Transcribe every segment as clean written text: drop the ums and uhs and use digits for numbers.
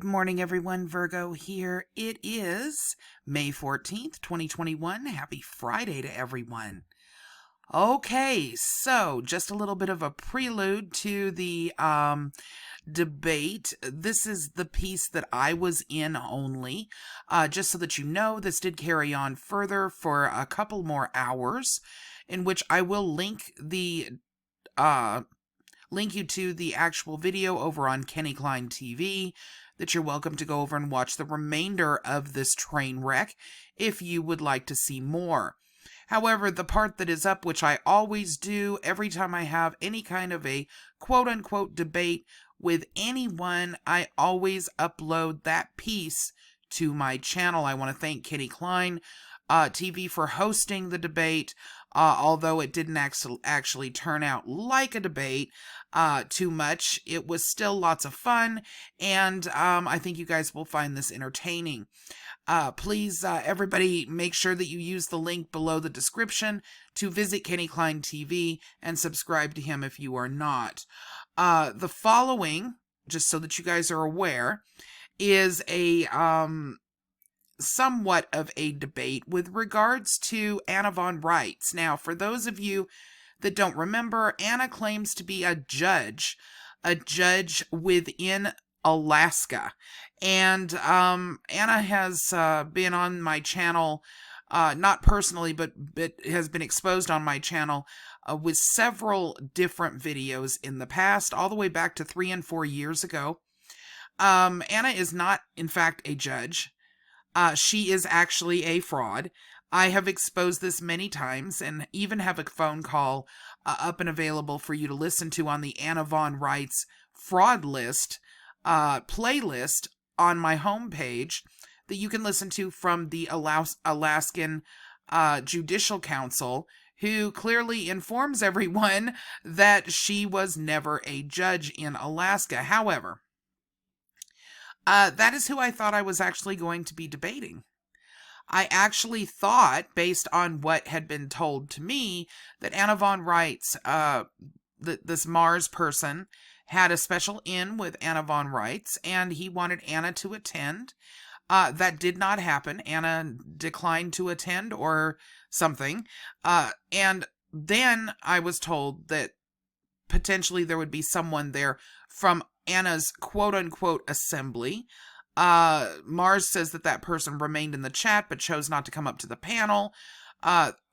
morning, everyone. Virgo here. It is May 14th, 2021. Happy Friday to everyone. Okay, so just a little bit of a prelude to the debate. This is the piece that I was in only. Just so that you know, this did carry on further for a couple more hours, in which I will link you to the actual video over on Kenny Klein TV, that you're welcome to go over and watch the remainder of this train wreck if you would like to see more. However, the part that is up, which I always do every time I have any kind of a quote-unquote debate with anyone, I always upload that piece to my channel. I want to thank Kenny Klein TV for hosting the debate. Although it didn't actually turn out like a debate too much, it was still lots of fun, and I think you guys will find this entertaining. Please, everybody, make sure that you use the link below the description to visit Kenny Klein TV and subscribe to him if you are not. The following, just so that you guys are aware, is a somewhat of a debate with regards to Anna Von Reitz. Now, for those of you that don't remember, Anna claims to be a judge within Alaska. And Anna has been on my channel, not personally, but has been exposed on my channel with several different videos in the past, all the way back to 3 and 4 years ago. Anna is not, in fact, a judge. She is actually a fraud. I have exposed this many times and even have a phone call up and available for you to listen to on the Anna Von Reitz fraud list playlist on my homepage that you can listen to from the Alaskan Judicial Council, who clearly informs everyone that she was never a judge in Alaska. However, that is who I thought I was actually going to be debating. I actually thought, based on what had been told to me, that Anna Von Reitz, this Mars person, had a special in with Anna Von Reitz, and he wanted Anna to attend. That did not happen. Anna declined to attend or something. And then I was told that potentially there would be someone there from Anna's quote-unquote assembly. Mars says that person remained in the chat but chose not to come up to the panel,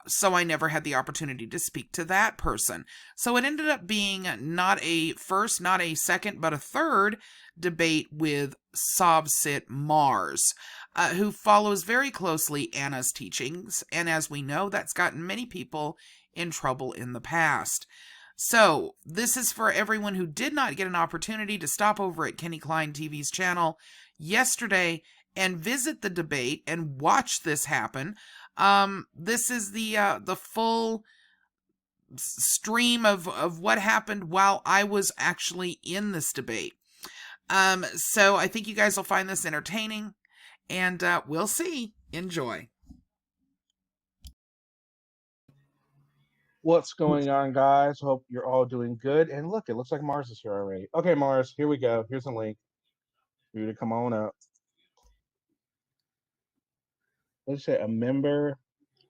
so I never had the opportunity to speak to that person. So it ended up being not a first, not a second, but a third debate with SovCits Mars, who follows very closely Anna's teachings, and as we know, that's gotten many people in trouble in the past. So, this is for everyone who did not get an opportunity to stop over at Kenny Klein TV's channel yesterday and visit the debate and watch this happen. This is the full stream of what happened while I was actually in this debate. So I think you guys will find this entertaining, and we'll see. Enjoy. What's going on, guys? Hope you're all doing good. And look, it looks like Mars is here already. Okay, Mars, here we go. Here's a link for you to come on up. Let's say a member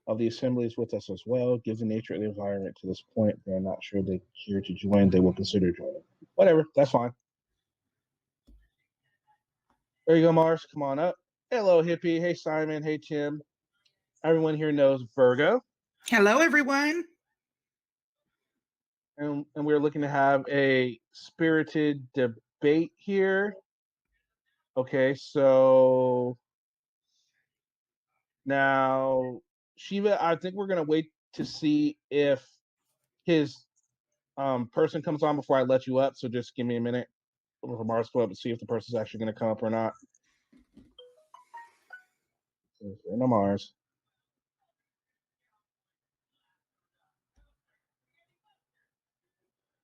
of the assembly is with us as well. Given the nature of the environment to this point, they're not sure they're here to join. They will consider joining. Whatever, that's fine. There you go, Mars. Come on up. Hello, Hippie. Hey, Simon. Hey, Tim. Everyone here knows Virgo. Hello, everyone. And we're looking to have a spirited debate here. Okay, so now Shiva, I think we're gonna wait to see if his person comes on before I let you up. So just give me a minute for Mars to go up and see if the person's actually gonna come up or not. No Mars.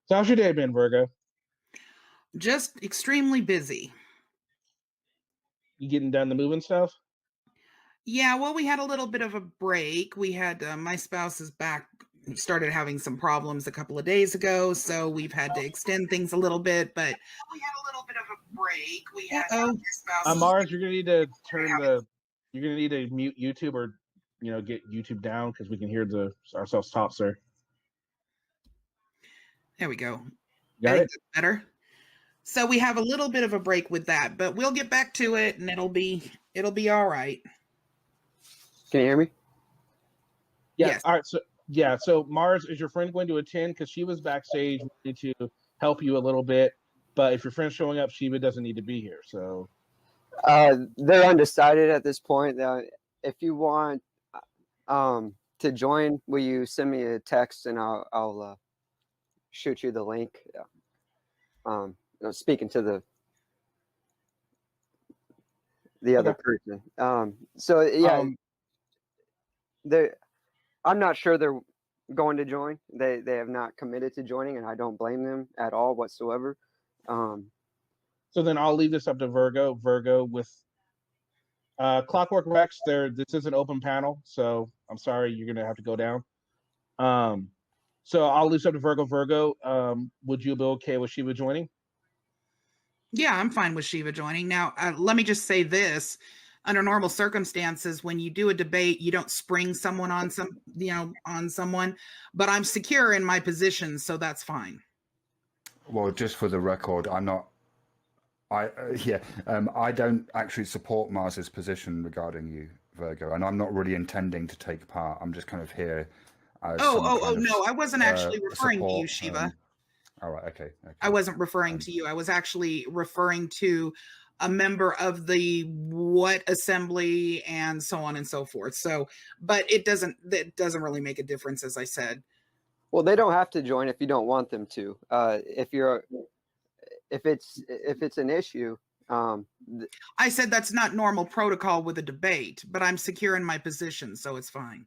So how's your day been, Virgo? Just extremely busy. You getting done the moving stuff? Yeah, well, we had a little bit of a break. We had my spouse is back started having some problems a couple of days ago, so we've had to extend things a little bit, but we had a little bit of a break. We had Mars, you're gonna need to you're gonna need to mute YouTube or get YouTube down because we can hear ourselves talk, sir. There we go. Got it? Better. So we have a little bit of a break with that, but we'll get back to it and it'll be all right. Can you hear me? Yeah. Yes. All right. So Mars, is your friend going to attend? Because she was backstage to help you a little bit, but if your friend's showing up, Shiva doesn't need to be here. So they're undecided at this point. If you want to join, will you send me a text and I'll shoot you the link. Speaking to the other person. So yeah, I'm not sure they're going to join. They have not committed to joining, and I don't blame them at all whatsoever. So then I'll leave this up to Virgo. Virgo with Clockwork Rex. This is an open panel, so I'm sorry you're gonna have to go down. So I'll leave this up to Virgo. Virgo, would you be okay with Shiva joining? Yeah, I'm fine with Shiva joining. Now, let me just say this. Under normal circumstances, when you do a debate, you don't spring someone on someone, but I'm secure in my position, so that's fine. Well, just for the record, I don't actually support Mars's position regarding you, Virgo, and I'm not really intending to take part. I'm just kind of here as no, I wasn't actually referring to you, Shiva. All right, okay. I wasn't referring to you. I was actually referring to a member of the what assembly and so on and so forth. So, but it doesn't really make a difference, as I said. Well, they don't have to join if you don't want them to. If it's an issue. I said that's not normal protocol with a debate, but I'm secure in my position, so it's fine.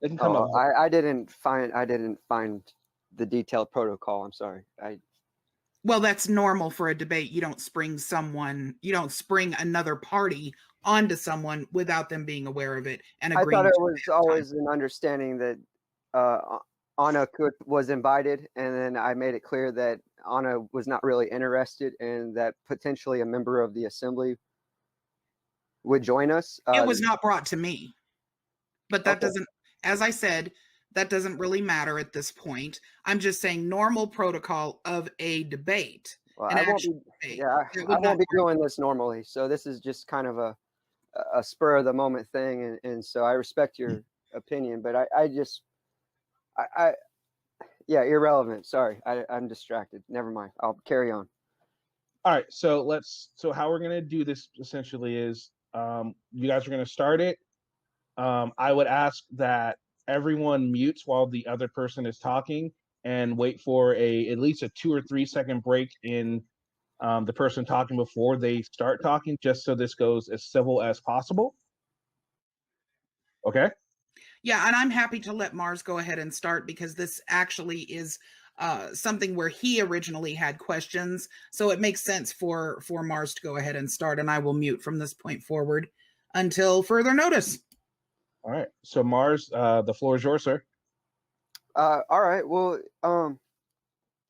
They can come up. I didn't find the detailed protocol. I'm sorry. Well, that's normal for a debate. You don't spring another party onto someone without them being aware of it and agreeing. I thought it was always an understanding that Anna was invited, and then I made it clear that Anna was not really interested, and that potentially a member of the assembly would join us. It was not brought to me, but that doesn't, as I said, that doesn't really matter at this point. I'm just saying normal protocol of a debate. Well, I won't be doing this normally. So this is just kind of a spur of the moment thing. And so I respect your opinion, but irrelevant. Sorry. I'm distracted. Never mind. I'll carry on. All right. So how we're going to do this essentially is you guys are going to start it. I would ask that everyone mutes while the other person is talking and wait for at least a 2 or 3 second break in the person talking before they start talking, just so this goes as civil as possible. Okay? Yeah, and I'm happy to let Mars go ahead and start because this actually is something where he originally had questions. So it makes sense for Mars to go ahead and start, and I will mute from this point forward until further notice. All right. So Mars, the floor is yours, sir. All right. Well,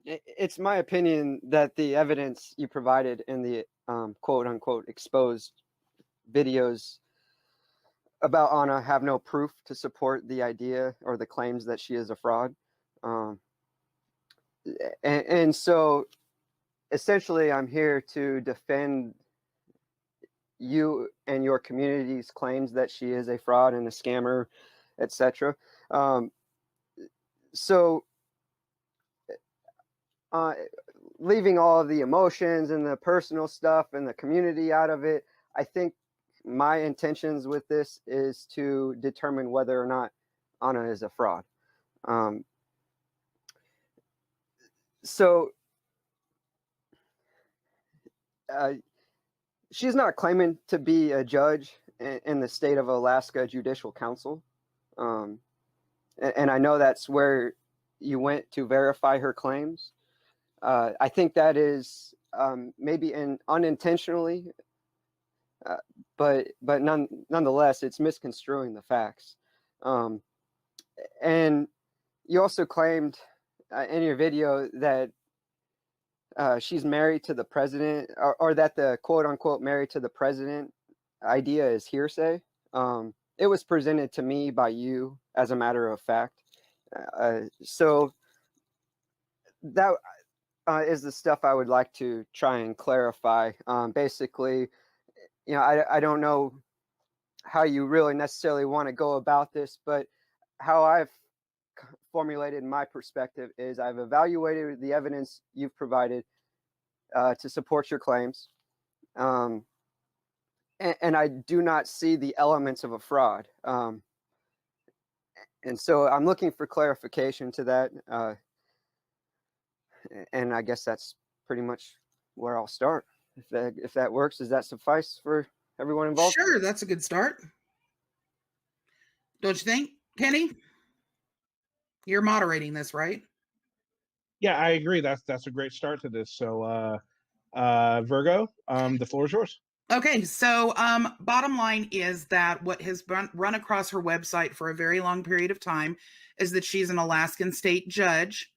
it's my opinion that the evidence you provided in the quote unquote exposed videos about Anna have no proof to support the idea or the claims that she is a fraud. And so essentially I'm here to defend you and your community's claims that she is a fraud and a scammer, etc. So leaving all of the emotions and the personal stuff and the community out of it, I think my intentions with this is to determine whether or not Anna is a fraud. She's not claiming to be a judge in the state of Alaska Judicial Council. And I know that's where you went to verify her claims. I think that is maybe unintentionally, but nonetheless, it's misconstruing the facts. And you also claimed in your video that she's married to the president, or that the quote unquote married to the president idea is hearsay. It was presented to me by you as a matter of fact. So that is the stuff I would like to try and clarify. Basically, I don't know how you really necessarily want to go about this, but how I've formulated my perspective is I've evaluated the evidence you've provided to support your claims. And I do not see the elements of a fraud. And so I'm looking for clarification to that. And I guess that's pretty much where I'll start. If that works, does that suffice for everyone involved? Sure, that's a good start. Don't you think, Kenny? You're moderating this, right? Yeah, I agree. That's a great start to this. So, Virgo, the floor is yours. Okay, so bottom line is that what has run across her website for a very long period of time is that she's an Alaskan state judge,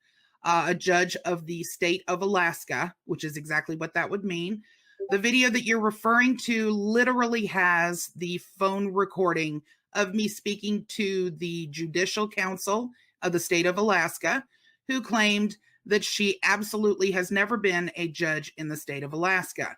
a judge of the state of Alaska, which is exactly what that would mean. The video that you're referring to literally has the phone recording of me speaking to the Judicial Council of the state of Alaska, who claimed that she absolutely has never been a judge in the state of Alaska.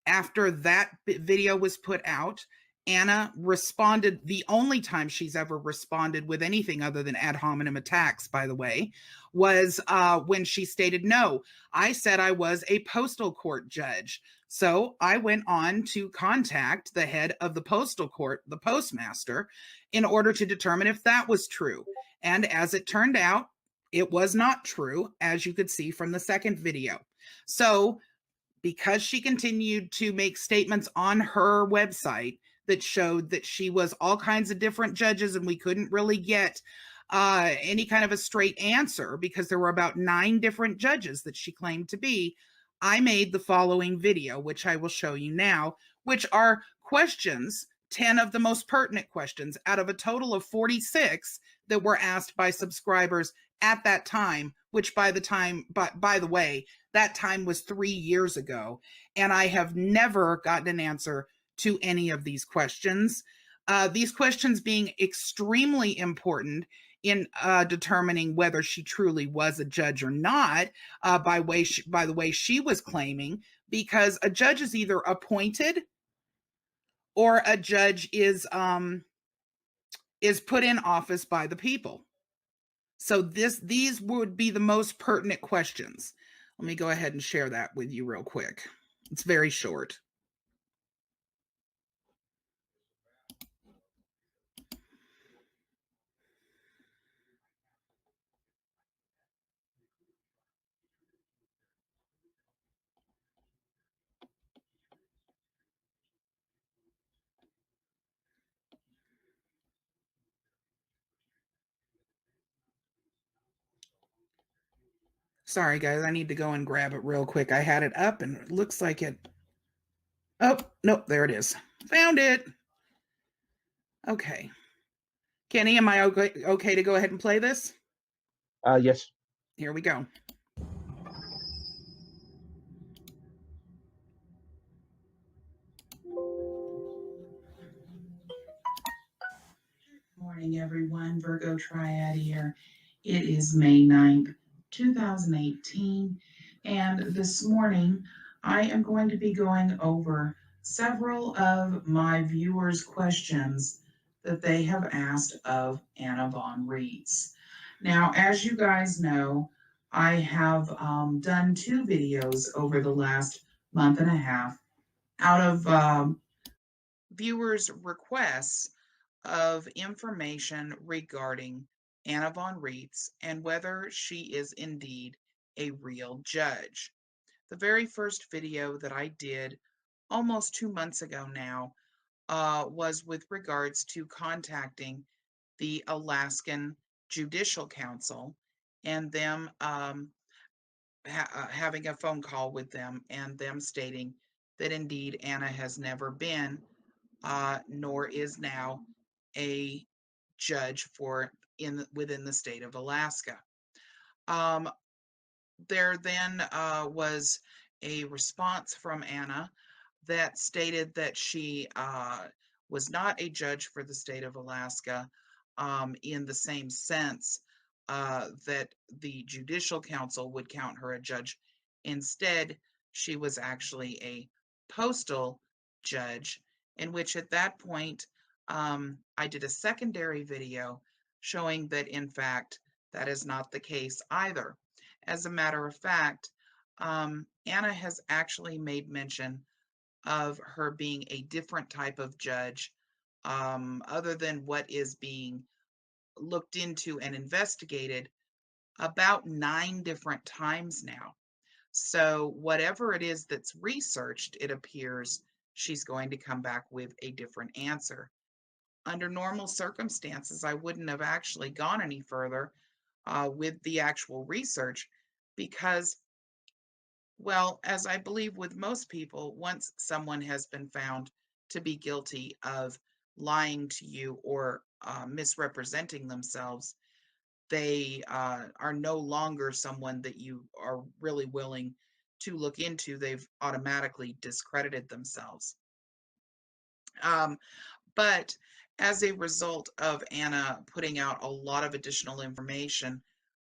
After that video was put out, Anna responded, the only time she's ever responded with anything other than ad hominem attacks, by the way, was when she stated, no, I said I was a postal court judge. So I went on to contact the head of the postal court, the postmaster, in order to determine if that was true. And as it turned out, it was not true, as you could see from the second video. So because she continued to make statements on her website that showed that she was all kinds of different judges, and we couldn't really get any kind of a straight answer because there were about 9 different judges that she claimed to be, I made the following video, which I will show you now, which are questions, 10 of the most pertinent questions out of a total of 46 that were asked by subscribers at that time, which by the way, that time was 3 years ago, and I have never gotten an answer to any of these questions. These questions being extremely important in determining whether she truly was a judge or not, by the way she was claiming, because a judge is either appointed or a judge is put in office by the people. So these would be the most pertinent questions. Let me go ahead and share that with you real quick. It's very short. Sorry, guys, I need to go and grab it real quick. I had it up and it looks like it. Oh, nope, there it is. Found it. Okay. Kenny, am I okay to go ahead and play this? Yes. Here we go. Morning, everyone. Virgo Triad here. It is May 9th, 2018, and this morning I am going to be going over several of my viewers' questions that they have asked of Anna Von Reitz. Now, as you guys know, I have done 2 videos over the last month and a half out of viewers' requests of information regarding Anna Von Reitz and whether she is indeed a real judge. The very first video that I did almost 2 months ago now was with regards to contacting the Alaskan Judicial Council and them having a phone call with them and them stating that indeed Anna has never been nor is now a judge for within the state of Alaska. There then was a response from Anna that stated that she was not a judge for the state of Alaska in the same sense that the Judicial Council would count her a judge. Instead, she was actually a postal judge, in which at that point I did a secondary video showing that, in fact, that is not the case either. As a matter of fact, Anna has actually made mention of her being a different type of judge other than what is being looked into and investigated about 9 different times now. So whatever it is that's researched, it appears she's going to come back with a different answer. Under normal circumstances, I wouldn't have actually gone any further with the actual research because, well, as I believe with most people, once someone has been found to be guilty of lying to you or misrepresenting themselves, they are no longer someone that you are really willing to look into. They've automatically discredited themselves. But as a result of Anna putting out a lot of additional information,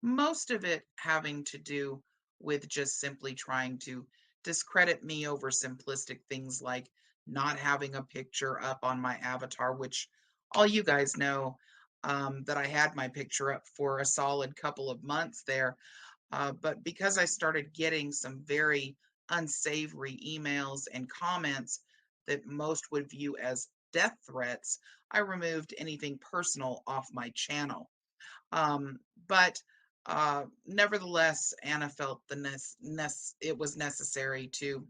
most of it having to do with just simply trying to discredit me over simplistic things like not having a picture up on my avatar, which all you guys know that I had my picture up for a solid couple of months there. But because I started getting some very unsavory emails and comments that most would view as death threats, I removed anything personal off my channel. But nevertheless, Anna felt it was necessary to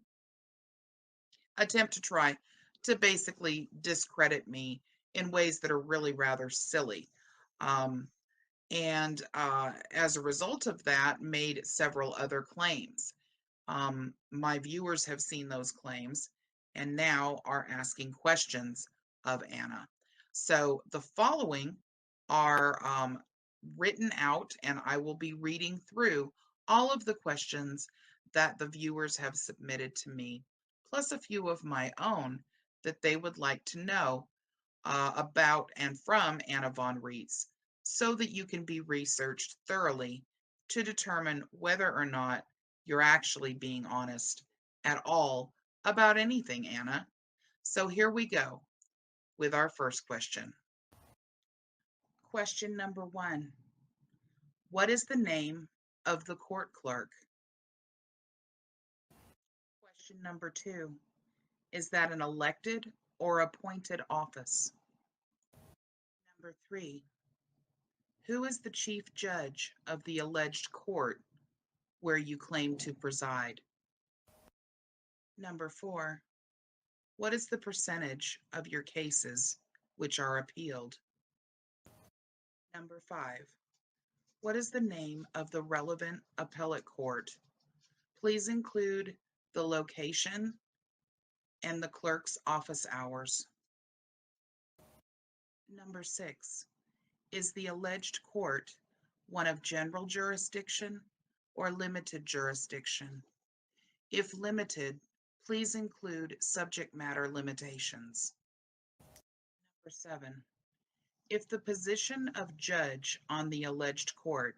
attempt to try to basically discredit me in ways that are really rather silly. And as a result of that, made several other claims. My viewers have seen those claims and now are asking questions of Anna. So the following are written out, and I will be reading through all of the questions that the viewers have submitted to me, plus a few of my own that they would like to know about and from Anna Von Reitz, so that you can be researched thoroughly to determine whether or not you're actually being honest at all about anything, Anna. So here we go with our first question. Question number 1. What is the name of the court clerk? Question number 2. Is that an elected or appointed office? Number 3. Who is the chief judge of the alleged court where you claim to preside? Number 4. What is the percentage of your cases which are appealed? Number 5. What is the name of the relevant appellate court? Please include the location and the clerk's office hours. Number 6. Is the alleged court one of general jurisdiction or limited jurisdiction? If limited, please include subject matter limitations. Number 7. If the position of judge on the alleged court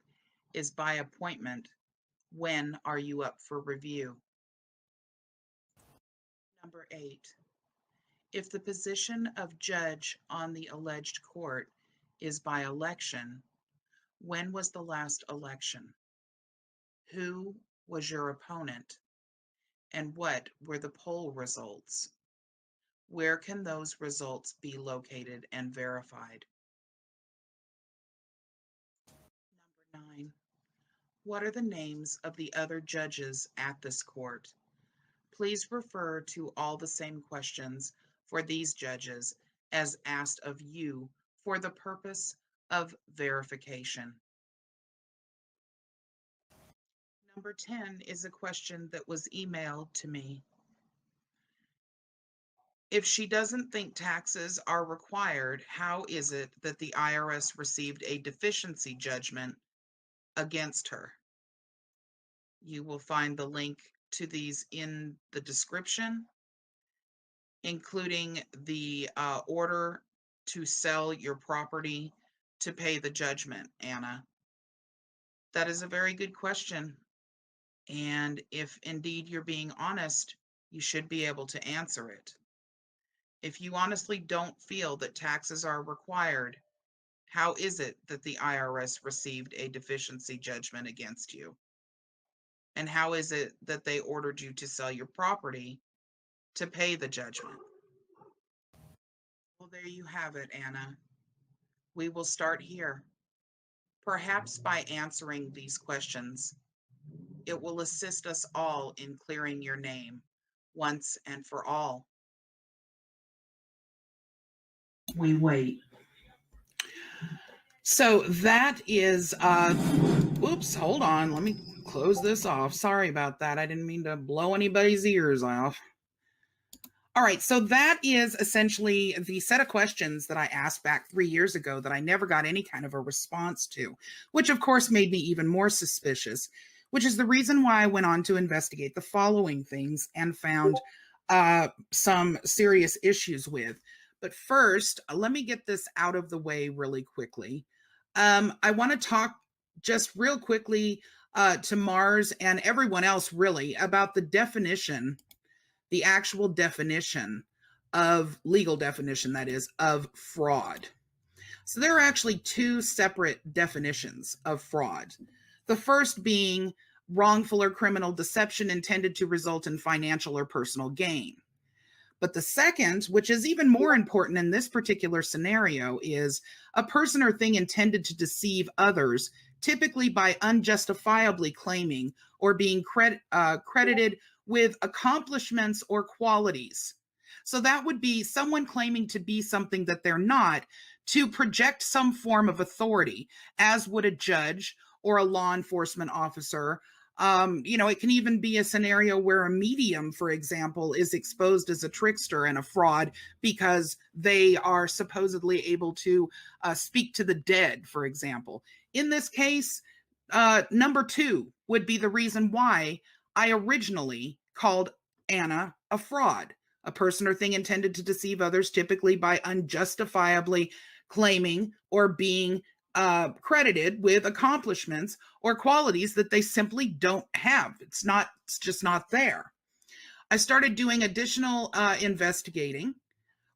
is by appointment, when are you up for review? Number 8. If the position of judge on the alleged court is by election, when was the last election? Who was your opponent? And what were the poll results? Where can those results be located and verified? Number 9. What are the names of the other judges at this court? Please refer to all the same questions for these judges as asked of you for the purpose of verification. Number 10 is a question that was emailed to me. If she doesn't think taxes are required, how is it that the IRS received a deficiency judgment against her? You will find the link to these in the description, including the order to sell your property to pay the judgment, Anna. That is a very good question. And if indeed you're being honest, you should be able to answer it. If you honestly don't feel that taxes are required, how is it that the IRS received a deficiency judgment against you? And how is it that they ordered you to sell your property to pay the judgment? Well, there you have it, Anna. We will start here. Perhaps by answering these questions, it will assist us all in clearing your name once and for all. We wait. So that is, oops, hold on. Let me close this off. Sorry about that. I didn't mean to blow anybody's ears off. All right, so that is essentially the set of questions that I asked back 3 years ago that I never got any kind of a response to, which of course made me even more suspicious, which is the reason why I went on to investigate the following things and found some serious issues with. But first, let me get this out of the way really quickly. I want to talk just real quickly to Mars and everyone else really about the definition, the actual definition of, legal definition that is, of fraud. So there are actually two separate definitions of fraud. The first being wrongful or criminal deception intended to result in financial or personal gain. But the second, which is even more important in this particular scenario, is a person or thing intended to deceive others, typically by unjustifiably claiming or being credited with accomplishments or qualities. So that would be someone claiming to be something that they're not, to project some form of authority, as would a judge or a law enforcement officer. It can even be a scenario where a medium, for example, is exposed as a trickster and a fraud because they are supposedly able to speak to the dead, for example. In this case, number two would be the reason why I originally called Anna a fraud, a person or thing intended to deceive others, typically by unjustifiably claiming or being credited with accomplishments or qualities that they simply don't have. It's just not there. I started doing additional investigating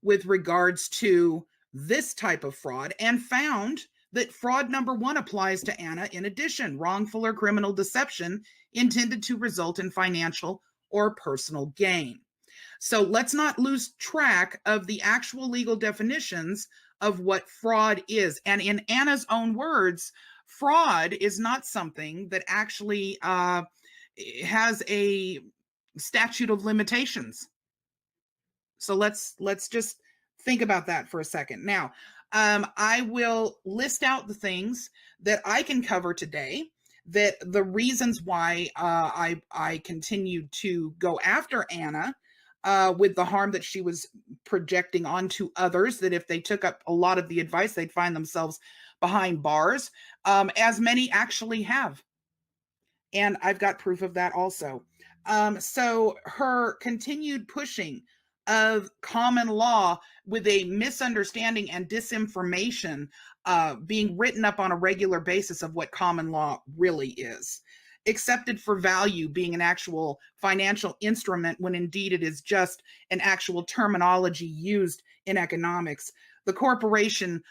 with regards to this type of fraud and found that fraud number one applies to Anna in addition, wrongful or criminal deception intended to result in financial or personal gain. So let's not lose track of the actual legal definitions of what fraud is. And in Anna's own words, fraud is not something that actually has a statute of limitations. So let's just think about that for a second. Now, I will list out the things that I can cover today, that the reasons why I continued to go after Anna with the harm that she was projecting onto others, that if they took up a lot of the advice, they'd find themselves behind bars, as many actually have. And I've got proof of that also. So her continued pushing of common law with a misunderstanding and disinformation being written up on a regular basis of what common law really is. Accepted for value being an actual financial instrument when indeed it is just an actual terminology used in economics. The corporation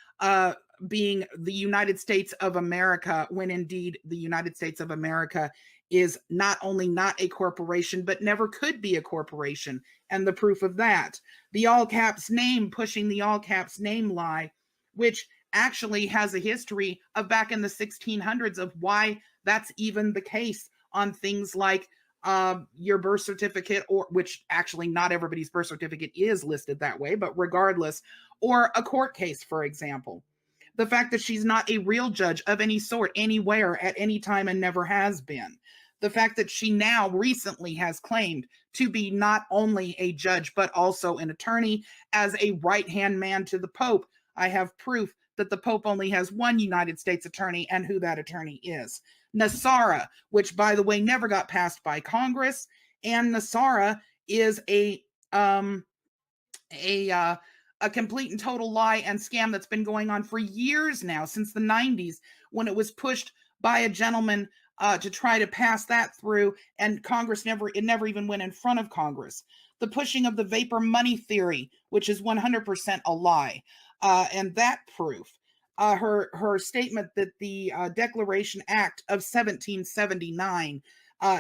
being the United States of America when indeed the United States of America is not only not a corporation, but never could be a corporation. And the proof of that, the all caps name pushing the all caps name lie, which actually has a history of back in the 1600s of why that's even the case on things like your birth certificate, or which actually not everybody's birth certificate is listed that way, but regardless, or a court case, for example. The fact that she's not a real judge of any sort, anywhere, at any time, and never has been. The fact that she now recently has claimed to be not only a judge, but also an attorney as a right-hand man to the Pope. I have proof that the Pope only has one United States attorney and who that attorney is. NASARA, which, by the way, never got passed by Congress. And NASARA is a complete and total lie and scam that's been going on for years now, since the 90s, when it was pushed by a gentleman to try to pass that through, and Congress never even went in front of Congress. The pushing of the vapor money theory, which is 100% a lie, and that proof. Her statement that the Declaration Act of 1779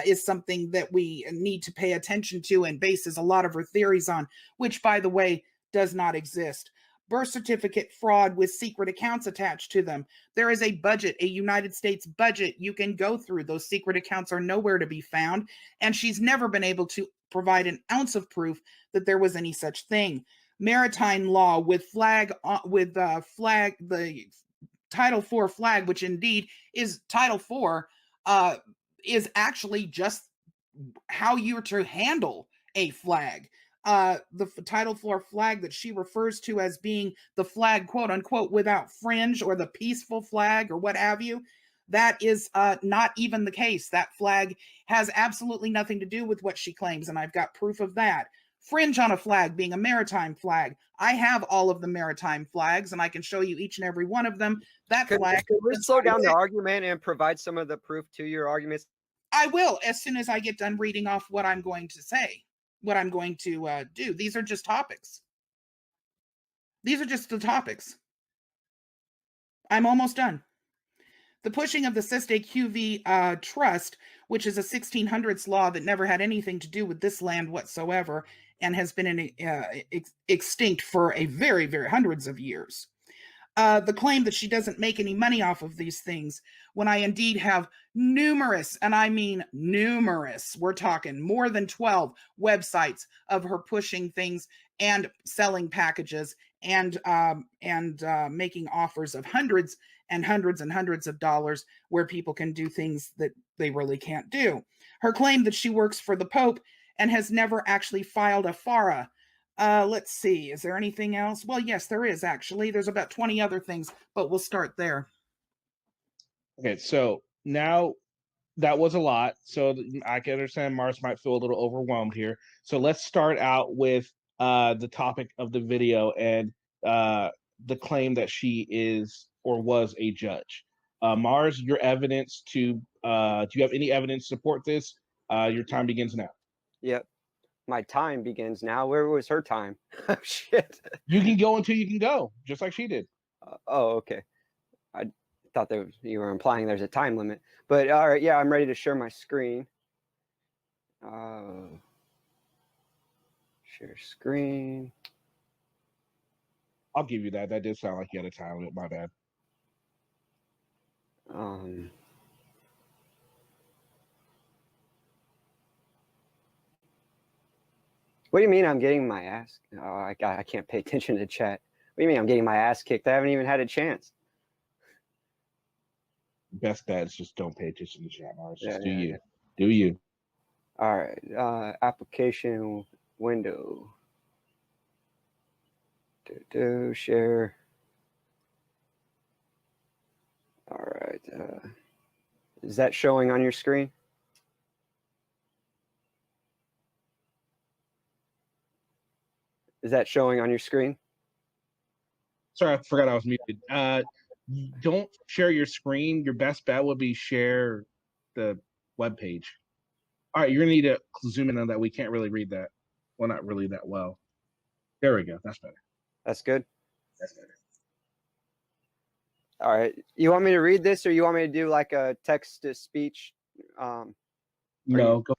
is something that we need to pay attention to and bases a lot of her theories on, which, by the way, does not exist. Birth certificate fraud with secret accounts attached to them. There is a budget, a United States budget you can go through. Those secret accounts are nowhere to be found, and she's never been able to provide an ounce of proof that there was any such thing. Maritime law with the Title IV flag, which indeed is Title IV, is actually just how you're to handle a flag. The Title IV flag that she refers to as being the flag, quote unquote, without fringe, or the peaceful flag, or what have you, that is not even the case. That flag has absolutely nothing to do with what she claims, and I've got proof of that. Fringe on a flag being a maritime flag. I have all of the maritime flags, and I can show you each and every one of them. That flag. Could we slow down the argument and provide some of the proof to your arguments? I will, as soon as I get done reading off what I'm going to say, what I'm going to do. These are just topics. These are just the topics. I'm almost done. The pushing of the Siste QV Trust, which is a 1600s law that never had anything to do with this land whatsoever, and has been extinct for a very, very hundreds of years. The claim that she doesn't make any money off of these things, when I indeed have numerous, and I mean numerous, we're talking more than 12 websites of her pushing things and selling packages and making offers of hundreds and hundreds and hundreds of dollars where people can do things that they really can't do. Her claim that she works for the Pope and has never actually filed a FARA. Let's see, is there anything else? Well, yes, there is actually. There's about 20 other things, but we'll start there. Okay, so now that was a lot. So I can understand Mars might feel a little overwhelmed here. So let's start out with the topic of the video and the claim that she is or was a judge. Mars, your evidence to, do you have any evidence to support this? Your time begins now. Yep. My time begins now. Where was her time? Shit. You can go until you can go, just like she did. Oh, okay. I thought that you were implying there's a time limit. But all right, yeah, I'm ready to share my screen. Share screen. I'll give you that. That did sound like you had a time limit. My bad. What do you mean I'm getting my ass? Oh, I can't pay attention to chat. What do you mean I'm getting my ass kicked? I haven't even had a chance. Best bet is just don't pay attention to chat, Mars. Just Yeah, do you. Do you. All right. Application window. Share. All right. Is that showing on your screen? Is that showing on your screen? Sorry, I forgot I was muted. Don't share your screen. Your best bet would be share the web page. All right, you're gonna need to zoom in on that. We can't really read that. Well, not really that well. There we go. That's better. That's good. That's better. All right. You want me to read this, or you want me to do like a text to speech? No, go.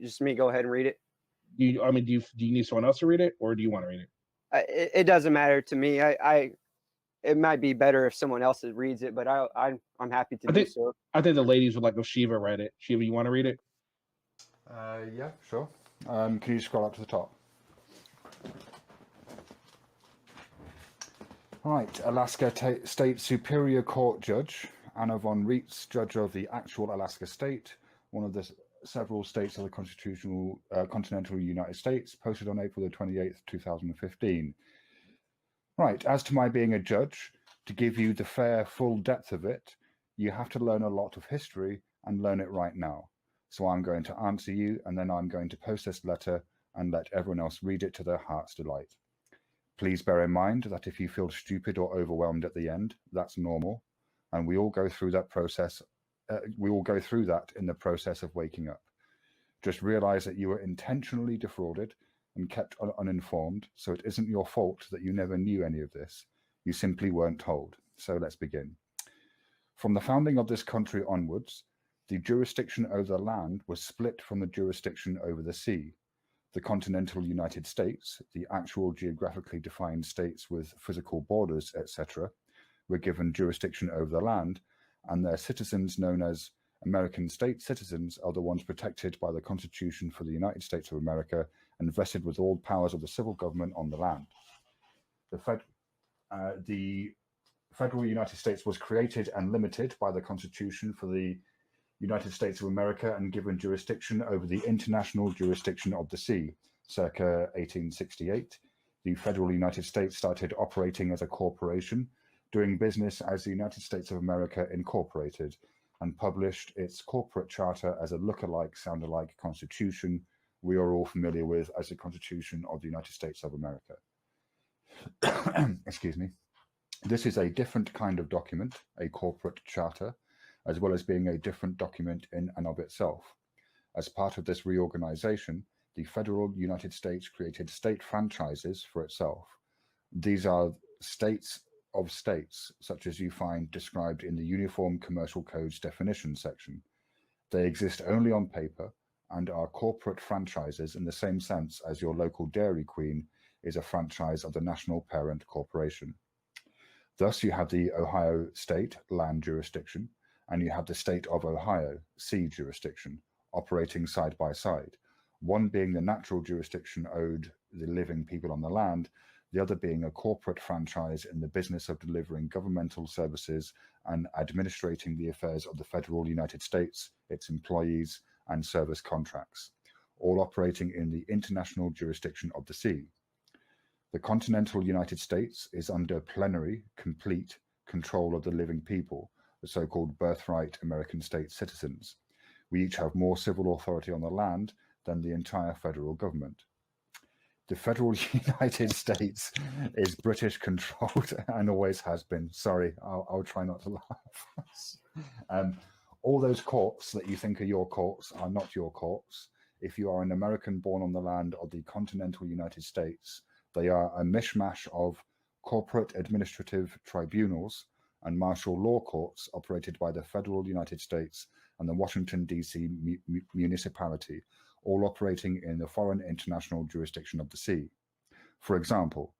Just me. Go ahead and read it. Do you need someone else to read it, or do you want to read it? It doesn't matter to me. It might be better if someone else reads it, but I'm happy to do so. I think the ladies would like if Shiva read it. Shiva, you want to read it? Yeah, sure. Can you scroll up to the top? Right, Alaska State Superior Court Judge Anna Von Reitz, judge of the actual Alaska state, one of the several states of the continental United States, posted on April the 28th, 2015. Right, as to my being a judge, to give you the fair, full depth of it, you have to learn a lot of history and learn it right now. So I'm going to answer you, and then I'm going to post this letter and let everyone else read it to their heart's delight. Please bear in mind that if you feel stupid or overwhelmed at the end, that's normal, and we all go through that process. We all go through that in the process of waking up. Just realize that you were intentionally defrauded and kept uninformed, so it isn't your fault that you never knew any of this. You simply weren't told. So let's begin. From the founding of this country onwards, the jurisdiction over the land was split from the jurisdiction over the sea. The continental United States, the actual geographically defined states with physical borders, etc., were given jurisdiction over the land, and their citizens, known as American state citizens, are the ones protected by the Constitution for the United States of America and vested with all powers of the civil government on the land. The federal United States was created and limited by the Constitution for the United States of America and given jurisdiction over the international jurisdiction of the sea. Circa 1868, the federal United States started operating as a corporation, doing business as the United States of America Incorporated, and published its corporate charter as a look-alike, sound-alike constitution we are all familiar with as the Constitution of the United States of America. Excuse me. This is a different kind of document, a corporate charter, as well as being a different document in and of itself. As part of this reorganization, the federal United States created state franchises for itself. These are states of states, such as you find described in the Uniform Commercial Code's definition section. They exist only on paper and are corporate franchises in the same sense as your local Dairy Queen is a franchise of the national parent corporation. Thus, you have the Ohio state land jurisdiction, and you have the state of Ohio sea jurisdiction, operating side by side, one being the natural jurisdiction owed the living people on the land, the other being a corporate franchise in the business of delivering governmental services and administrating the affairs of the federal United States, its employees, and service contracts, all operating in the international jurisdiction of the sea. The continental United States is under plenary, complete control of the living people, the so-called birthright American state citizens. We each have more civil authority on the land than the entire federal government. The federal United States is British controlled and always has been. Sorry, I'll try not to laugh. All those courts that you think are your courts are not your courts. If you are an American born on the land of the continental United States, they are a mishmash of corporate administrative tribunals and martial law courts operated by the federal United States and the Washington, D.C. municipality, all operating in the foreign international jurisdiction of the sea. For example,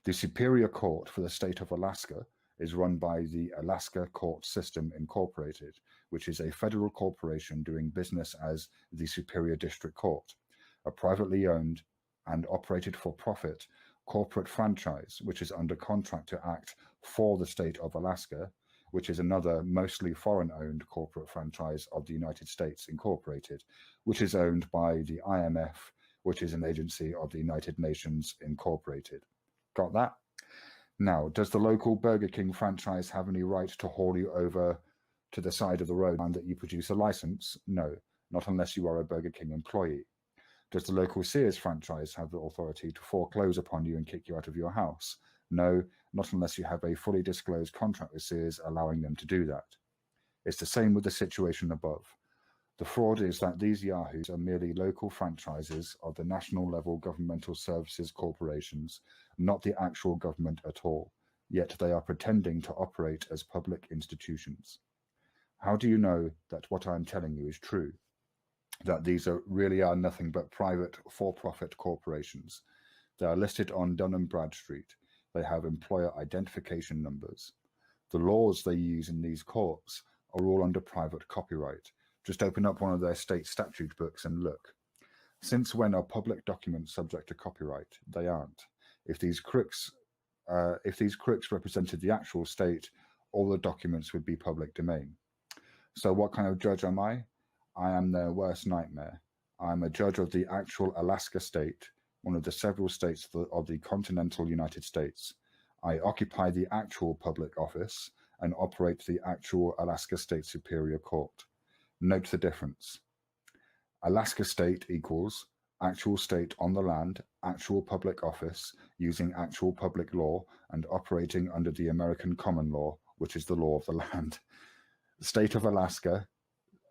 the Superior Court for the state of Alaska is run by the Alaska Court System Incorporated, which is a federal corporation doing business as the Superior District Court, a privately owned and operated for profit corporate franchise, which is under contract to act for the state of Alaska, which is another mostly foreign-owned corporate franchise of the United States Incorporated, which is owned by the IMF, which is an agency of the United Nations Incorporated. Got that? Now, does the local Burger King franchise have any right to haul you over to the side of the road and that you produce a license? No, not unless you are a Burger King employee. Does the local Sears franchise have the authority to foreclose upon you and kick you out of your house? No, not unless you have a fully disclosed contract with Sears allowing them to do that. It's the same with the situation above. The fraud is that these yahoos are merely local franchises of the national level governmental services corporations, not the actual government at all, yet they are pretending to operate as public institutions. How do you know that what I'm telling you is true? That these really are nothing but private for-profit corporations. They are listed on Dun & Bradstreet. They have employer identification numbers. The laws they use in these courts are all under private copyright. Just open up one of their state statute books and look. Since when are public documents subject to copyright? They aren't. If these crooks represented the actual state all the documents would be public domain. So what kind of judge am I? I am their worst nightmare. I'm a judge of the actual Alaska state, one of the several states of the continental United States. I occupy the actual public office and operate the actual Alaska State Superior Court. Note the difference. Alaska state equals actual state on the land, actual public office, using actual public law and operating under the American common law, which is the law of the land. The state of Alaska,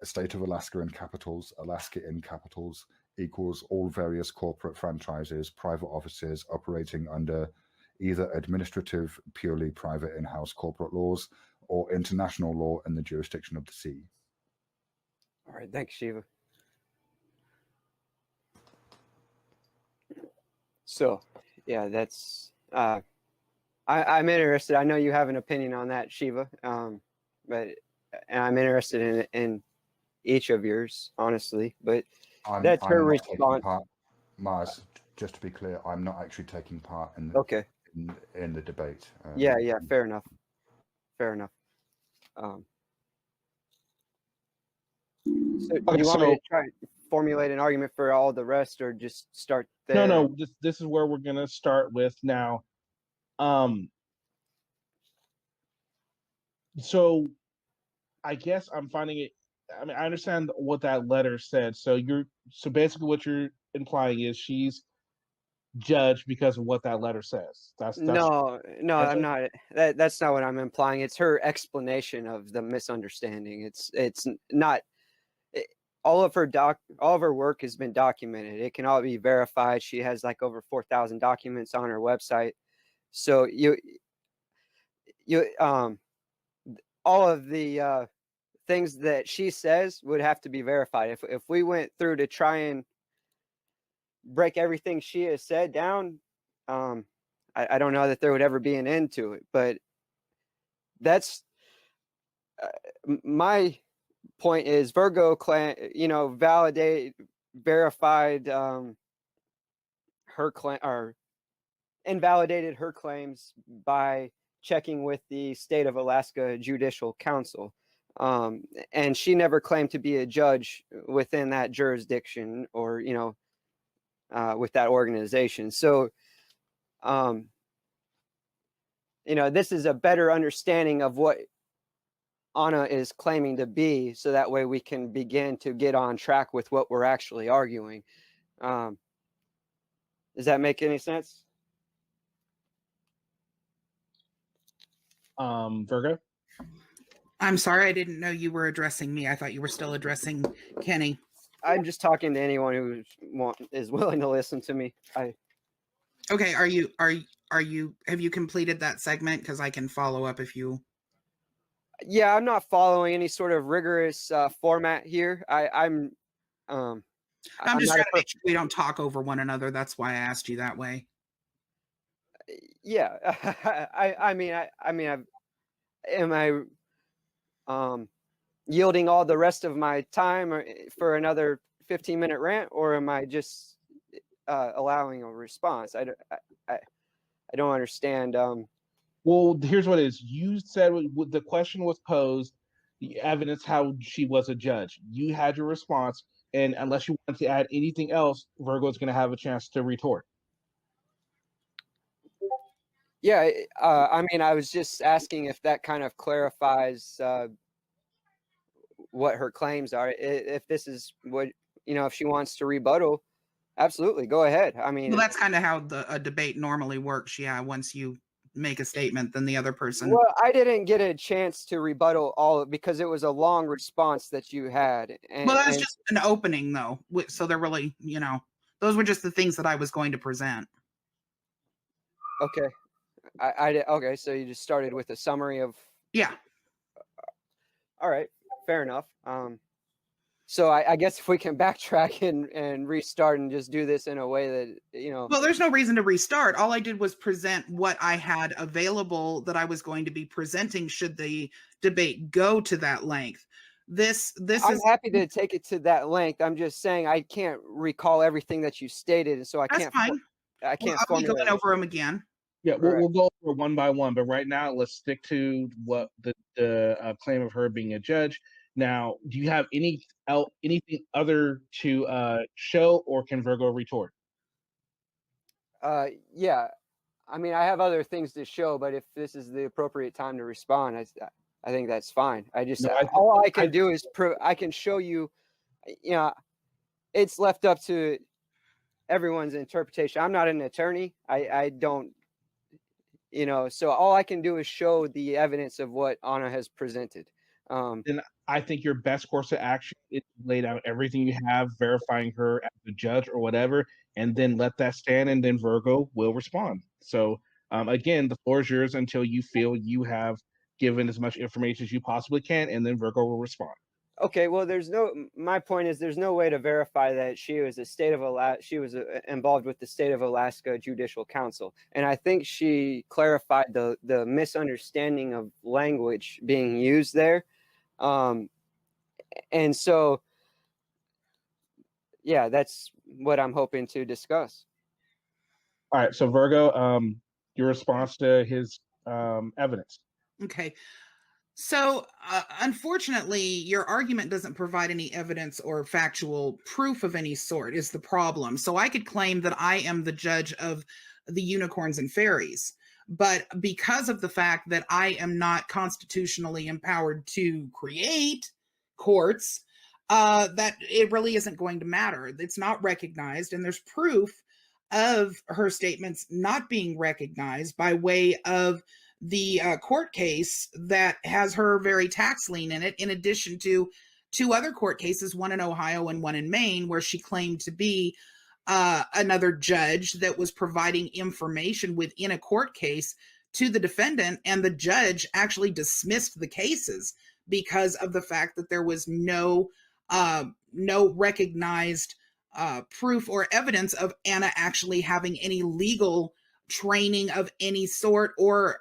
a state of Alaska in capitals, Alaska in capitals, equals all various corporate franchises, private offices operating under either administrative, purely private in-house corporate laws or international law in the jurisdiction of the sea. All right, thanks, Shiva. So, yeah, that's I'm interested. I know you have an opinion on that, Shiva, but and I'm interested in each of yours, honestly. But that's her response. Mars, just to be clear, I'm not actually taking part in in the debate. Yeah, fair enough. Fair enough. So do you want me to try and formulate an argument for all the rest, or just start there? No. This is where we're gonna start with now. So I guess I'm finding it. I mean, I understand what that letter said. So basically what you're implying is she's judged because of what that letter says. No, I'm not. That's not what I'm implying. It's her explanation of the misunderstanding. It's not. All of her work has been documented. It can all be verified. She has like over 4,000 documents on her website. So all of the things that she says would have to be verified. If we went through to try and break everything she has said down, I don't know that there would ever be an end to it. But that's my point is Virgo verified her claim or invalidated her claims by checking with the state of Alaska Judicial Council. And she never claimed to be a judge within that jurisdiction or, with that organization. So, this is a better understanding of what Anna is claiming to be, so that way we can begin to get on track with what we're actually arguing. Does that make any sense? Virgo? I'm sorry, I didn't know you were addressing me. I thought you were still addressing Kenny. I'm just talking to anyone who is willing to listen to me. Okay, have you completed that segment? Because I can follow up if you. Yeah, I'm not following any sort of rigorous format here. I'm just trying to make sure we don't talk over one another. That's why I asked you that way. Yeah, am I yielding all the rest of my time for another 15-minute rant, or am I just allowing a response? I don't understand. Well, here's what it is. You said the question was posed, the evidence how she was a judge. You had your response, and unless you want to add anything else, Virgo's going to have a chance to retort. Yeah, I was just asking if that kind of clarifies what her claims are. If this is what, if she wants to rebuttal, absolutely, go ahead. I mean, well, that's kind of how a debate normally works. Yeah, once you make a statement, then the other person. Well, I didn't get a chance to rebuttal all because it was a long response that you had. Well, that's just an opening, though. So they're really, those were just the things that I was going to present. Okay. Okay, so you just started with a summary of. Yeah. All right, fair enough. So I guess if we can backtrack and restart and just do this in a way that, Well, there's no reason to restart. All I did was present what I had available that I was going to be presenting should the debate go to that length. I'm happy to take it to that length. I'm just saying I can't recall everything that you stated, so I can't. That's fine. I can't. I'll be going over them again. Yeah, Right. we'll go over one by one, but right now let's stick to what the claim of her being a judge. Now, do you have anything other to show, or can Virgo retort? Yeah, I mean, I have other things to show, but if this is the appropriate time to respond, I think that's fine. I just No, all I can do is I can show you. You know, it's left up to everyone's interpretation. I'm not an attorney. I don't, you know, so all I can do is show the evidence of what Anna has presented. Then I think your best course of action is to lay down everything you have, verifying her as a judge or whatever, and then let that stand, and then Virgo will respond. So again, the floor is yours until you feel you have given as much information as you possibly can, and then Virgo will respond. Okay, well, my point is there's no way to verify that she was involved with the state of Alaska Judicial Council. And I think she clarified the misunderstanding of language being used there. And so, yeah, that's what I'm hoping to discuss. All right, so Virgo, your response to his evidence. Okay. So, unfortunately, your argument doesn't provide any evidence or factual proof of any sort, is the problem. So, I could claim that I am the judge of the unicorns and fairies. But because of the fact that I am not constitutionally empowered to create courts, that it really isn't going to matter. It's not recognized, and there's proof of her statements not being recognized by way of the court case that has her very tax lien in it, in addition to two other court cases, one in Ohio and one in Maine, where she claimed to be another judge that was providing information within a court case to the defendant, and the judge actually dismissed the cases because of the fact that there was no recognized proof or evidence of Anna actually having any legal training of any sort, or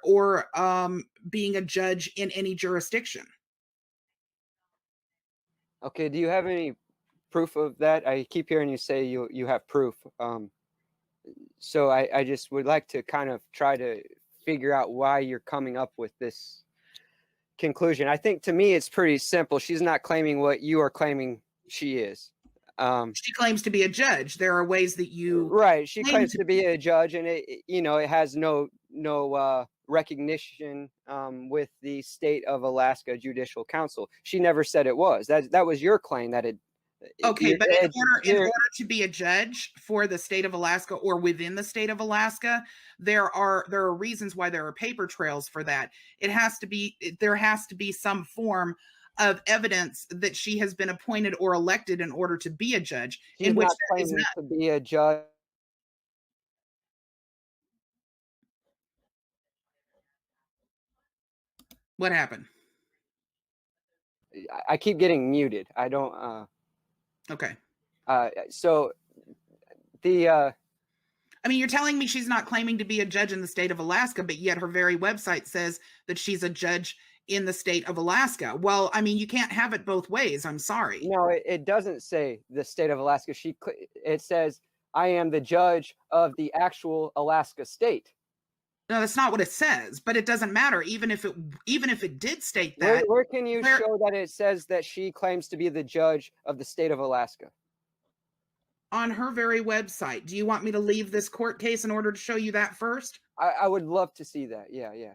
being a judge in any jurisdiction. Okay, do you have any proof of that? I keep hearing you say you have proof. So I just would like to kind of try to figure out why you're coming up with this conclusion. I think to me it's pretty simple. She's not claiming what you are claiming she is. She claims to be a judge. There are ways that you right. She claims to be a judge, and it has no recognition with the state of Alaska Judicial Council. She never said it was. That was your claim that it. Okay, but in order to be a judge for the state of Alaska or within the state of Alaska, there are reasons why there are paper trails for that. There has to be some form of evidence that she has been appointed or elected in order to be a judge. She's not claiming to be a judge. What happened? I keep getting muted. I don't. Okay. So the. I mean, you're telling me she's not claiming to be a judge in the state of Alaska, but yet her very website says that she's a judge in the state of Alaska. Well, I mean, you can't have it both ways. I'm sorry. No, it doesn't say the state of Alaska. It says, I am the judge of the actual Alaska state. No, that's not what it says, but it doesn't matter. Even if it did state that. Where can you show that it says that she claims to be the judge of the state of Alaska? On her very website. Do you want me to leave this court case in order to show you that first? I would love to see that. Yeah.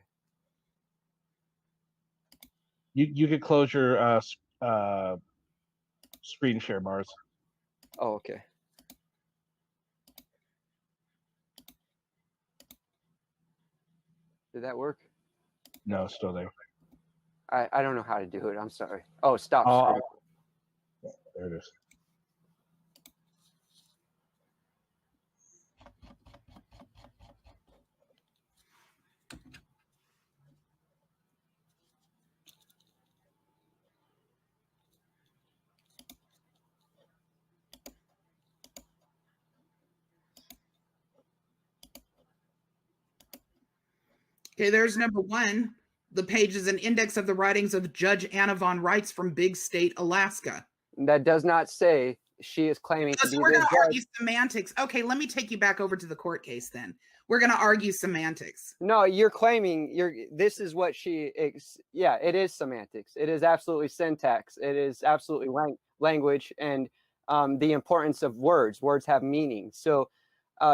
You could close your screen share, Mars. Oh, okay. Did that work? No, it's still there. I don't know how to do it. I'm sorry. Oh, stop. There it is. Okay, there's number one. The page is an index of the writings of Judge Anna Von Reitz from Big State, Alaska. That does not say she is claiming to So be we're the going to judge. argue semantics. Okay, let me take you back over to the court case then. We're going to argue semantics. No, you're claiming this is what yeah, it is semantics. It is absolutely syntax. It is absolutely language and the importance of words. Words have meaning. So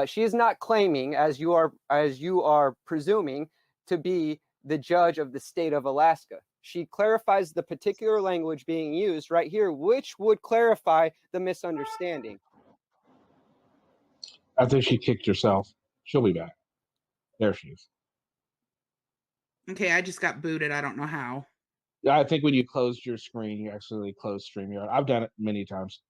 she is not claiming, as you are presuming, to be the judge of the state of Alaska. She clarifies the particular language being used right here, which would clarify the misunderstanding. I think she kicked herself. She'll be back. There she is. Okay, I just got booted. I don't know how. Yeah, I think when you closed your screen, you accidentally closed StreamYard. I've done it many times.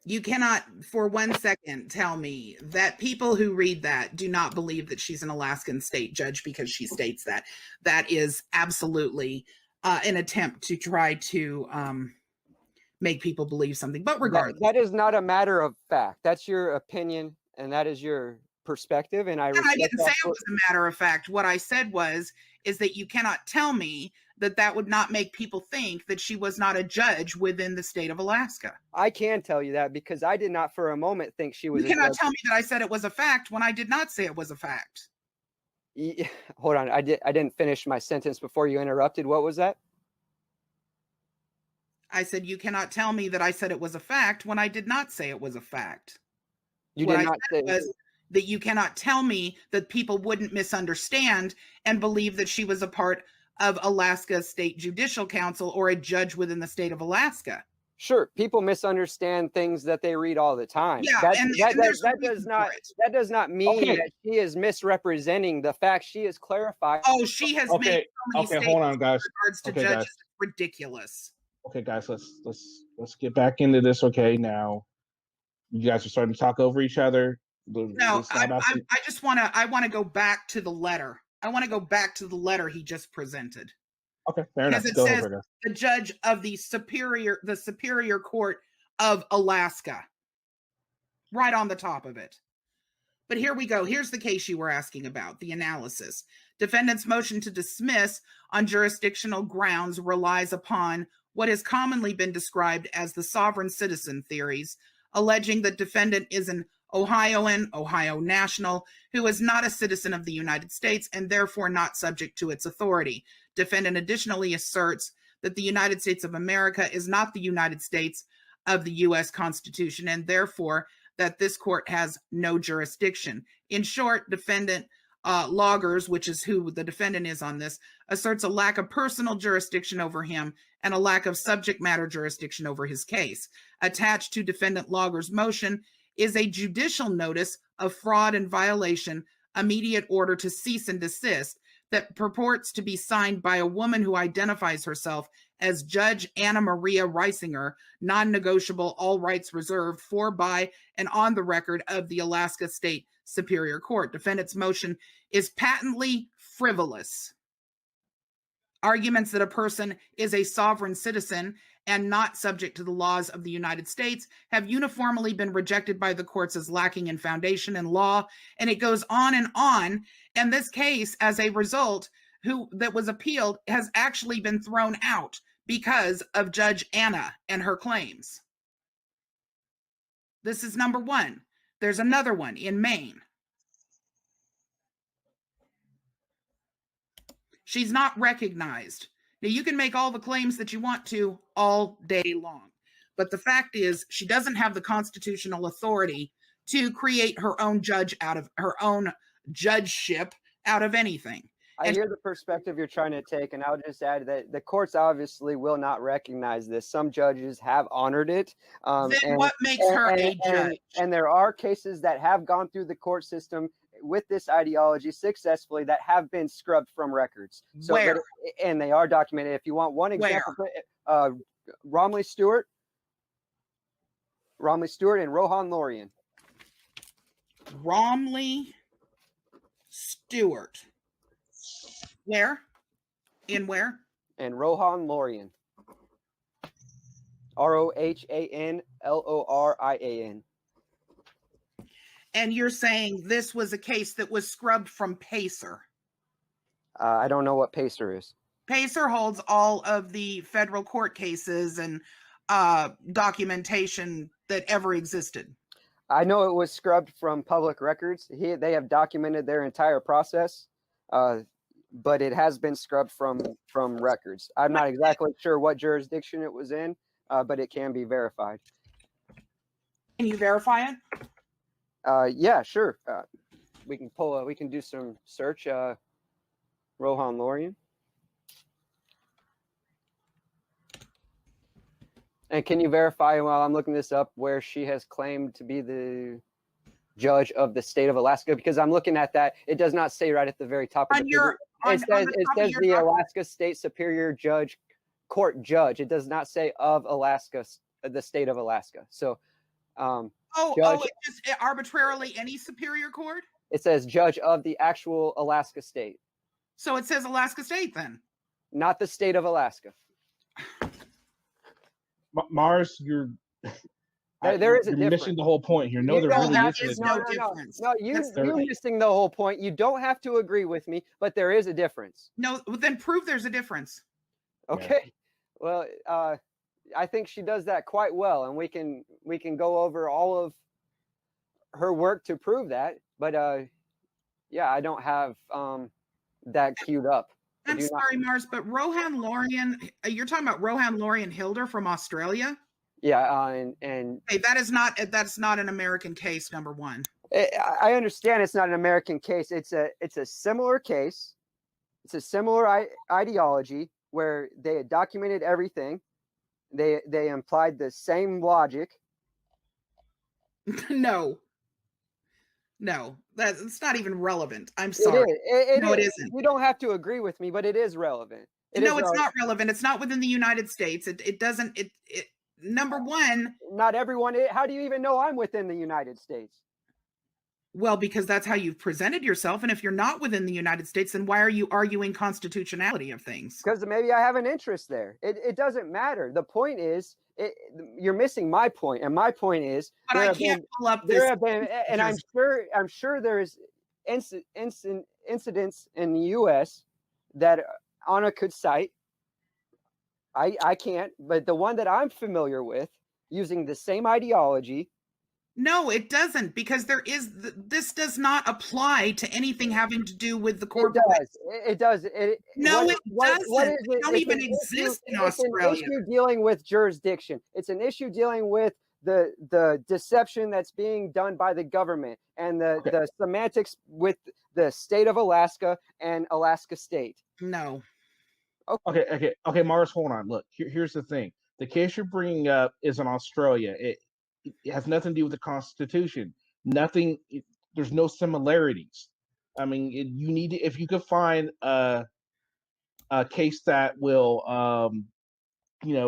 You cannot for 1 second tell me that people who read that do not believe that she's an Alaskan state judge because she states that. That is absolutely an attempt to try to make people believe something. But regardless, that is not a matter of fact. That's your opinion, and that is your perspective. And I didn't say it was a matter of fact. What I said is that you cannot tell me that would not make people think that she was not a judge within the state of Alaska. I can tell you that because I did not for a moment think she was. You cannot tell me that I said it was a fact when I did not say it was a fact. Hold on, I didn't finish my sentence before you interrupted. What was that? I said you cannot tell me that I said it was a fact when I did not say it was a fact. You did not say that you cannot tell me that people wouldn't misunderstand and believe that she was a part of Alaska State Judicial Council or a judge within the state of Alaska. Sure, people misunderstand things that they read all the time. Yeah, that does not mean that she is misrepresenting the facts. She is clarifying. Oh, she has made so many statements hold on, guys. in regards to judges. It's ridiculous. Okay, guys, let's get back into this. Okay, now you guys are starting to talk over each other. No, I just want to go back to the letter. I want to go back to the letter he just presented. Okay, fair enough. Because it says the judge of the Superior Court of Alaska, right on the top of it. But here we go. Here's the case you were asking about, the analysis. Defendant's motion to dismiss on jurisdictional grounds relies upon what has commonly been described as the sovereign citizen theories, alleging that defendant is an Ohioan, Ohio national, who is not a citizen of the United States and therefore not subject to its authority. Defendant additionally asserts that the United States of America is not the United States of the U.S. Constitution and therefore that this court has no jurisdiction. In short, defendant Loggers, which is who the defendant is on this, asserts a lack of personal jurisdiction over him and a lack of subject matter jurisdiction over his case. Attached to defendant Loggers' motion is a judicial notice of fraud and violation, immediate order to cease and desist, that purports to be signed by a woman who identifies herself as Judge Anna Maria Reisinger, non-negotiable, all rights reserved, for, by, and on the record of the Alaska State Superior Court. Defendant's motion is patently frivolous. Arguments that a person is a sovereign citizen and not subject to the laws of the United States have uniformly been rejected by the courts as lacking in foundation and law, and it goes on. And this case, as a result, that was appealed, has actually been thrown out because of Judge Anna and her claims. This is number one. There's another one in Maine. She's not recognized. Now, you can make all the claims that you want to all day long, but the fact is she doesn't have the constitutional authority to create her own judge out of her own judgeship out of anything. I hear the perspective you're trying to take, and I would just add that the courts obviously will not recognize this. Some judges have honored it. Then what makes her a judge? And there are cases that have gone through the court system with this ideology successfully that have been scrubbed from records. So where? And they are documented. If you want one example, Romley Stewart and Rohan Lorian. Romley Stewart. Where? In where? And Rohan Lorian. ROHANLORIAN. And you're saying this was a case that was scrubbed from PACER? I don't know what PACER is. Pacer holds all of the federal court cases and documentation that ever existed. I know it was scrubbed from public records. They have documented their entire process, but it has been scrubbed from records. I'm not exactly sure what jurisdiction it was in, but it can be verified. Can you verify it? Yeah, sure. We can do some search. Rohan Lorian. And can you verify, while I'm looking this up, where she has claimed to be the judge of the state of Alaska? Because I'm looking at that. It does not say right at the very top of it says the Alaska State Superior Court judge. It does not say of Alaska, the state of Alaska. So, it just arbitrarily any superior court? It says judge of the actual Alaska state. So it says Alaska State then? Not the state of Alaska. Mars, you're missing the whole point here. No, there really is no difference. No, you're missing the whole point. You don't have to agree with me, but there is a difference. No, then prove there's a difference. Okay. Yeah. Well, I think she does that quite well, and we can go over all of her work to prove that. But yeah, I don't have that queued up. I'm sorry, Mars, but Rohan Lorian, you're talking about Rohan Lorian Hilder from Australia? Yeah, and hey, that's not an American case, number one. I understand it's not an American case. It's a similar case. It's a similar ideology where they had documented everything. They implied the same logic. No, that's not even relevant. I'm sorry. It isn't. You don't have to agree with me, but it is relevant. It's not relevant. It's not within the United States. It doesn't. Number one. Not everyone. How do you even know I'm within the United States? Well, because that's how you've presented yourself. And if you're not within the United States, then why are you arguing constitutionality of things? Because maybe I have an interest there. It doesn't matter. The point is, you're missing my point, and my point is. But I can't pull up this. And I'm sure there is incidents in the U.S. that Anna could cite. I can't, but the one that I'm familiar with, using the same ideology. No, it doesn't, because this does not apply to anything having to do with the corporate. It does. It doesn't. It don't even exist in Australia. It's an issue dealing with jurisdiction. It's an issue dealing with the deception that's being done by the government and the semantics with the state of Alaska and Alaska State. No. Okay, Mars, hold on. Look, here's the thing. The case you're bringing up is in Australia. It has nothing to do with the Constitution. There's no similarities. I mean, you need to, if you could find a case that will,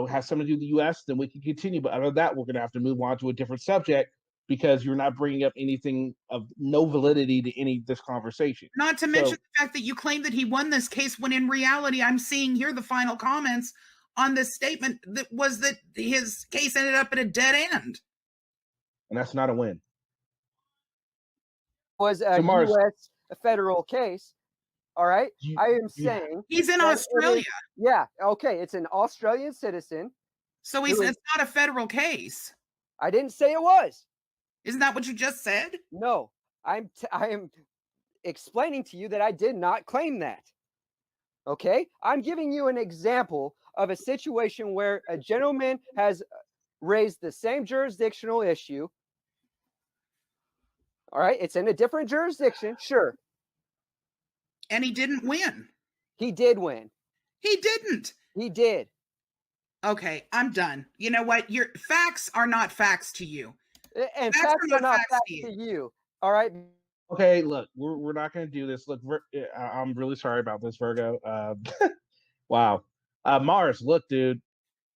have something to do with the U.S., then we can continue. But out of that, we're going to have to move on to a different subject because you're not bringing up anything of no validity to any of this conversation. Not to mention the fact that you claim that he won this case when in reality, I'm seeing here the final comments on this statement that was that his case ended up at a dead end. And that's not a win. Was a U.S. federal case. All right. I am saying he's in Australia. Yeah. Okay. It's an Australian citizen. So it's not a federal case. I didn't say it was. Isn't that what you just said? No, I am explaining to you that I did not claim that. Okay. I'm giving you an example of a situation where a gentleman has raised the same jurisdictional issue. All right. It's in a different jurisdiction. Sure. And he didn't win. He did win. He didn't. He did. Okay, I'm done. You know what? Your facts are not facts to you. And facts are not facts to you. All right. Okay, look, we're not going to do this. Look, I'm really sorry about this, Virgo. Wow. Mars, look, dude,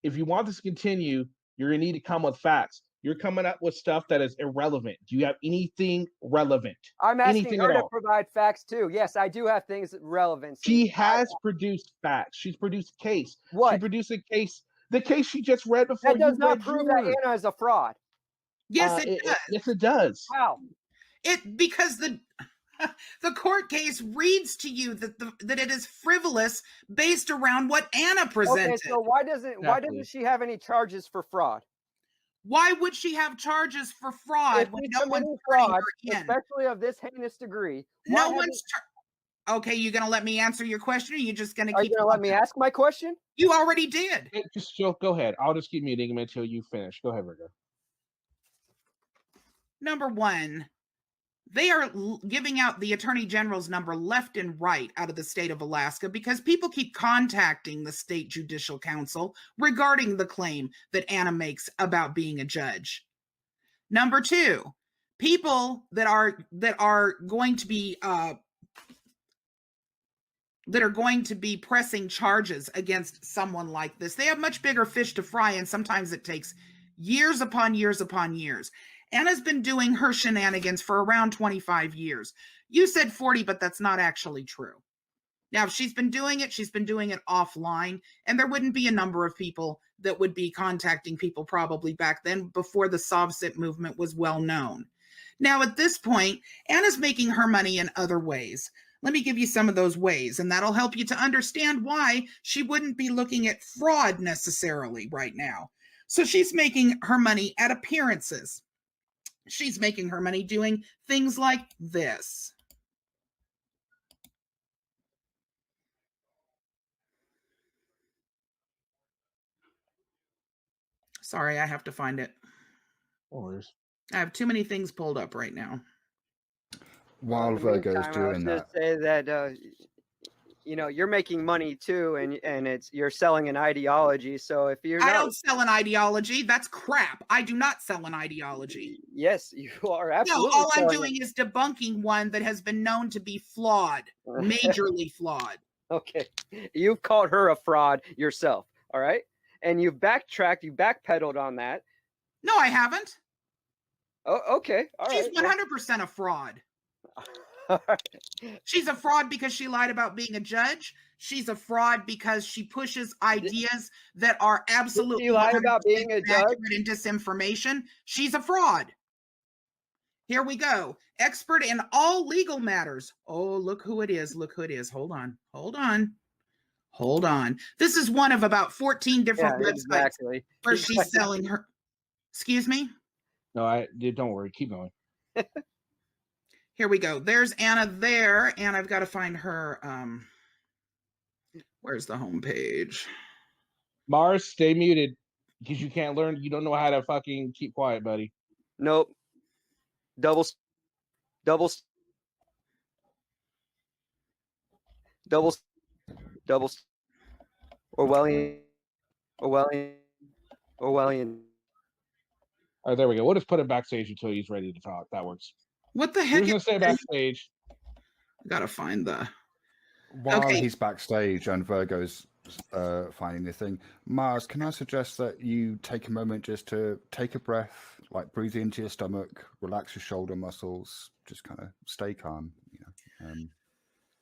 if you want this to continue, you're going to need to come with facts. You're coming up with stuff that is irrelevant. Do you have anything relevant? I'm asking her to provide facts too. Yes, I do have things relevant. She has produced facts. She's produced a case. What? She produced a case. The case she just read before. That does not prove that Anna is a fraud. Yes, it does. Yes, it does. How? Because The court case reads to you that it is frivolous based around what Anna presented. Okay, so why doesn't she have any charges for fraud? Why would she have charges for fraud If when she's no one's committing turning fraud, her in? especially of this heinous degree, No one's. Okay, you gonna let me answer your question, or you just gonna Are you keep? gonna let me ask my question? You already did. Hey, just go ahead. I'll just keep muting him until you finish. Go ahead, Virgo. Number one, they are giving out the attorney general's number left and right out of the state of Alaska because people keep contacting the state judicial council regarding the claim that Anna makes about being a judge. Number two, people that are going to be pressing charges against someone like this, they have much bigger fish to fry, and sometimes it takes years upon years upon years. Anna's been doing her shenanigans for around 25 years. You said 40, but that's not actually true. Now, if she's been doing it offline, and there wouldn't be a number of people that would be contacting people probably back then before the SovCit movement was well known. Now, at this point, Anna's making her money in other ways. Let me give you some of those ways, and that'll help you to understand why she wouldn't be looking at fraud necessarily right now. So she's making her money at appearances. She's making her money doing things like this. Sorry, I have to find it. I have too many things pulled up right now. While Virgo is doing that, say that you're making money too, and you're selling an ideology. So if you're I don't sell an ideology. That's crap. I do not sell an ideology. Yes, you are absolutely. No, all I'm doing is debunking one that has been known to be flawed, majorly flawed. Okay, you've called her a fraud yourself. All right, and you've backtracked, you backpedaled on that. No, I haven't. Oh, okay. All She's right. 100% a fraud. All right. She's a fraud because she lied about being a judge. She's a fraud because she pushes ideas that are absolutely Did she lie about being a judge and disinformation. She's a fraud. Here we go. Expert in all legal matters. Oh, look who it is. Look who it is. Hold on. This is one of about 14 different websites where she's selling her. Excuse me? No, don't worry. Keep going. Here we go. There's Anna there, and I've got to find her. Where's the home page? Mars, stay muted because you can't learn. You don't know how to fucking keep quiet, buddy. Nope. Double. Orwellian. All right, there we go. We'll just put him backstage until he's ready to talk. That works. What the heck? He's gonna stay backstage. I gotta find the. While he's backstage and Virgo's finding the thing, Mars, can I suggest that you take a moment just to take a breath, like breathe into your stomach, relax your shoulder muscles, just kind of stay calm.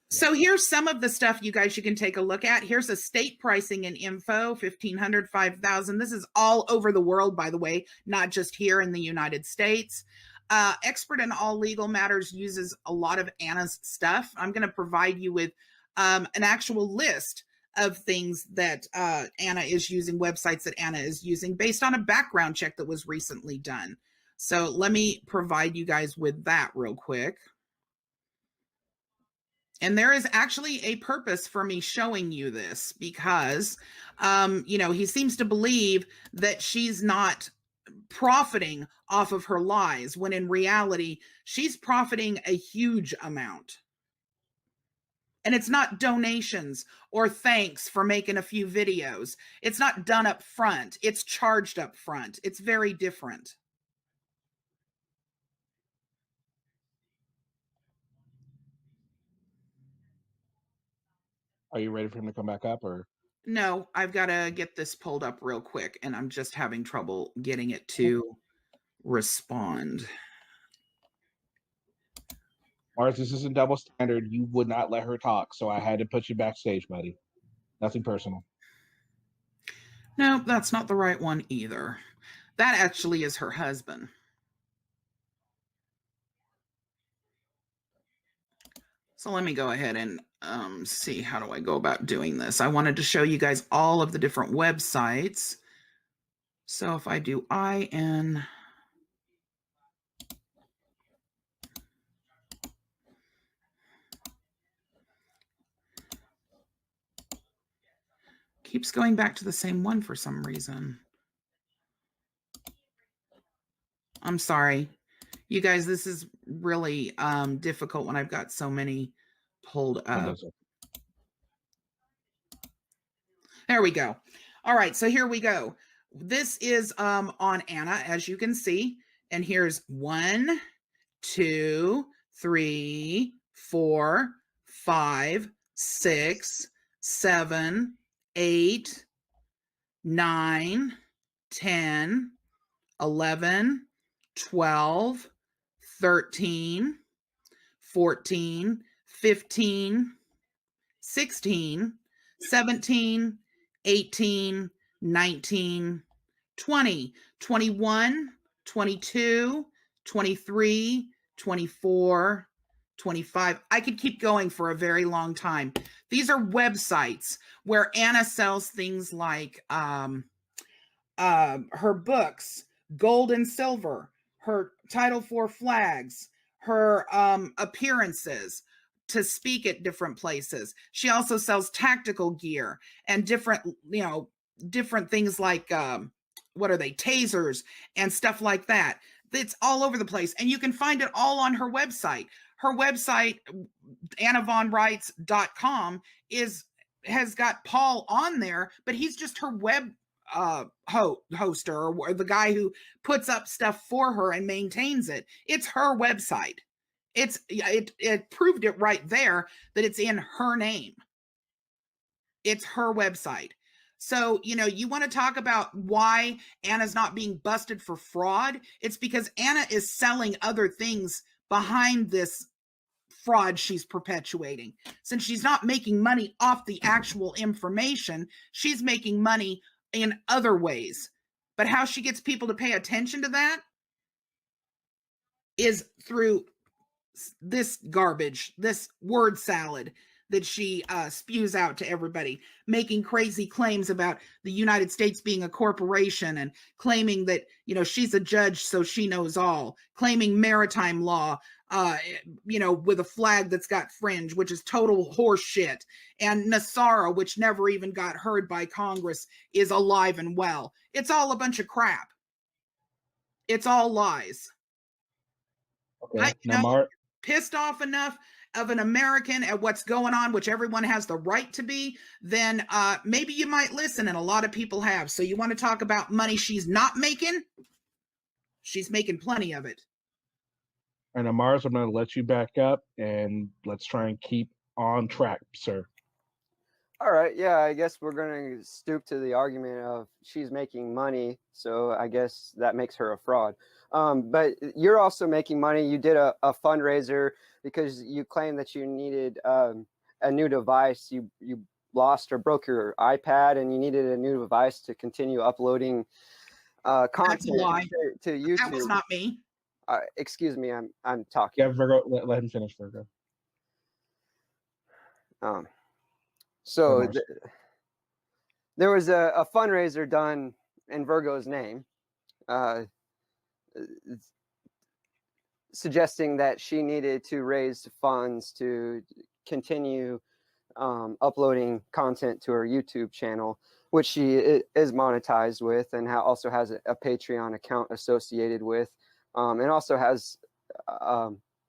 So here's some of the stuff you can take a look at. Here's a state pricing and info, 1,500, 5,000. This is all over the world, by the way, not just here in the United States. Expert in all legal matters uses a lot of Anna's stuff. I'm going to provide you with an actual list of things that Anna is using, websites that Anna is using based on a background check that was recently done. So let me provide you guys with that real quick. And there is actually a purpose for me showing you this because, he seems to believe that she's not profiting off of her lies, when in reality, she's profiting a huge amount. And it's not donations or thanks for making a few videos. It's not done up front. It's charged up front. It's very different. Are you ready for him to come back up, or? No, I've got to get this pulled up real quick, and I'm just having trouble getting it to respond. Mars, this isn't double standard. You would not let her talk, so I had to put you backstage, buddy. Nothing personal. No, that's not the right one either. That actually is her husband. So let me go ahead and see, how do I go about doing this? I wanted to show you guys all of the different websites. So if I do IN, keeps going back to the same one for some reason. I'm sorry. You guys, this is really difficult when I've got so many pulled up. There we go. All right, so here we go. This is on Anna, as you can see. And here's 1, 2, 3, 4, 5, 6, 7, 8, 9, 10, 11, 12, 13, 14, 15, 16, 17, 18, 19, 20, 21, 22, 23, 24, 25. I could keep going for a very long time. These are websites where Anna sells things like her books, gold and silver, her Title IV flags, her appearances to speak at different places. She also sells tactical gear and different, different things like, what are they, tasers and stuff like that. It's all over the place. And you can find it all on her website. Her website, annavonreitz.com, has got Paul on there, but he's just her web hoster, or the guy who puts up stuff for her and maintains it. It's her website. It proved it right there that it's in her name. It's her website. So, you want to talk about why Anna's not being busted for fraud? It's because Anna is selling other things behind this fraud she's perpetuating. Since she's not making money off the actual information, she's making money in other ways. But how she gets people to pay attention to that is through this garbage, this word salad that she spews out to everybody, making crazy claims about the United States being a corporation and claiming that, she's a judge, so she knows all, claiming maritime law, with a flag that's got fringe, which is total horse shit. And Nasara, which never even got heard by Congress, is alive and well. It's all a bunch of crap. It's all lies. Okay. Now, pissed off enough of an American at what's going on, which everyone has the right to be, then maybe you might listen, and a lot of people have. So you want to talk about money she's not making? She's making plenty of it. And Mars, I'm going to let you back up, and let's try and keep on track, sir. All right, yeah, I guess we're going to stoop to the argument of she's making money, so I guess that makes her a fraud. But you're also making money. You did a fundraiser because you claimed that you needed a new device. You lost or broke your iPad, and you needed a new device to continue uploading content to YouTube. That was not me. Excuse me, I'm talking. Yeah, Virgo, let him finish, Virgo. So there was a fundraiser done in Virgo's name, suggesting that she needed to raise funds to continue uploading content to her YouTube channel, which she is monetized with, and also has a Patreon account associated with, and also has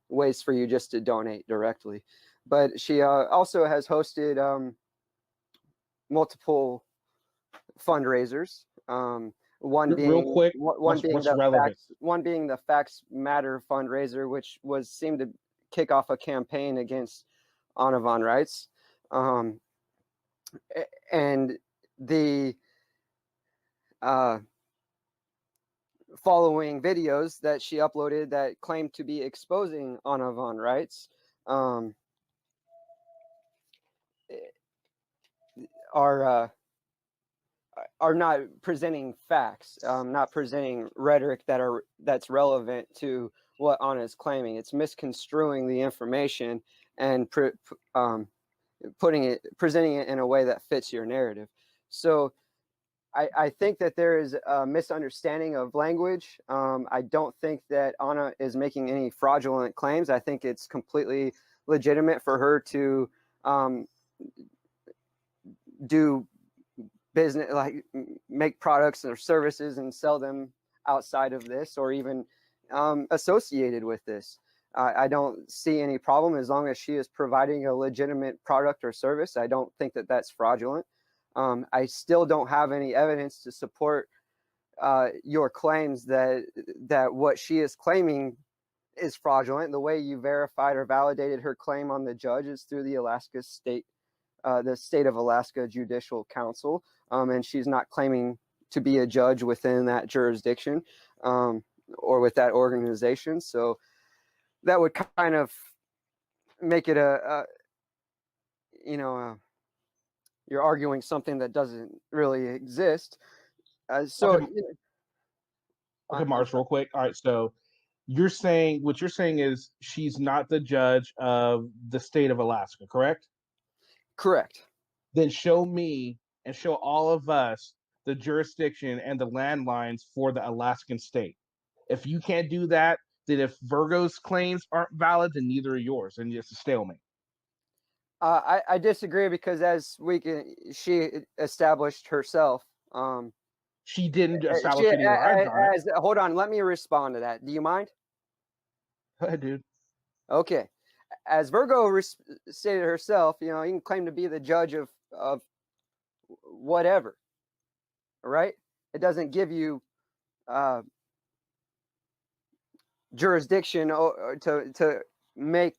ways for you just to donate directly. But she also has hosted multiple fundraisers. One being real quick. One being the Facts Matter fundraiser, which seemed to kick off a campaign against Anna Von Reitz, and the following videos that she uploaded that claimed to be exposing Anna Von Reitz are not presenting facts, not presenting rhetoric that's relevant to what Anna is claiming. It's misconstruing the information and presenting it in a way that fits your narrative. So I think that there is a misunderstanding of language. I don't think that Anna is making any fraudulent claims. I think it's completely legitimate for her to do business, like make products or services and sell them outside of this, or even associated with this. I don't see any problem as long as she is providing a legitimate product or service. I don't think that that's fraudulent. I still don't have any evidence to support your claims that what she is claiming is fraudulent. The way you verified or validated her claim on the judge is through the state of Alaska Judicial Council, and she's not claiming to be a judge within that jurisdiction or with that organization. So that would kind of make it you're arguing something that doesn't really exist. Okay, Mars, real quick. All right, so what you're saying is she's not the judge of the state of Alaska, correct? Correct. Then show me and show all of us the jurisdiction and the landlines for the Alaskan state. If you can't do that, then if Virgo's claims aren't valid, then neither are yours, and it's a stalemate. I disagree, because she established herself. She didn't establish it either. Hold on, let me respond to that. Do you mind? Go ahead, dude. Okay. As Virgo stated herself, you can claim to be the judge of whatever, right? It doesn't give you jurisdiction to make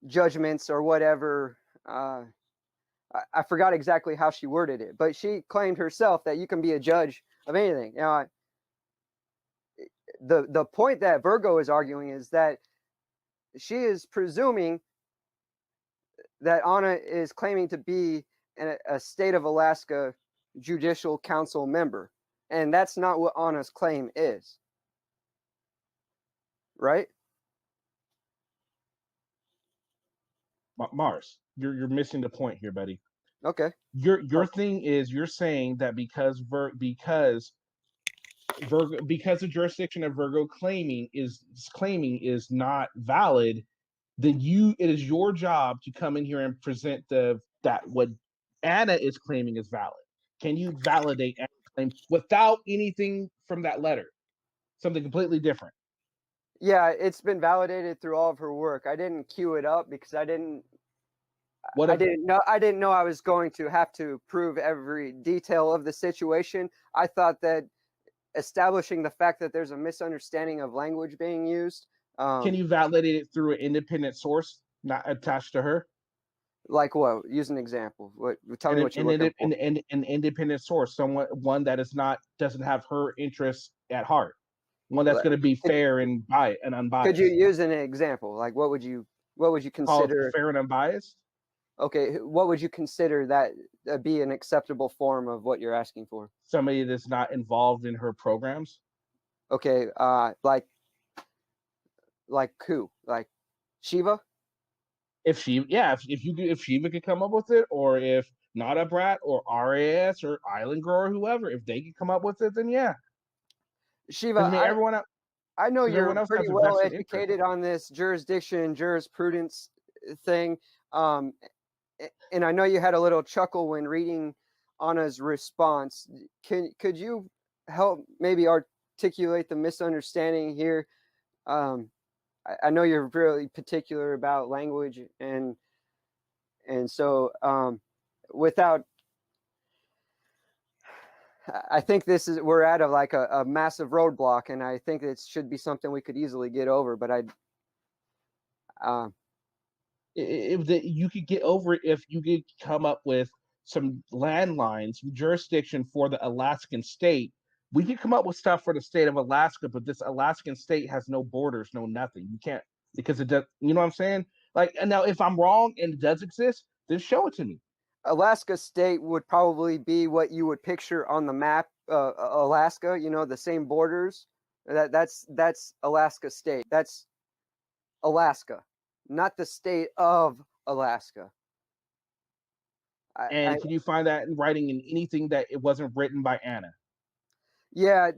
judgments or whatever. I forgot exactly how she worded it, but she claimed herself that you can be a judge of anything. The point that Virgo is arguing is that she is presuming that Anna is claiming to be a state of Alaska Judicial Council member, and that's not what Anna's claim is, right? Mars, you're missing the point here, buddy. Okay. Your thing is, you're saying that because the jurisdiction of Virgo claiming is not valid, then it is your job to come in here and present that what Anna is claiming is valid. Can you validate Anna's claim without anything from that letter? Something completely different. Yeah, it's been validated through all of her work. I didn't queue it up because I didn't know I was going to have to prove every detail of the situation. I thought that establishing the fact that there's a misunderstanding of language being used. Can you validate it through an independent source not attached to her? Like what? Use an example. Tell me what you're looking for. An independent source, one that doesn't have her interests at heart, one that's going to be fair and unbiased. Could you use an example? Like what would you consider fair and unbiased? Okay, what would you consider that be an acceptable form of what you're asking for? Somebody that's not involved in her programs. Okay, like who? Like Shiva? If Shiva could come up with it, or if Not a Brat or RAS or Island Grower, whoever, if they could come up with it, then yeah. Shiva, I know you're pretty well educated on this jurisprudence thing. And I know you had a little chuckle when reading Anna's response. Could you help maybe articulate the misunderstanding here? I know you're really particular about language, and so I think we're at a massive roadblock, and I think it should be something we could easily get over. But you could get over it if you could come up with some landlines, jurisdiction for the Alaskan state. We could come up with stuff for the state of Alaska, but this Alaskan state has no borders, no nothing. You can't, because it does. You know what I'm saying? And now, if I'm wrong and it does exist, then show it to me. Alaska state would probably be what you would picture on the map. Alaska, the same borders. That's Alaska state. That's Alaska. not the state of Alaska. And can you find that in writing in anything that it wasn't written by Anna? Yeah,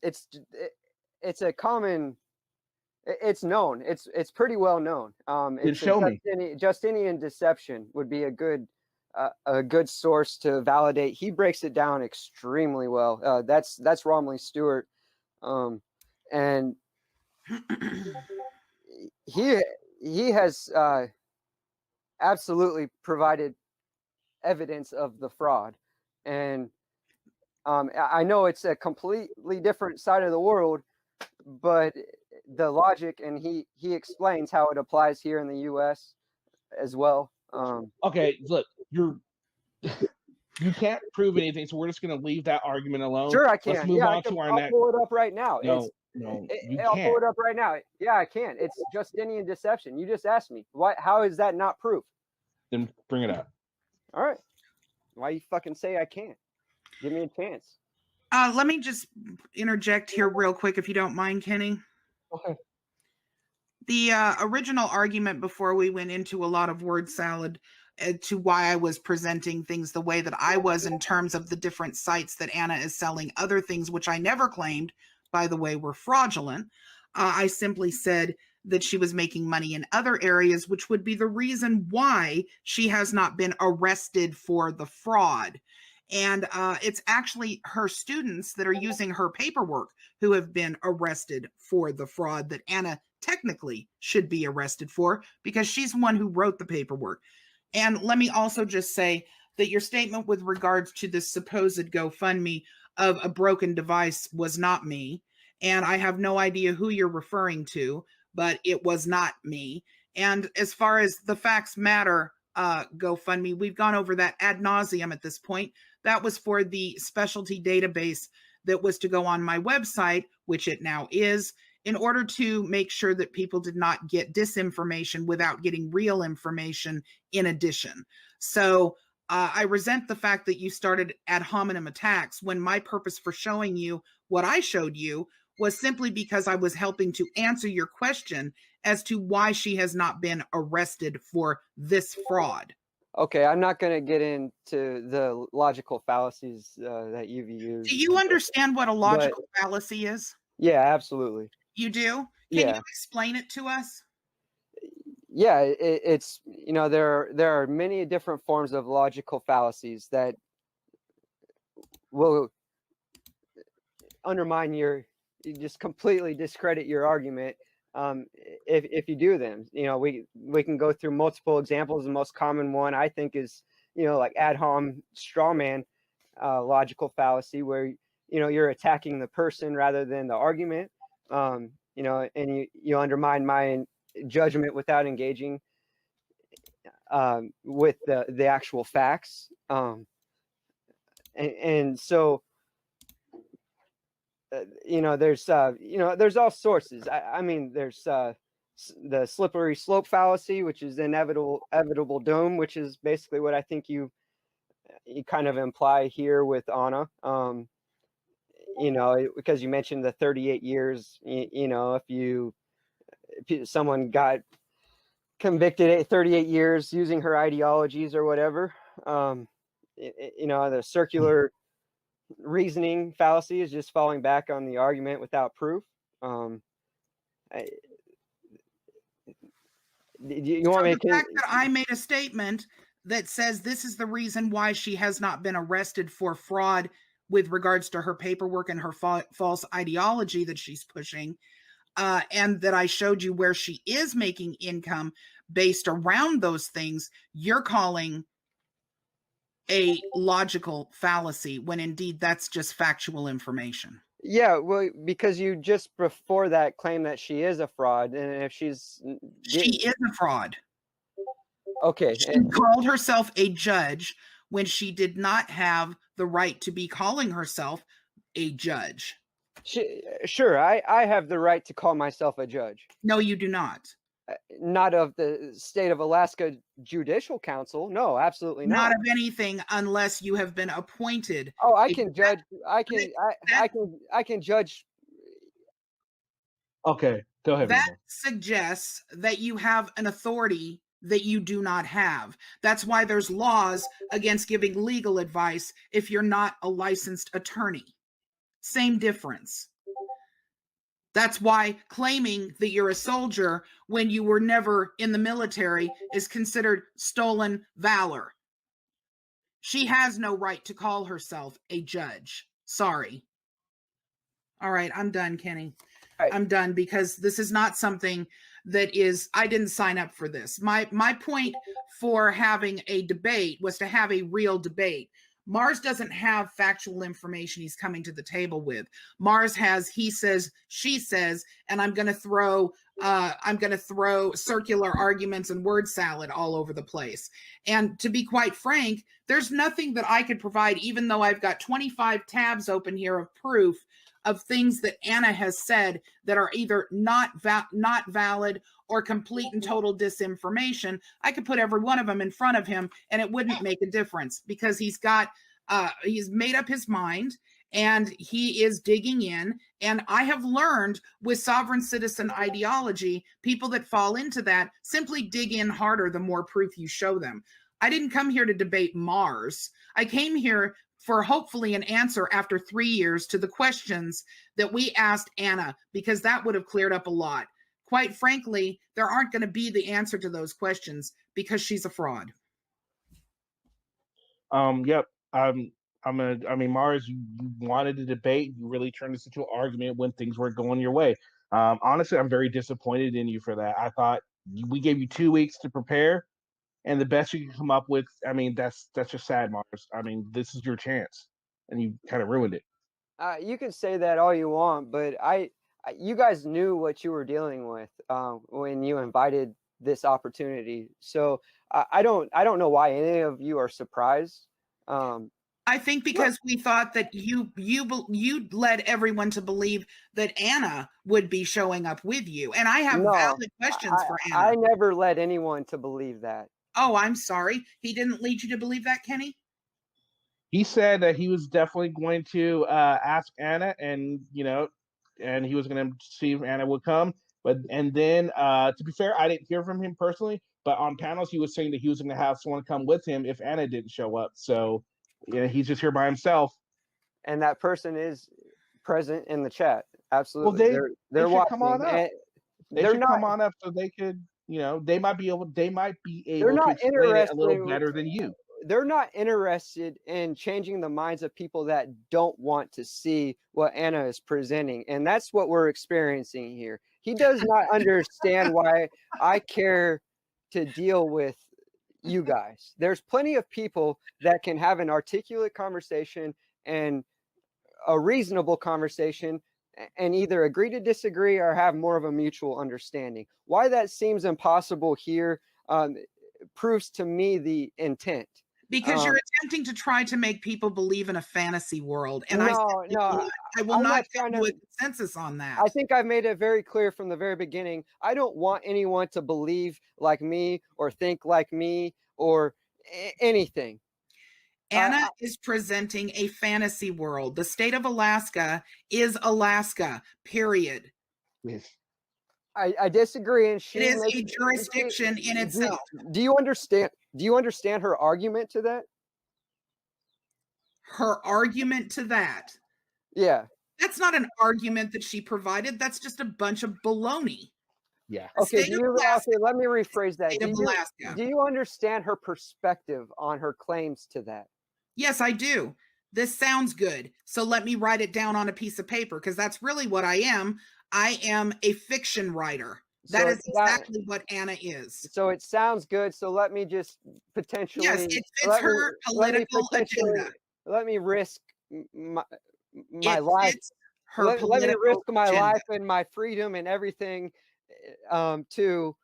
it's a common. It's known. It's pretty well known. It's show me. Justinian deception would be a good source to validate. He breaks it down extremely well. That's Romilly Stewart, and he has absolutely provided evidence of the fraud, and I know it's a completely different side of the world, but the logic, and he explains how it applies here in the U.S. as well. Okay, look, you can't prove anything, so we're just going to leave that argument alone. Sure, I can. Let's move on to our next. I'll pull it up right now. No, you I'll can't. pull it up right now. Yeah, I can. It's Justinian deception. You just asked me. Why? How is that not proof? Then bring it up. All right. Why you fucking say I can't? Give me a chance. Let me just interject here real quick, if you don't mind, Kenny. Okay. The original argument before we went into a lot of word salad to why I was presenting things the way that I was in terms of the different sites that Anna is selling other things, which I never claimed, by the way, were fraudulent. I simply said that she was making money in other areas, which would be the reason why she has not been arrested for the fraud. And it's actually her students that are using her paperwork who have been arrested for the fraud that Anna technically should be arrested for, because she's the one who wrote the paperwork. And let me also just say that your statement with regards to this supposed GoFundMe of a broken device was not me. And I have no idea who you're referring to, but it was not me. And as far as the facts matter, GoFundMe, we've gone over that ad nauseum at this point. That was for the specialty database that was to go on my website, which it now is, in order to make sure that people did not get disinformation without getting real information in addition. So I resent the fact that you started ad hominem attacks when my purpose for showing you what I showed you was simply because I was helping to answer your question as to why she has not been arrested for this fraud. Okay, I'm not going to get into the logical fallacies that you've used. Do you understand what a logical fallacy is? Yeah, absolutely. You do? Can you explain it to us? Yeah, it's, there are many different forms of logical fallacies that will undermine you just completely discredit your argument if you do them. We can go through multiple examples. The most common one I think is, like ad hom strawman logical fallacy, where you're attacking the person rather than the argument. And you undermine my judgment without engaging with the actual facts. And so there's all sources. I mean, there's the slippery slope fallacy, which is the inevitable doom, which is basically what I think you kind of imply here with Anna. Because you mentioned the 38 years, if someone got convicted at 38 years using her ideologies or whatever, the circular reasoning fallacy is just falling back on the argument without proof. You want me to? The fact that I made a statement that says this is the reason why she has not been arrested for fraud with regards to her paperwork and her false ideology that she's pushing, and that I showed you where she is making income based around those things, you're calling a logical fallacy, when indeed that's just factual information. Yeah, well, because you just before that claim that she is a fraud, and if she is a fraud. Okay. She called herself a judge when she did not have the right to be calling herself a judge. Sure, I have the right to call myself a judge. No, you do not. Not of the state of Alaska Judicial Council. No, absolutely not. Not of anything unless you have been appointed. Oh, I can judge. I can judge. Okay, Go ahead, That Virgo. suggests that you have an authority that you do not have. That's why there's laws against giving legal advice if you're not a licensed attorney. Same difference. That's why claiming that you're a soldier when you were never in the military is considered stolen valor. She has no right to call herself a judge. Sorry. All right, I'm done, Kenny. I'm done because this is not something that is, I didn't sign up for this. My point for having a debate was to have a real debate. Mars doesn't have factual information he's coming to the table with. Mars has he says, she says, and I'm going to throw circular arguments and word salad all over the place. And to be quite frank, there's nothing that I could provide, even though I've got 25 tabs open here of proof of things that Anna has said that are either not valid or complete and total disinformation. I could put every one of them in front of him and it wouldn't make a difference because he's made up his mind and he is digging in. And I have learned with sovereign citizen ideology, people that fall into that simply dig in harder the more proof you show them. I didn't come here to debate Mars. I came here for hopefully an answer after 3 years to the questions that we asked Anna, because that would have cleared up a lot. Quite frankly, there aren't going to be the answer to those questions because she's a fraud. Yep. I mean, Mars, you wanted to debate. You really turned this into an argument when things weren't going your way. Honestly, I'm very disappointed in you for that. I thought we gave you 2 weeks to prepare, and the best you can come up with. I mean, that's just sad, Mars. I mean, this is your chance, and you kind of ruined it. You can say that all you want, but you guys knew what you were dealing with when you invited this opportunity. So I don't know why any of you are surprised. I think because we thought that you led everyone to believe that Anna would be showing up with you, and I have valid questions for Anna. I never led anyone to believe that. Oh, I'm sorry. He didn't lead you to believe that, Kenny? He said that he was definitely going to ask Anna, and and he was going to see if Anna would come. And then, to be fair, I didn't hear from him personally, but on panels he was saying that he was going to have someone come with him if Anna didn't show up. So, he's just here by himself. And that person is present in the chat. Absolutely, well, they're watching. Come on up. They should come on up so they could, they might be able to explain it a little better than you. They're not interested in changing the minds of people that don't want to see what Anna is presenting. And that's what we're experiencing here. He does not understand why I care to deal with you guys. There's plenty of people that can have an articulate conversation and a reasonable conversation and either agree to disagree or have more of a mutual understanding. Why that seems impossible here proves to me the intent. Because you're attempting to try to make people believe in a fantasy world. And I will not come to a consensus on that. I think I've made it very clear from the very beginning. I don't want anyone to believe like me or think like me or anything. Anna is presenting a fantasy world. The state of Alaska is Alaska, period. Yes. I disagree, and it is a jurisdiction in itself. Do you understand? Do you understand her argument to that? Her argument to that? Yeah. That's not an argument that she provided. That's just a bunch of baloney. Yeah. Okay. Let me rephrase that. Do you understand her perspective on her claims to that? Yes, I do. This sounds good. So let me write it down on a piece of paper because that's really what I am. I am a fiction writer. That is exactly what Anna is. So it sounds good. So let me just potentially. Yes, it fits her political agenda. Let me risk my life. Let me risk my life and my freedom and everything to.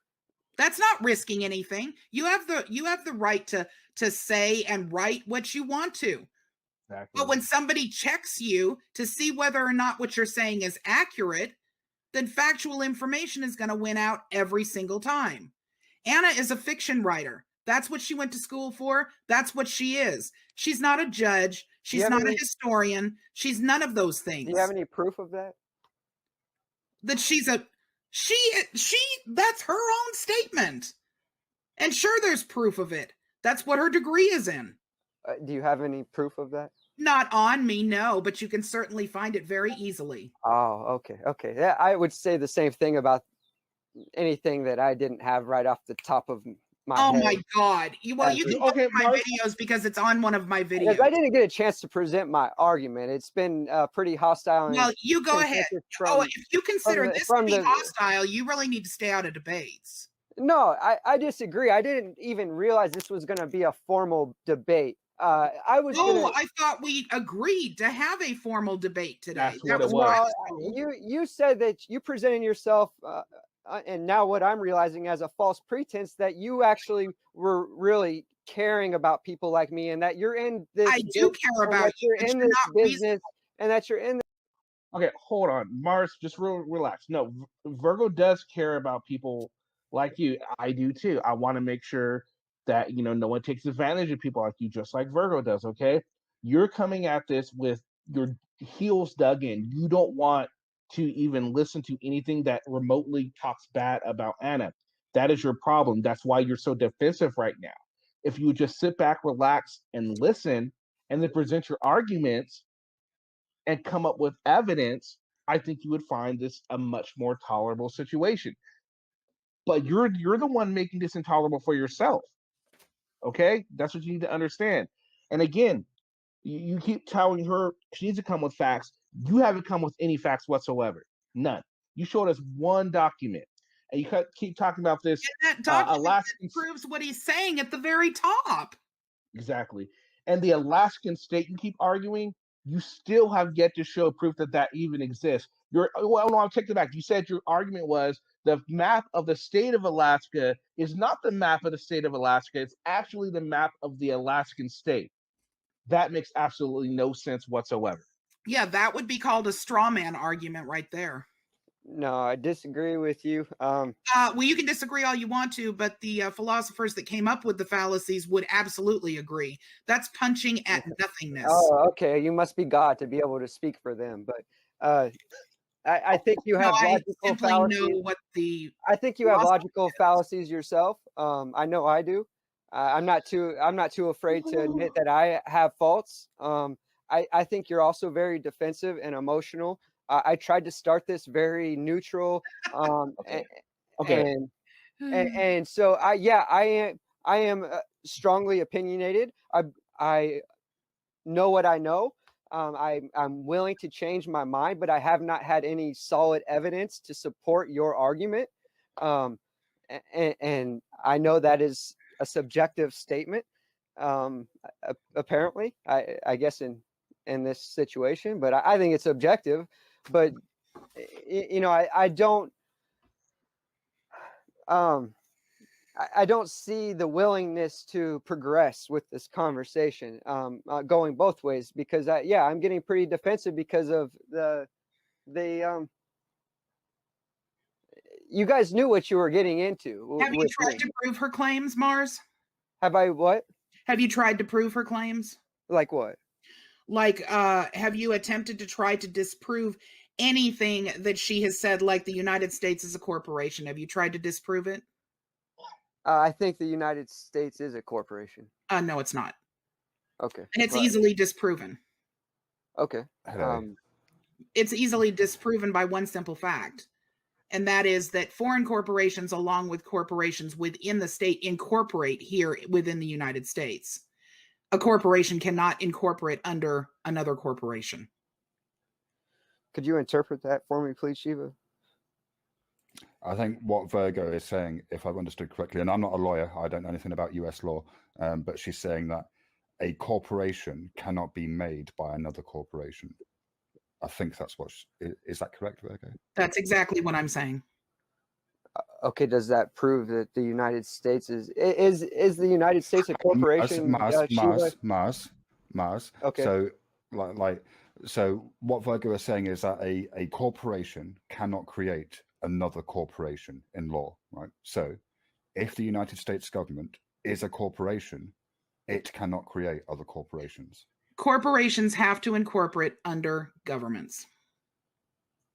That's not risking anything. You have the right to say and write what you want to. Exactly. But when somebody checks you to see whether or not what you're saying is accurate, then factual information is going to win out every single time. Anna is a fiction writer. That's what she went to school for. That's what she is. She's not a judge. She's not a historian. She's none of those things. Do you have any proof of that? That she's a She, that's her own statement. And sure, there's proof of it. That's what her degree is in. Do you have any proof of that? Not on me, no, but you can certainly find it very easily. Oh, okay. Okay. Yeah, I would say the same thing about anything that I didn't have right off the top of my head. My God. You can look at my videos because it's on one of my videos. Because I didn't get a chance to present my argument. It's been pretty hostile. Well, you go ahead. If you consider this to be hostile, you really need to stay out of debates. No, I disagree. I didn't even realize this was going to be a formal debate. I thought we agreed to have a formal debate today. That's what it was. You said that you presented yourself, and now what I'm realizing as a false pretense that you actually were really caring about people like me, and that you're in this. I do care about you. You're in this business, and that you're in. Okay, hold on, Mars. Just relax. No, Virgo does care about people like you. I do too. I want to make sure that no one takes advantage of people like you, just like Virgo does. Okay, you're coming at this with your heels dug in. You don't want to even listen to anything that remotely talks bad about Anna. That is your problem. That's why you're so defensive right now. If you just sit back, relax, and listen, and then present your arguments and come up with evidence, I think you would find this a much more tolerable situation. But you're the one making this intolerable for yourself. Okay? That's what you need to understand. And again, you keep telling her she needs to come with facts. You haven't come with any facts whatsoever. None. You showed us one document. And you keep talking about this. And that document proves what he's saying at the very top. Exactly. And the Alaskan state you keep arguing, you still have yet to show proof that even exists. No, I'll take it back. You said your argument was the map of the state of Alaska is not the map of the state of Alaska. It's actually the map of the Alaskan state. That makes absolutely no sense whatsoever. Yeah, that would be called a straw man argument right there. No, I disagree with you. Well, you can disagree all you want to, but the philosophers that came up with the fallacies would absolutely agree. That's punching at nothingness. Oh, okay. You must be God to be able to speak for them. But I think you have logical fallacies. I think you have logical fallacies yourself. I know I do. I'm not too afraid to admit that I have faults. I think you're also very defensive and emotional. I tried to start this very neutral, Okay. and so I am strongly opinionated. I know what I know. I'm willing to change my mind, but I have not had any solid evidence to support your argument. And I know that is a subjective statement. Apparently, I guess in this situation, but I think it's objective. But I don't see the willingness to progress with this conversation going both ways, because I'm getting pretty defensive because of the you guys knew what you were getting into. Have you tried to prove her claims, Mars? Have I what? Have you tried to prove her claims? Like what? Like, have you attempted to try to disprove anything that she has said, like the United States is a corporation? Have you tried to disprove it? I think the United States is a corporation. No, it's not. Okay. And it's easily disproven. Okay. It's easily disproven by one simple fact. And that is that foreign corporations, along with corporations within the state, incorporate here within the United States. A corporation cannot incorporate under another corporation. Could you interpret that for me, please, Shiva? I think what Virgo is saying, if I've understood correctly, and I'm not a lawyer, I don't know anything about US law, but she's saying that a corporation cannot be made by another corporation. I think that's what is that correct, Virgo? That's exactly what I'm saying. Okay, does that prove that the United States is the United States a corporation? Mars. Okay. So what Virgo is saying is that a corporation cannot create another corporation in law, right? So if the United States government is a corporation, it cannot create other corporations. Corporations have to incorporate under governments.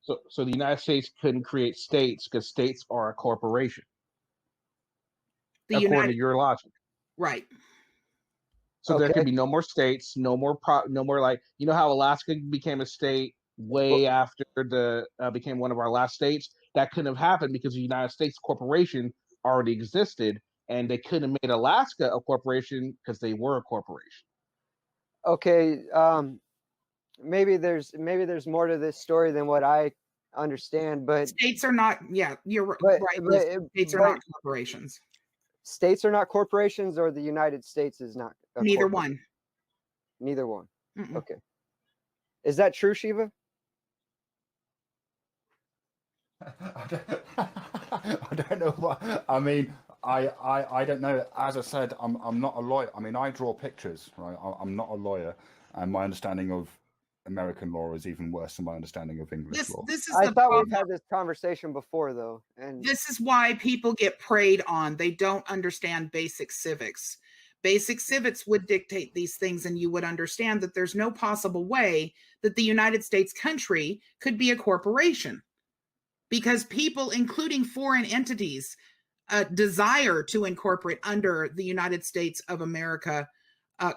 So the United States couldn't create states because states are a corporation, according to your logic. Right. So there could be no more states, no more like, you know how Alaska became a state way after the became one of our last states? That couldn't have happened because the United States corporation already existed, and they couldn't have made Alaska a corporation because they were a corporation. Okay, maybe there's more to this story than what I understand, but states are not. Yeah, you're but, right. But, states are not corporations. States are not corporations, or the United States is not. Neither one. Neither one. Mm-mm. Okay. Is that true, Shiva? I don't know what. I mean, I don't know. As I said, I'm not a lawyer. I mean, I draw pictures, right? I'm not a lawyer, and my understanding of American law is even worse than my understanding of English law. I thought we've had this conversation before, though, and this is why people get preyed on. They don't understand basic civics. Basic civics would dictate these things, and you would understand that there's no possible way that the United States country could be a corporation, because people, including foreign entities, desire to incorporate under the United States of America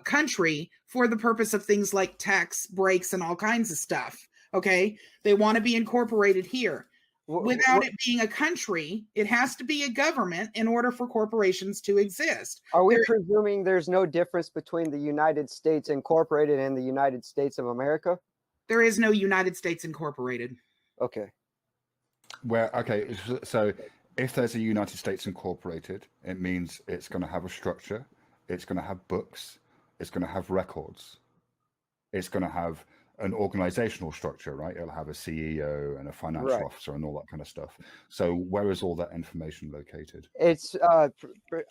country for the purpose of things like tax breaks and all kinds of stuff. Okay, they want to be incorporated here. Without it being a country, it has to be a government in order for corporations to exist. Are we presuming there's no difference between the United States Incorporated and the United States of America? There is no United States Incorporated. Okay. Okay, so if there's a United States Incorporated, it means it's going to have a structure, it's going to have books, it's going to have records, it's going to have an organizational structure, right? It'll have a CEO and a financial officer and all that kind of stuff. So where is all that information located? It's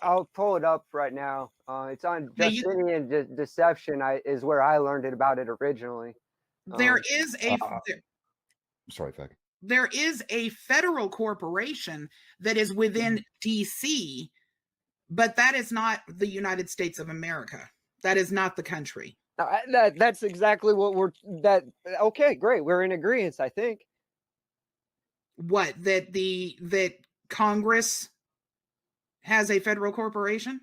I'll pull it up right now. It's on Justinian Deception. Is where I learned about it originally. There is a sorry, Veg. There is a federal corporation that is within DC, but that is not the United States of America. That is not the country. That's exactly what okay, great. We're in agreement, I think. What, that Congress has a federal corporation?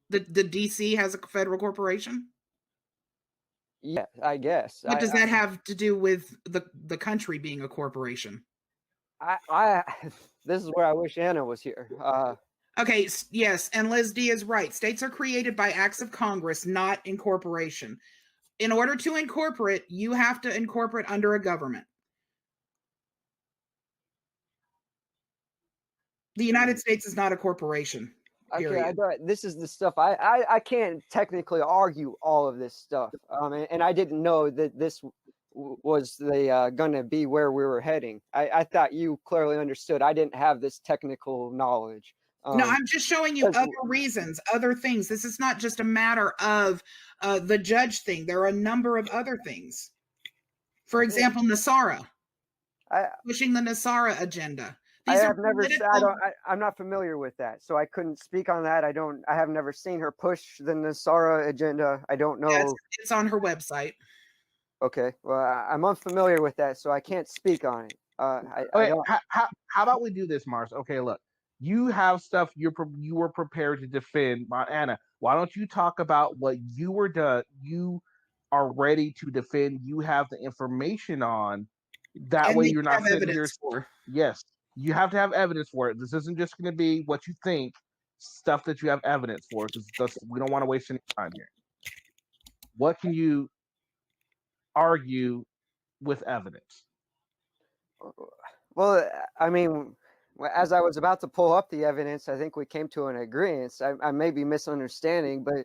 The DC has a federal corporation? Yeah, I guess. What does that have to do with the country being a corporation? This is where I wish Anna was here. Okay, yes, and Liz D is right. States are created by acts of Congress, not incorporation. In order to incorporate, you have to incorporate under a government. The United States is not a corporation. Okay, this is the stuff I can't technically argue all of this stuff. And I didn't know that this was gonna be where we were heading. I thought you clearly understood. I didn't have this technical knowledge. No, I'm just showing you other reasons, other things. This is not just a matter of the judge thing. There are a number of other things. For example, NESARA, pushing the NESARA agenda. I'm not familiar with that, so I couldn't speak on that. I have never seen her push the NESARA agenda. I don't know. Yes, it's on her website. Okay, well, I'm unfamiliar with that, so I can't speak on it. How about we do this, Mars? Okay, look. You have stuff you were prepared to defend, Anna. Why don't you talk about what you are ready to defend? You have the information on. That way, you're not sitting here. Yes, you have to have evidence for it. This isn't just going to be what you think. Stuff that you have evidence for. We don't want to waste any time here. What can you argue with evidence? Well, I mean, as I was about to pull up the evidence, I think we came to an agreement. I may be misunderstanding, but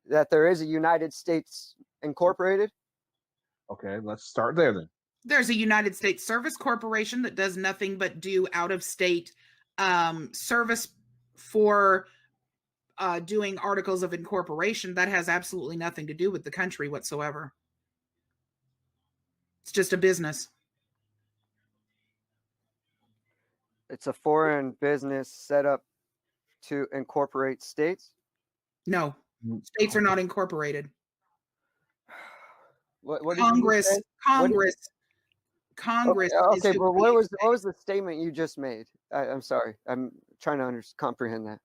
that there is a United States Incorporated. Okay, let's start there then. There's a United States Service Corporation that does nothing but do out-of-state service for doing articles of incorporation. That has absolutely nothing to do with the country whatsoever. It's just a business. It's a foreign business set up to incorporate states? No, states are not incorporated. What Congress Congress is Okay, who but creates what was the statement you just made? I'm sorry, I'm trying to comprehend that.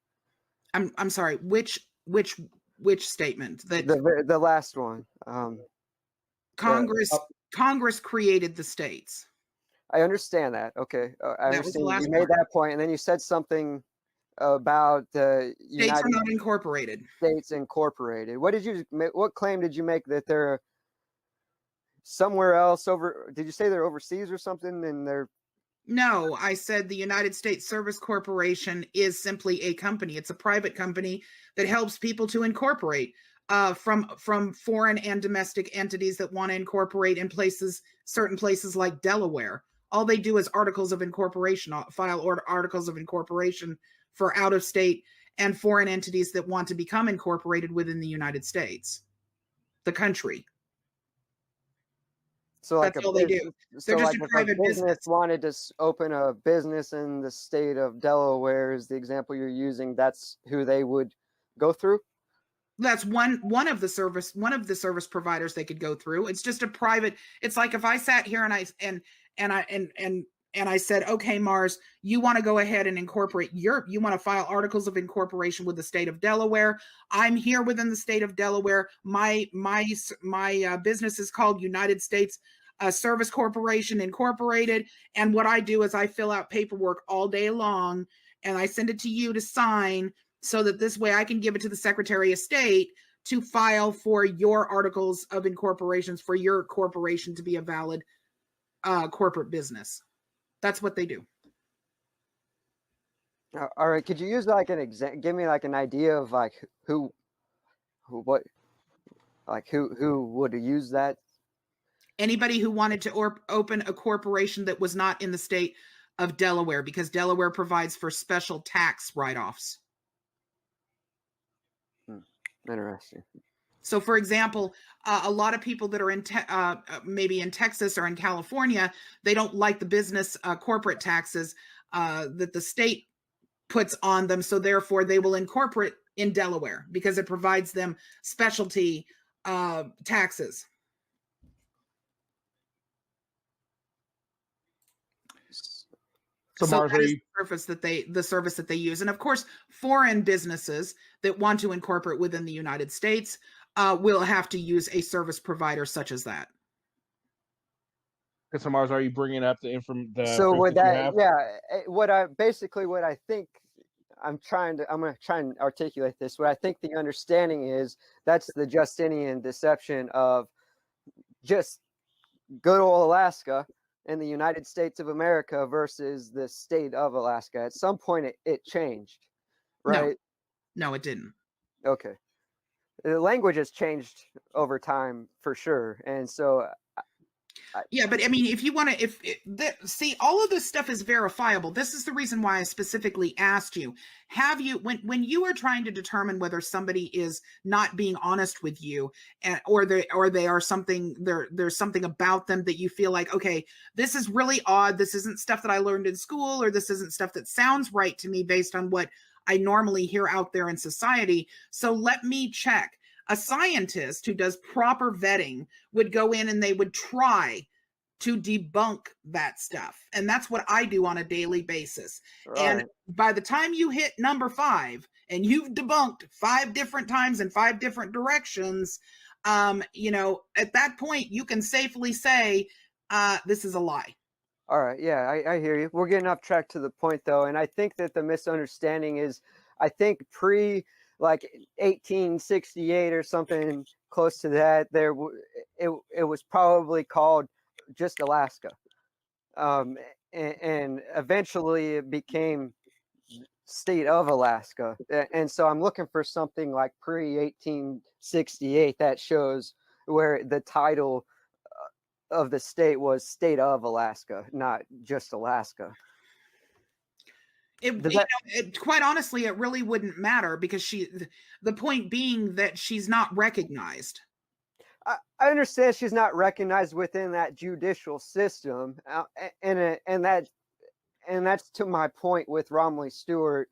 I'm sorry, which statement? That The last one. Congress created the states. I understand that. Okay, I That was the understand last you made part. that point, and then you said something about the States are United not incorporated. States Incorporated. What claim did you make that they're somewhere else over? Did you say they're overseas or something? And they're No, I said the United States Service Corporation is simply a company. It's a private company that helps people to incorporate from foreign and domestic entities that want to incorporate in certain places like Delaware. All they do is articles of incorporation, file articles of incorporation for out of state and foreign entities that want to become incorporated within the United States, the country. so like That's a all they do. They're so just like a if private a business. business wanted to open a business in the state of Delaware, is the example you're using, that's who they would go through? That's one of the service providers they could go through. It's just a private. It's like if I sat here and I said, okay, Mars, you want to go ahead and incorporate you want to file articles of incorporation with the state of Delaware. I'm here within the state of Delaware. My business is called United States Service Corporation Incorporated. And what I do is I fill out paperwork all day long and I send it to you to sign, so that this way I can give it to the Secretary of State to file for your articles of incorporations for your corporation to be a valid corporate business. That's what they do. All right, could you use like an give me like an idea of like who would use that? Anybody who wanted to open a corporation that was not in the state of Delaware, because Delaware provides for special tax write-offs. Interesting. So, for example, a lot of people that are maybe in Texas or in California, they don't like the business corporate taxes that the state puts on them. So, therefore, they will incorporate in Delaware because it provides them specialty taxes. So Mars, that is the service that they use. And of course, foreign businesses that want to incorporate within the United States will have to use a service provider such as that. So Mars, are you bringing up the information? So would that, what I think I'm going to try and articulate this. What I think the understanding is, that's the Justinian deception of just good old Alaska in the United States of America versus the state of Alaska. At some point it changed, right? No, it didn't. Okay. The language has changed over time for sure. And so yeah, but I mean, if you want to, see, all of this stuff is verifiable. This is the reason why I specifically asked you. Have you, when you are trying to determine whether somebody is not being honest with you, or they are something, there's something about them that you feel like, okay, this is really odd. This isn't stuff that I learned in school, or this isn't stuff that sounds right to me based on what I normally hear out there in society. So let me check. A scientist who does proper vetting would go in and they would try to debunk that stuff. And that's what I do on a daily basis. Right. And by the time you hit number 5 and you've debunked 5 different times in 5 different directions, at that point you can safely say, this is a lie. All right. Yeah, I hear you. We're getting off track to the point though. And I think that the misunderstanding is, I think like 1868 or something close to that, it was probably called just Alaska, and eventually it became state of Alaska. And so I'm looking for something like pre-1868 that shows where the title of the state was state of Alaska, not just Alaska. Quite honestly, it really wouldn't matter, because the point being that she's not recognized. I understand she's not recognized within that judicial system, and that's to my point with Romley Stewart,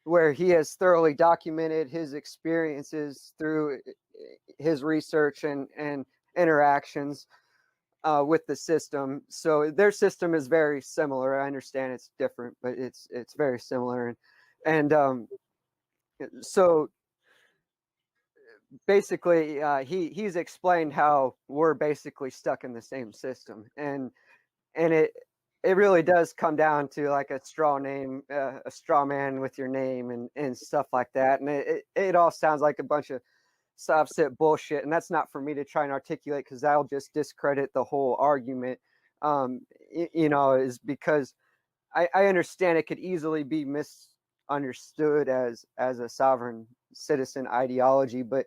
where he has thoroughly documented his experiences through his research and interactions. with the system. So their system is very similar. I understand it's different, but it's very similar. And so basically, he's explained how we're basically stuck in the same system, and it really does come down to like a straw man with your name and stuff like that. And it all sounds like a bunch of SovCit bullshit, and that's not for me to try and articulate because that'll just discredit the whole argument. Is because I understand it could easily be misunderstood as a sovereign citizen ideology, but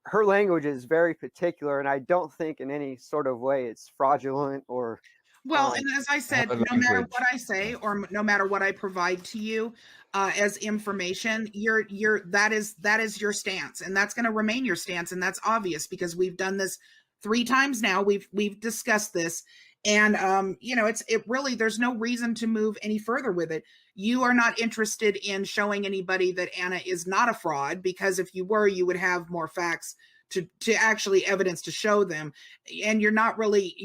her language is very particular, and I don't think in any sort of way it's fraudulent or. Well, and as I said, no matter what I say or no matter what I provide to you as information, that is your stance, and that's going to remain your stance, and that's obvious because we've done this 3 times now. We've discussed this, and it really, there's no reason to move any further with it. You are not interested in showing anybody that Anna is not a fraud, because if you were, you would have more facts to actually evidence to show them, and you're not really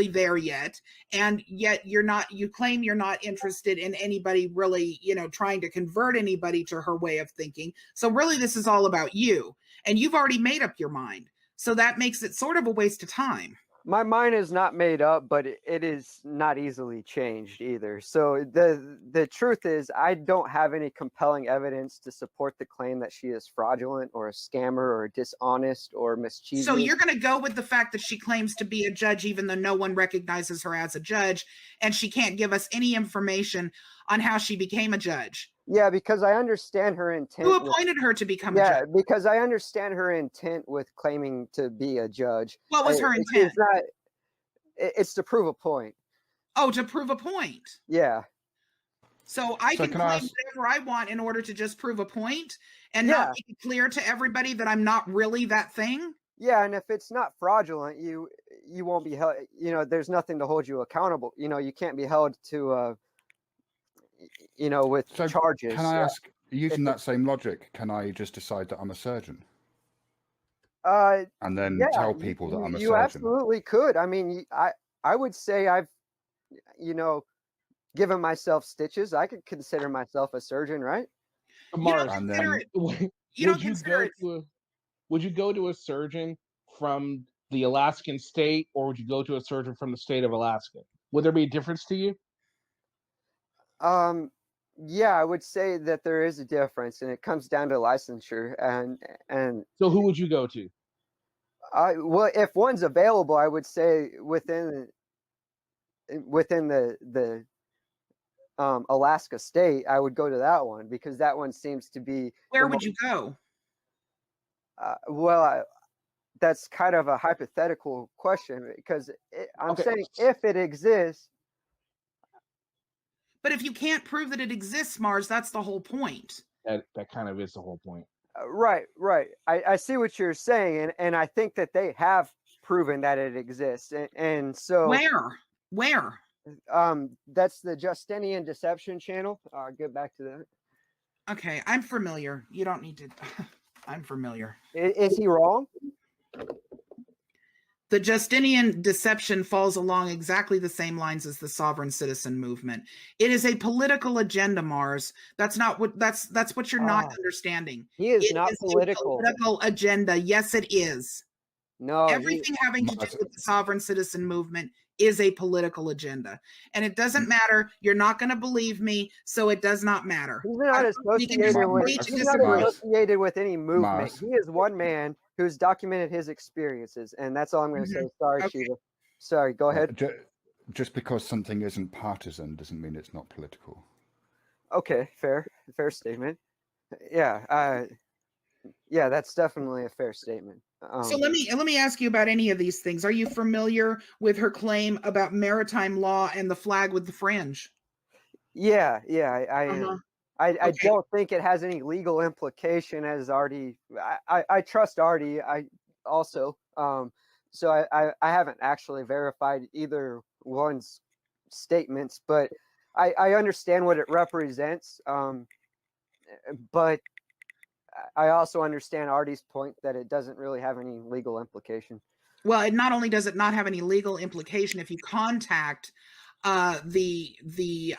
there yet, and yet you claim you're not interested in anybody really trying to convert anybody to her way of thinking. So really this is all about you, and you've already made up your mind, so that makes it sort of a waste of time. My mind is not made up, but it is not easily changed either. So the truth is, I don't have any compelling evidence to support the claim that she is fraudulent or a scammer or dishonest or mischievous. So you're going to go with the fact that she claims to be a judge, even though no one recognizes her as a judge, and she can't give us any information on how she became a judge. Yeah, because I understand her intent. Who appointed her to become a judge? Yeah, because I understand her intent with claiming to be a judge. What was her intent? It's to prove a point. Oh, to prove a point. Yeah. So I can claim whatever I want in order to just prove a point and not make it clear to everybody that I'm not really that thing? Yeah, and if it's not fraudulent, you won't be held, there's nothing to hold you accountable. You can't be held to with charges. Can I ask, using that same logic, can I just decide that I'm a surgeon? And then tell people that I'm a surgeon? You absolutely could. I mean, I would say I've, given myself stitches. I could consider myself a surgeon, right? Mars, would you go to a surgeon from the Alaskan state, or would you go to a surgeon from the state of Alaska? Would there be a difference to you? Yeah, I would say that there is a difference, and it comes down to licensure. And so, who would you go to? Well, if one's available, I would say within the Alaska state, I would go to that one, because that one seems to be. Where would you go? That's kind of a hypothetical question, because I'm saying if it exists. But if you can't prove that it exists, Mars, that's the whole point. That kind of is the whole point. Right. I see what you're saying, and I think that they have proven that it exists. And so where? That's the Justianian Deception channel. I'll get back to that. Okay, I'm familiar. You don't need to. I'm familiar. Is he wrong? The Justinian deception falls along exactly the same lines as the sovereign citizen movement. It is a political agenda, Mars. That's what you're not understanding. He is not political. A political agenda. Yes, it is. No. Everything having to do with the sovereign citizen movement is a political agenda. And it doesn't matter. You're not going to believe me, so it does not matter. He's not associated with any movement. Mars. He is one man who's documented his experiences, and that's all I'm going to say. Sorry, Shiva. Sorry, go ahead. Just because something isn't partisan doesn't mean it's not political. Okay, fair statement. Yeah, that's definitely a fair statement. So let me ask you about any of these things. Are you familiar with her claim about maritime law and the flag with the fringe? Yeah, I am. I don't think it has any legal implication, as Artie. I trust Artie. I also. So I haven't actually verified either one's statements, but I understand what it represents. But I also understand Artie's point that it doesn't really have any legal implication. Well, it not only does it not have any legal implication if you contact the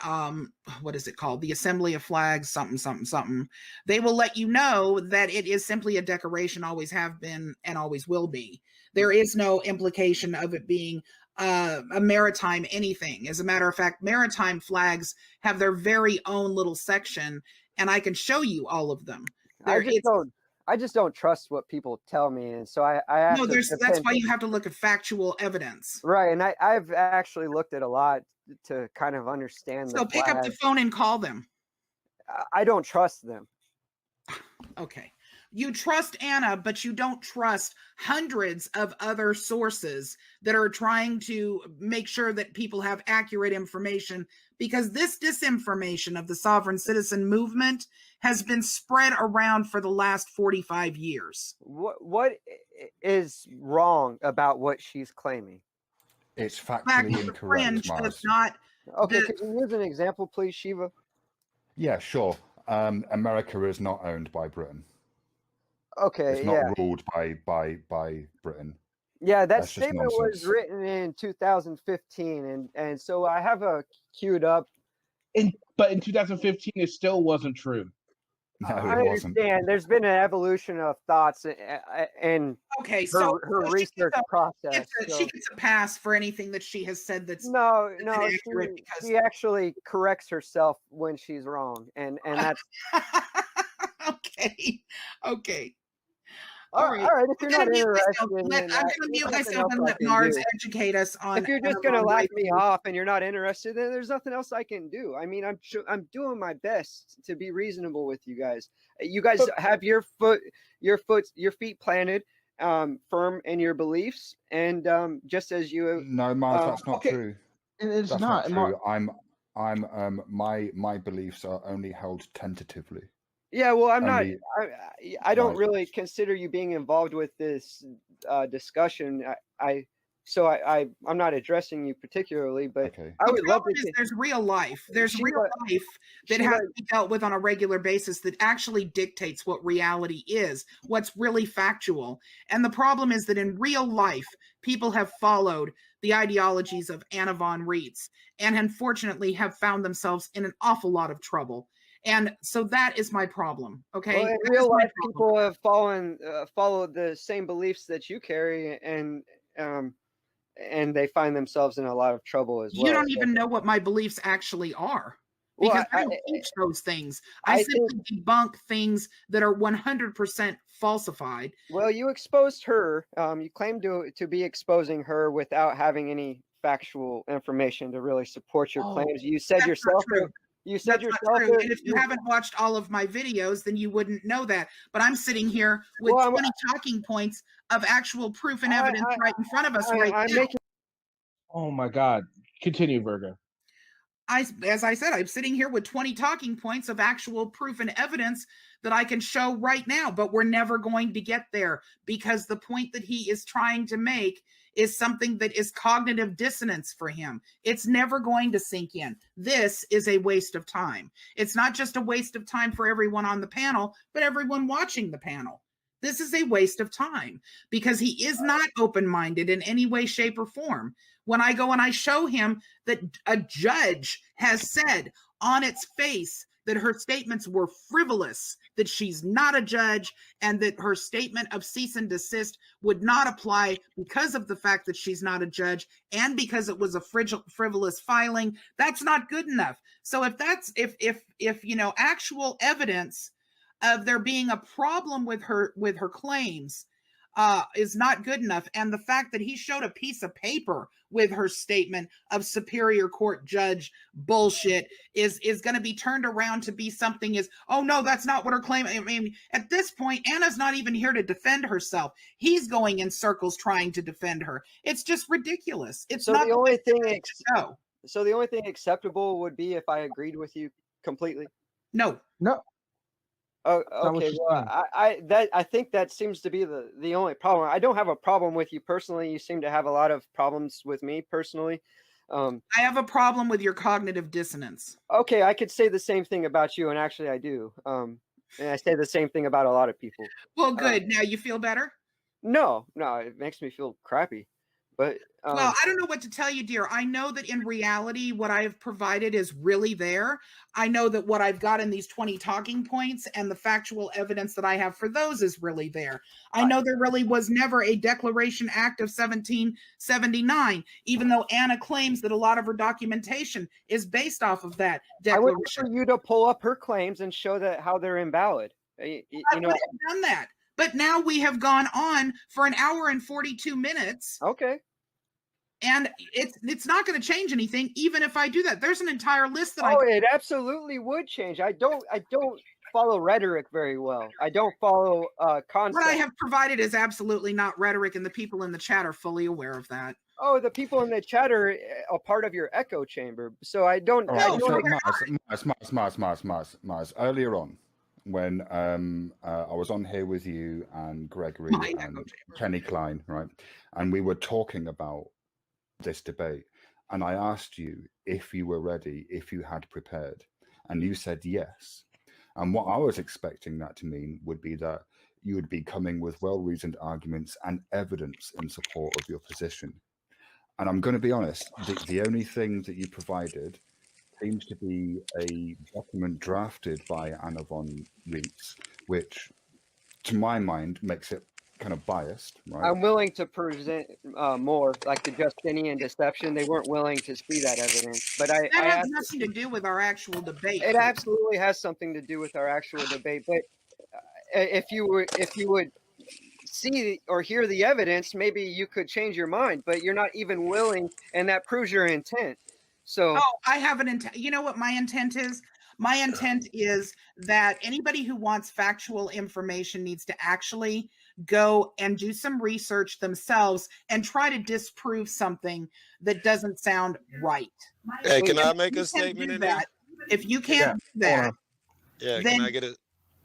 what is it called, the Assembly of Flags something, they will let you know that it is simply a decoration, always have been and always will be. There is no implication of it being a maritime anything. As a matter of fact, maritime flags have their very own little section, and I can show you all of them. I just don't trust what people tell me, and so I have no, to that's why you have to look at factual evidence. Right, and I've actually looked at a lot to kind of understand. So pick up the phone and call them. I don't trust them. Okay. You trust Anna, but you don't trust hundreds of other sources that are trying to make sure that people have accurate information, because this disinformation of the sovereign citizen movement has been spread around for the last 45 years. What is wrong about what she's claiming? It's factually incorrect, Mars. Okay, could you use an example, please, Shiva? Yeah, sure. America is not owned by Britain. Okay, it's not ruled by Britain. Yeah, that statement was written in 2015, and so I have a queued up. But in 2015, it still wasn't true. No, I understand. There's been an evolution of thoughts and her research process. She gets a pass for anything that she has said that's no. She actually corrects herself when she's wrong, and that's okay. All right. If you're not interested, I'm going to mute myself and let Mars educate us on. If you're just going to laugh me off and you're not interested, then there's nothing else I can do. I mean, I'm doing my best to be reasonable with you guys. You guys have your feet planted firm in your beliefs, and just as you. No, Mars, that's not true. It's not true. My beliefs are only held tentatively. Yeah, well, I don't really consider you being involved with this discussion. I'm not addressing you particularly, but okay. I would love to. There's real life. There's real life that has to be dealt with on a regular basis that actually dictates what reality is, what's really factual. And the problem is that in real life, people have followed the ideologies of Anna Von Reitz and unfortunately have found themselves in an awful lot of trouble. And so that is my problem. Okay. Well, in real life, people have followed the same beliefs that you carry, and they find themselves in a lot of trouble as well. You don't even know what my beliefs actually are, because I don't teach those things. I simply debunk things that are 100% falsified. Well, you exposed her. You claim to be exposing her without having any factual information to really support your claims. You said yourself. You said yourself. And if you haven't watched all of my videos, then you wouldn't know that. But I'm sitting here with 20 talking points of actual proof and evidence right in front of us now. Oh my God. Continue, Virgo. As I said, I'm sitting here with 20 talking points of actual proof and evidence that I can show right now, but we're never going to get there, because the point that he is trying to make is something that is cognitive dissonance for him. It's never going to sink in. This is a waste of time. It's not just a waste of time for everyone on the panel, but everyone watching the panel. This is a waste of time because he is not open-minded in any way, shape, or form. When I go and I show him that a judge has said on its face that her statements were frivolous, that she's not a judge, and that her statement of cease and desist would not apply because of the fact that she's not a judge and because it was a frivolous filing, that's not good enough. So if you know, actual evidence of there being a problem with her claims is not good enough, and the fact that he showed a piece of paper with her statement of superior court judge bullshit is going to be turned around to be something is, oh no, that's not what her claim. I mean, at this point, Anna's not even here to defend herself. He's going in circles trying to defend her. It's just ridiculous. It's not the only thing. So the only thing acceptable would be if I agreed with you completely. No. Oh, okay. Well, I think that seems to be the only problem. I don't have a problem with you personally. You seem to have a lot of problems with me personally. I have a problem with your cognitive dissonance. Okay, I could say the same thing about you, and actually I do. And I say the same thing about a lot of people. Well, good. Now you feel better? No, it makes me feel crappy. But well, I don't know what to tell you, dear. I know that in reality, what I have provided is really there. I know that what I've got in these 20 talking points and the factual evidence that I have for those is really there. I know there really was never a Declaration Act of 1779, even though Anna claims that a lot of her documentation is based off of that declaration. I would for you to pull up her claims and show that how they're invalid. I would have done that. But now we have gone on for an hour and 42 minutes. Okay. And it's not going to change anything, even if I do that. There's an entire list that it absolutely would change. I don't follow rhetoric very well. I don't follow concept. What I have provided is absolutely not rhetoric, and the people in the chat are fully aware of that. Oh, the people in the chat are a part of your echo chamber. So I don't. Mars, earlier on, when I was on here with you and Gregory and Kenny Klein, right, and we were talking about this debate, and I asked you if you were ready, if you had prepared, and you said yes. And what I was expecting that to mean would be that you would be coming with well-reasoned arguments and evidence in support of your position. And I'm going to be honest, the only thing that you provided seems to be a document drafted by Anna Von Reitz, which to my mind makes it kind of biased, right? I'm willing to present more, like the Justinian deception. They weren't willing to see that evidence, but that has nothing to do with our actual debate. It absolutely has something to do with our actual debate. But if you would see or hear the evidence, maybe you could change your mind. But you're not even willing, and that proves your intent. So, I have an intent. You know what my intent is? My intent is that anybody who wants factual information needs to actually go and do some research themselves and try to disprove something that doesn't sound right. Hey, can I make a statement in that? If you can't do that, then, can I get it?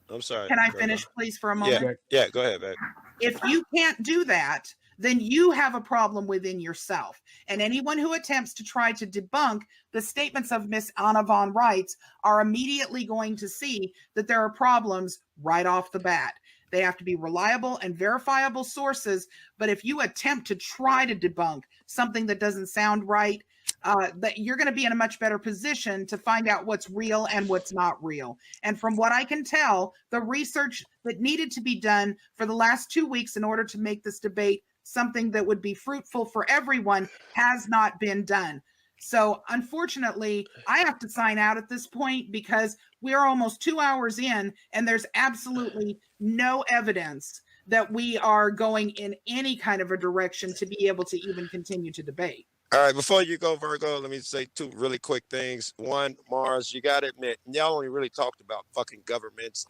I'm sorry. Can I finish, please, for a moment? Yeah, go ahead, babe. If you can't do that, then you have a problem within yourself. And anyone who attempts to try to debunk the statements of Miss Anna Von Reitz are immediately going to see that there are problems right off the bat. They have to be reliable and verifiable sources. But if you attempt to try to debunk something that doesn't sound right, that you're going to be in a much better position to find out what's real and what's not real. And from what I can tell, the research that needed to be done for the last 2 weeks in order to make this debate something that would be fruitful for everyone has not been done. So unfortunately, I have to sign out at this point because we're almost 2 hours in and there's absolutely no evidence that we are going in any kind of a direction to be able to even continue to debate. All right, before you go, Virgo, let me say 2 really quick things. One, Mars, you got to admit, y'all only really talked about fucking governments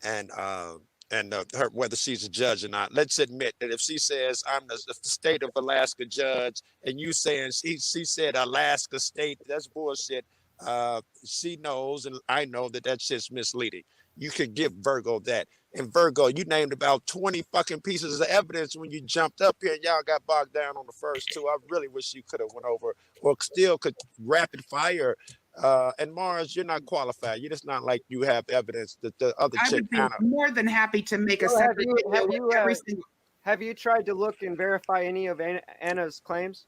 and her, whether she's a judge or not. Let's admit that if she says I'm the state of Alaska judge and you saying she said Alaska state, that's bullshit. She knows and I know that shit's misleading. You could give Virgo that. And Virgo, you named about 20 fucking pieces of evidence when you jumped up here and y'all got bogged down on the first 2. I really wish you could have went over or still could rapid fire. And Mars, you're not qualified. You're just not like you have evidence that the other chick. I would be more than happy to make a separate video. Have you tried to look and verify any of Anna's claims?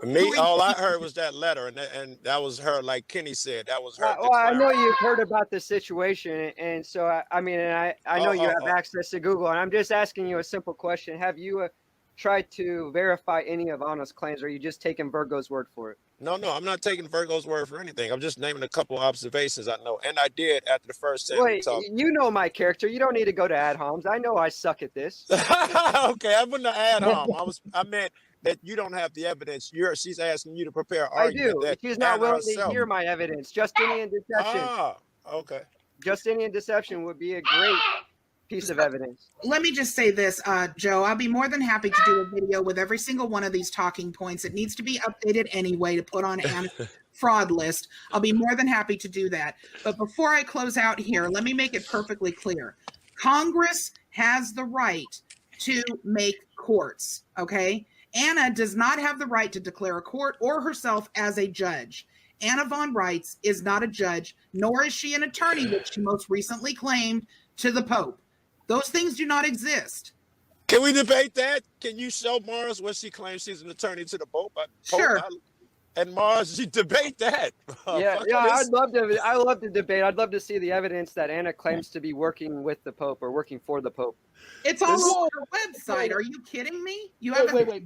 Me, all I heard was that letter, and that was her, like Kenny said, that was her. Well, I know you've heard about the situation, and so I mean, and I know you have access to Google, and I'm just asking you a simple question: have you tried to verify any of Anna's claims, or are you just taking Virgo's word for it? No, I'm not taking Virgo's word for anything. I'm just naming a couple of observations I know, and I did after the first time. Wait, you know my character. You don't need to go to ad homs. I know I suck at this. Okay, I wouldn't have ad hom. I meant that you don't have the evidence. She's asking you to prepare an argument. I do. She's not willing to hear my evidence. Justinian deception. Okay. Justinian deception would be a great piece of evidence. Let me just say this, Joe. I'll be more than happy to do a video with every single one of these talking points. It needs to be updated anyway to put on Anna's fraud list. I'll be more than happy to do that. But before I close out here, let me make it perfectly clear. Congress has the right to make courts, okay? Anna does not have the right to declare a court or herself as a judge. Anna Von Reitz is not a judge, nor is she an attorney, which she most recently claimed to the Pope. Those things do not exist. Can we debate that? Can you show Mars where she claims she's an attorney to the Pope? Sure. And Mars, you debate that. Yeah, I'd love to debate. I'd love to see the evidence that Anna claims to be working with the Pope or working for the Pope. It's all over your website. Are you kidding me? Wait,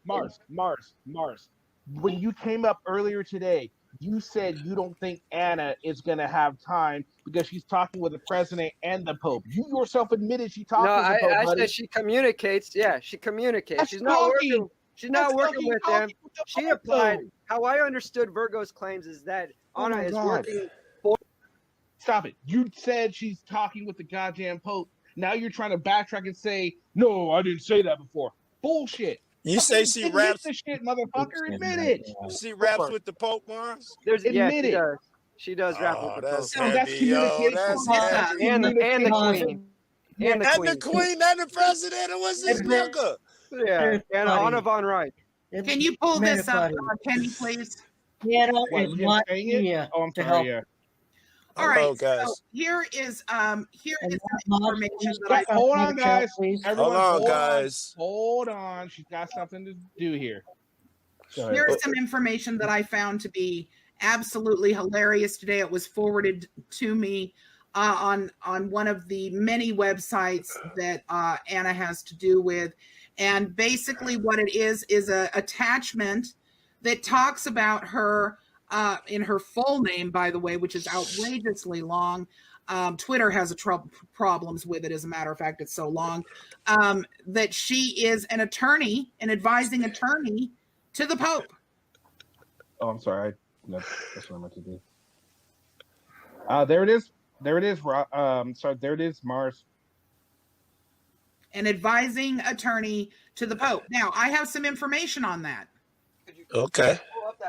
Mars. When you came up earlier today, you said you don't think Anna is going to have time because she's talking with the president and the Pope. You yourself admitted she talked with the Pope. I said she communicates. Yeah, she communicates. She's not working. She's not working with them. She applied. How I understood Virgo's claims is that Anna is working for. Stop it. You said she's talking with the goddamn Pope. Now you're trying to backtrack and say, no, I didn't say that before. Bullshit. You say she raps the shit, motherfucker. Admit it. She raps with the Pope, Mars? Admit it. She does rap with the Pope. That's communication. And the Queen. And the Queen and the President. It was this nigga. Yeah, and Anna Von Reitz. Can you pull this up, Kenny, please? Yeah, Oh, I'm sorry. Yeah. All right, guys. so here is information that I hold on, guys. Hold on, guys. Hold on. She's got something to do here. Here's some information that I found to be absolutely hilarious today. It was forwarded to me on one of the many websites that Anna has to do with. And basically what it is a attachment that talks about her in her full name, by the way, which is outrageously long. Twitter has problems with it. As a matter of fact, it's so long that she is an attorney, an advising attorney to the Pope. Oh, I'm sorry. That's what I meant to do. There it is. There it is. Sorry, there it is, Mars. An advising attorney to the Pope. Now, I have some information on that. Okay.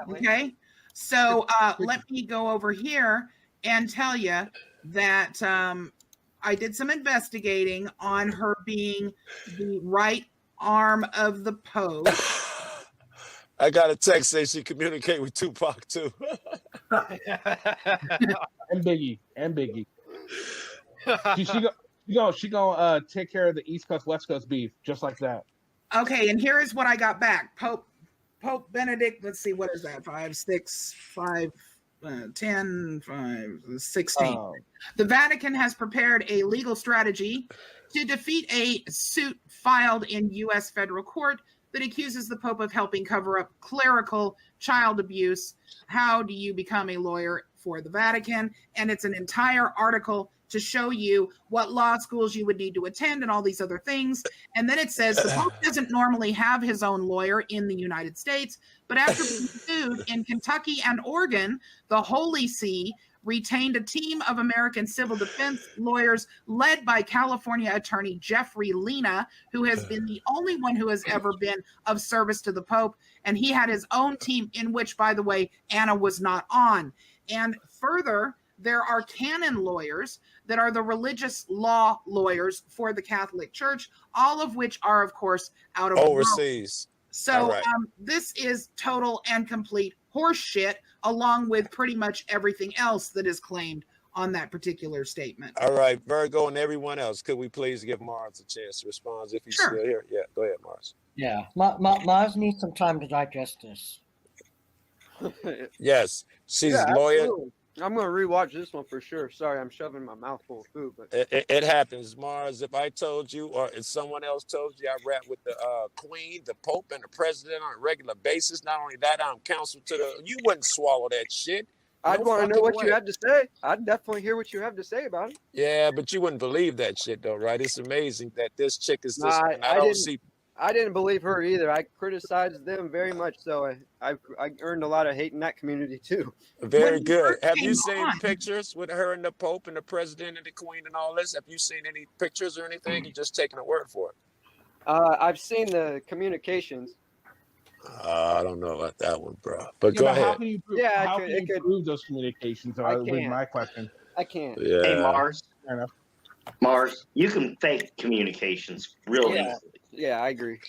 Okay. So let me go over here and tell you that I did some investigating on her being the right arm of the Pope. I got a text saying she communicate with Tupac too. and Biggie. She gonna take care of the East Coast West Coast beef just like that. Okay, and here is what I got back. Pope Benedict, let's see, what is that? 5, 6, 5, 10, 5, 16. The Vatican has prepared a legal strategy to defeat a suit filed in U.S. federal court that accuses the Pope of helping cover up clerical child abuse. How do you become a lawyer for the Vatican? And it's an entire article to show you what law schools you would need to attend and all these other things. And then it says the Pope doesn't normally have his own lawyer in the United States, but after being sued in Kentucky and Oregon, the Holy See retained a team of American civil defense lawyers led by California attorney Jeffrey Lina, who has been the only one who has ever been of service to the Pope. And he had his own team in which, by the way, Anna was not on. And further, there are canon lawyers that are the religious law lawyers for the Catholic Church, all of which are, of course, out of overseas. So this is total and complete horse shit, along with pretty much everything else that is claimed on that particular statement. All right, Virgo and everyone else, could we please give Mars a chance to respond if he's still here? Yeah, go ahead, Mars. Yeah, Mars needs some time to digest this. Yes, she's lawyer. Absolutely. I'm going to rewatch this one for sure. Sorry, I'm shoving my mouth full of food. But it happens, Mars. If I told you, or if someone else told you, I rap with the Queen, the Pope, and the President on a regular basis. Not only that, I'm counsel to the. You wouldn't swallow that shit. I'd want to know what you have to say. I'd definitely hear what you have to say about it. Yeah, but you wouldn't believe that shit, though, right? It's amazing that this chick is this. I didn't believe her either. I criticized them very much, so I earned a lot of hate in that community too. Very good. Have you seen pictures with her and the Pope and the President and the Queen and all this? Have you seen any pictures or anything? You're just taking a word for it. I've seen the communications. I don't know about that one, bro. But go ahead. How can you prove those communications? Would be my question. I can't. Yeah. Hey, Mars. Fair enough. Mars, you can fake communications real easily. Yeah, I agree.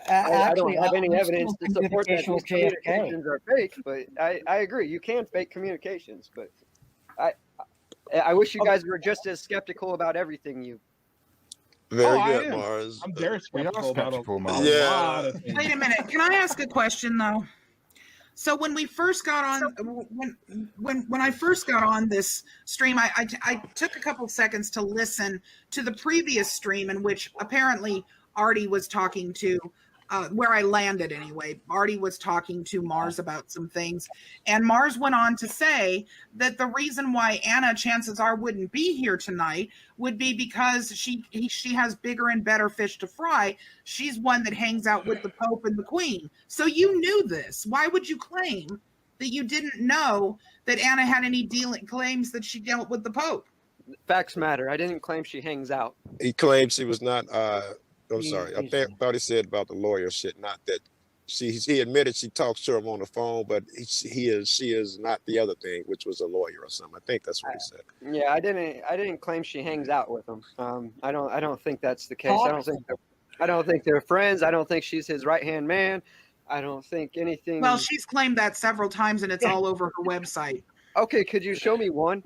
I don't have any evidence to support that these communications are fake, but I agree. You can fake communications, but I wish you guys were just as skeptical about everything. Very I good, am. Mars. I'm very We are skeptical about skeptical, a Mars. Yeah. lot of things. Wait a minute. Can I ask a question though? So when we first got on, when I first got on this stream, I took a couple seconds to listen to the previous stream in which apparently Artie was talking to, where I landed anyway. Artie was talking to Mars about some things, and Mars went on to say that the reason why Anna, chances are, wouldn't be here tonight would be because she has bigger and better fish to fry. She's one that hangs out with the Pope and the Queen. So you knew this. Why would you claim that you didn't know that Anna had any claims that she dealt with the Pope? Facts matter. I didn't claim she hangs out. He claims she was not. I'm sorry. I thought he said about the lawyer shit. Not that he admitted she talks to him on the phone, but she is not the other thing, which was a lawyer or something. I think that's what he said. Yeah, I didn't claim she hangs out with him. I don't think that's the case. I don't think they're friends. I don't think she's his right-hand man. I don't think anything. Well, she's claimed that several times, and it's all over her website. Okay, could you show me one?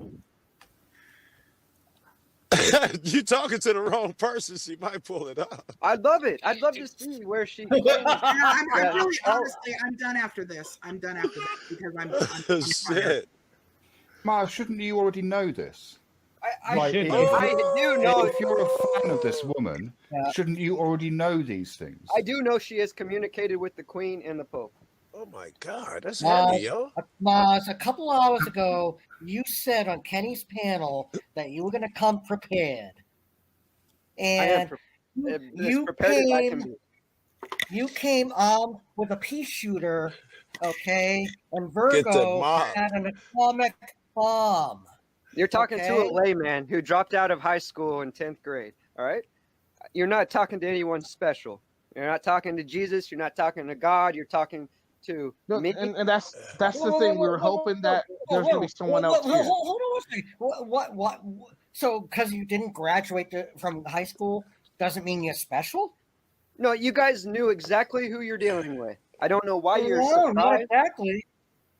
You talking to the wrong person. She might pull it up. I'd love it. I'd love to see where she. I'm really, honestly, I'm done after this. Because I'm Shit. Mars, shouldn't you already know this? I should do know. know. If you're a fan of this woman, shouldn't you already know these things? I do know she has communicated with the Queen and the Pope. Oh my God, that's heavy, yo. Mars, a couple hours ago, you said on Kenny's panel that you were going to come prepared, and you came armed with a pea shooter, okay? And Virgo had an atomic bomb. You're talking to a layman who dropped out of high school in 10th grade. All right, you're not talking to anyone special. You're not talking to Jesus. You're not talking to God. You're talking to me. And that's the thing. We were hoping that there's gonna be someone else here. Hold on a second. What? So, because you didn't graduate from high school, doesn't mean you're special? No, you guys knew exactly who you're dealing with. I don't know why you're surprised. Not exactly.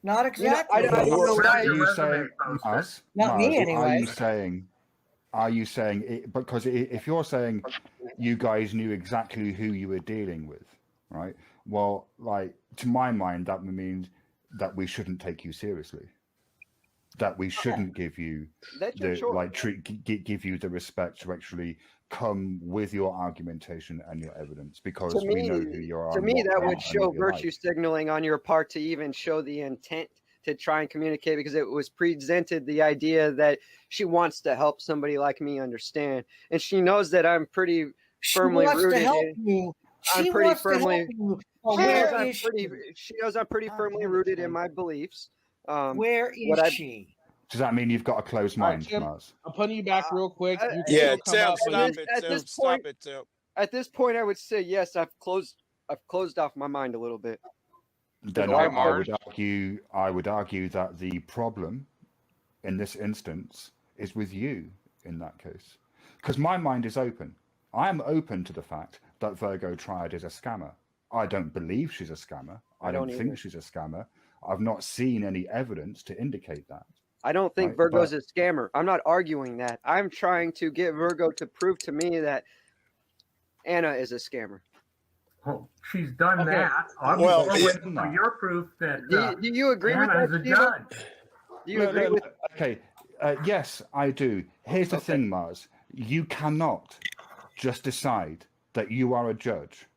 Not exactly. I don't know why you're saying, Mars, Not me, anyway. Are you saying it, because if you're saying you guys knew exactly who you were dealing with, right? Well, like, to my mind, that means that we shouldn't take you seriously. That we shouldn't give you give you the respect to actually come with your argumentation and your evidence, because we know who you are. To me, that would show virtue signaling on your part to even show the intent to try and communicate, because it was presented the idea that she wants to help somebody like me understand, and she knows that I'm pretty firmly rooted. She knows I'm pretty firmly rooted in my beliefs. Where is she? Does that mean you've got a closed mind, Mars? I'm putting you back real quick. Stop it, Tim. At this point, I would say yes. I've closed off my mind a little bit. Then I would argue that the problem in this instance is with you in that case, because my mind is open. I am open to the fact that Virgo Triad is a scammer. I don't believe she's a scammer. I don't think she's a scammer. I've not seen any evidence to indicate that. I don't think Virgo's a scammer. I'm not arguing that. I'm trying to get Virgo to prove to me that Anna is a scammer. Well, she's done that. Well, waiting for your proof that do you agree Anna with that, is a judge. Do you agree with? Okay, yes, I do. Here's the thing, Mars. You cannot just decide that you are a judge.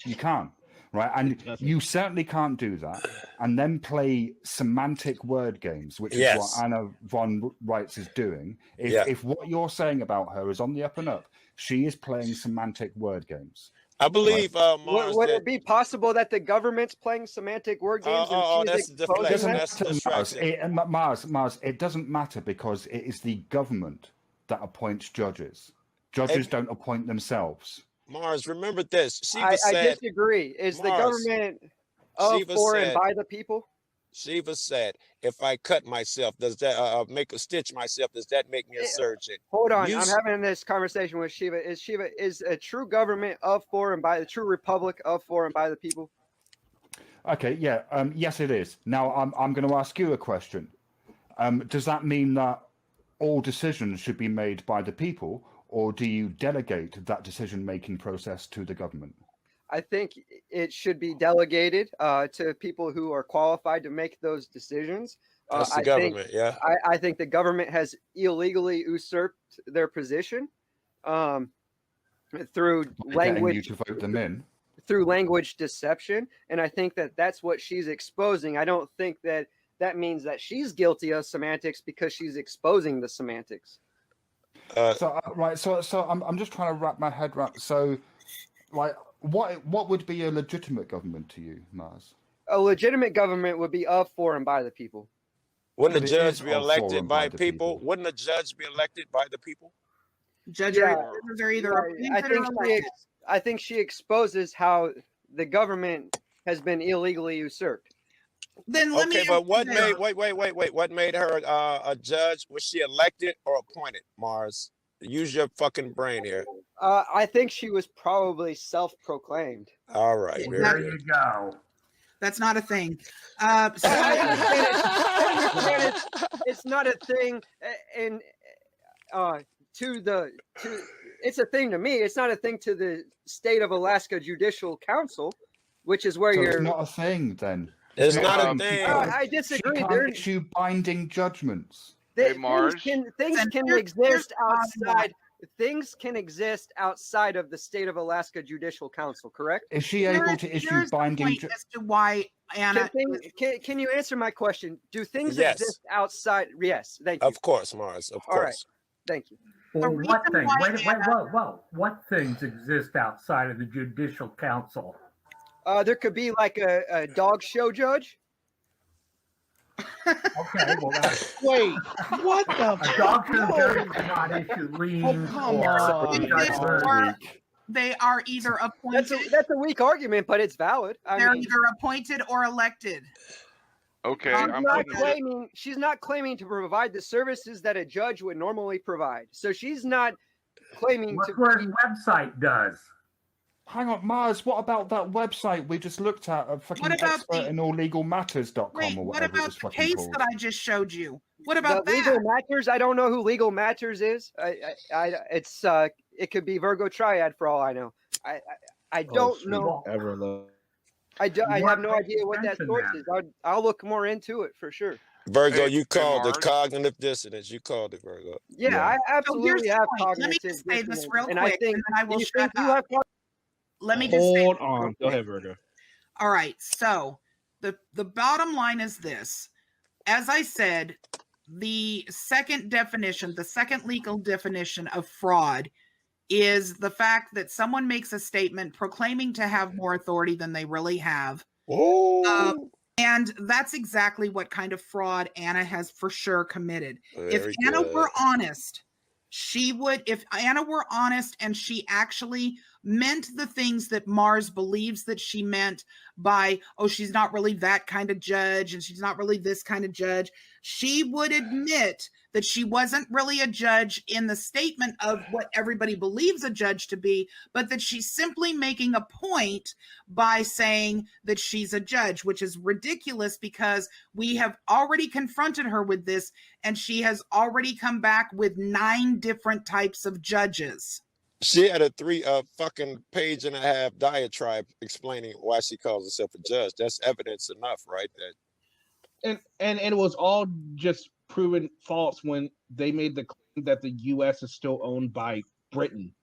You can't. Right, and you certainly can't do that and then play semantic word games, which is what Anna Von Reitz is doing. If what you're saying about her is on the up and up, she is playing semantic word games. I believe, Mars, would it be possible that the government's playing semantic word games? That's deflection. That's distraction. Mars, it doesn't matter, because it is the government that appoints judges. Judges don't appoint themselves. Mars, remember this. I disagree. Is the government of, for, and by the people? Shiva said, if I cut myself, does that make a stitch myself? Does that make me a surgeon? Hold on. I'm having this conversation with Shiva. Is a true government of, for, and by the true republic of, for, and by the people? Okay, yeah. Yes, it is. Now, I'm going to ask you a question. Does that mean that all decisions should be made by the people, or do you delegate that decision-making process to the government? I think it should be delegated to people who are qualified to make those decisions. That's the government, yeah. I think the government has illegally usurped their position through language. You to vote them in. Through language deception, and I think that that's what she's exposing. I don't think that that means that she's guilty of semantics because she's exposing the semantics. So I'm just trying to wrap my head around. So, like, what would be a legitimate government to you, Mars? A legitimate government would be of, for, and by the people. Wouldn't the judge be elected by people? Wouldn't the judge be elected by the people? Judges are either appointed or elected. I think she exposes how the government has been illegally usurped. Then let me. But what made what made her a judge? Was she elected or appointed? Mars, use your fucking brain here. I think she was probably self-proclaimed. All right, there you go. That's not a thing. It's not a thing, it's a thing to me. It's not a thing to the state of Alaska Judicial Council, which is where It's not a thing then. It's not a thing. I disagree. She can't issue binding judgments. Things can exist outside. Things can exist outside of the state of Alaska Judicial Council, correct? Is she able to issue binding? As to why Anna? Can you answer my question? Do things exist outside? Yes, thank you. Of course, Mars. Of course. All right. Thank you. Well, what things? What things exist outside of the Judicial Council? There could be like a dog show judge. Okay, well, that's... Wait, what the? A dog show judge cannot issue liens They are either appointed. That's a weak argument, but it's valid. They're either appointed or elected. Okay, she's not claiming to provide the services that a judge would normally provide. So she's not claiming to. What her website does. Hang on, Mars, what about that website we just looked at, fucking expertinalllegalmatters.com or whatever? What about the case that I just showed you? What about that? Legal Matters? I don't know who Legal Matters is. It could be Virgo Triad for all I know. I don't know. I have no idea what that source is. I'll look more into it for sure. Virgo, you called it cognitive dissonance. You called it, Virgo. Yeah, I absolutely have cognitive Let dissonance. me just say this real quick, and I think and then I will shut up. Let me just hold on. Go ahead, Virgo. All right. So the bottom line is this. As I said, the second definition, the second legal definition of fraud is the fact that someone makes a statement proclaiming to have more authority than they really have. And that's exactly what kind of fraud Anna has for sure committed. If Anna were honest, if Anna were honest and she actually meant the things that Mars believes that she meant by, oh, she's not really that kind of judge and she's not really this kind of judge, she would admit that she wasn't really a judge in the statement of what everybody believes a judge to be, but that she's simply making a point by saying that she's a judge, which is ridiculous because we have already confronted her with this and she has already come back with 9 different types of judges. She had a 3 fucking page and a half diatribe explaining why she calls herself a judge. That's evidence enough, right? And it was all just proven false when they made the claim that the U.S. is still owned by Britain.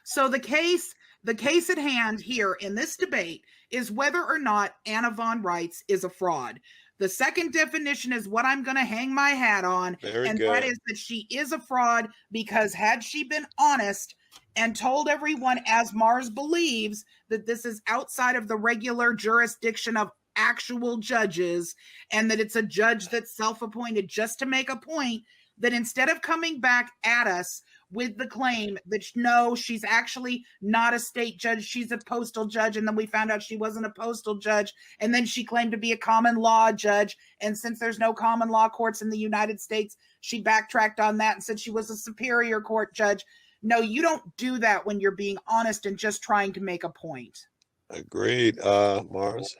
So the case at hand here in this debate is whether or not Anna Von Reitz is a fraud. The second definition is what I'm going to hang my hat on, that is that she is a fraud because had she been honest and told everyone, as Mars believes, that this is outside of the regular jurisdiction of actual judges and that it's a judge that's self-appointed just to make a point, that instead of coming back at us with the claim that no, she's actually not a state judge, she's a postal judge, and then we found out she wasn't a postal judge, and then she claimed to be a common law judge, and since there's no common law courts in the United States, she backtracked on that and said she was a superior court judge. No, you don't do that when you're being honest and just trying to make a point. Agreed, Mars.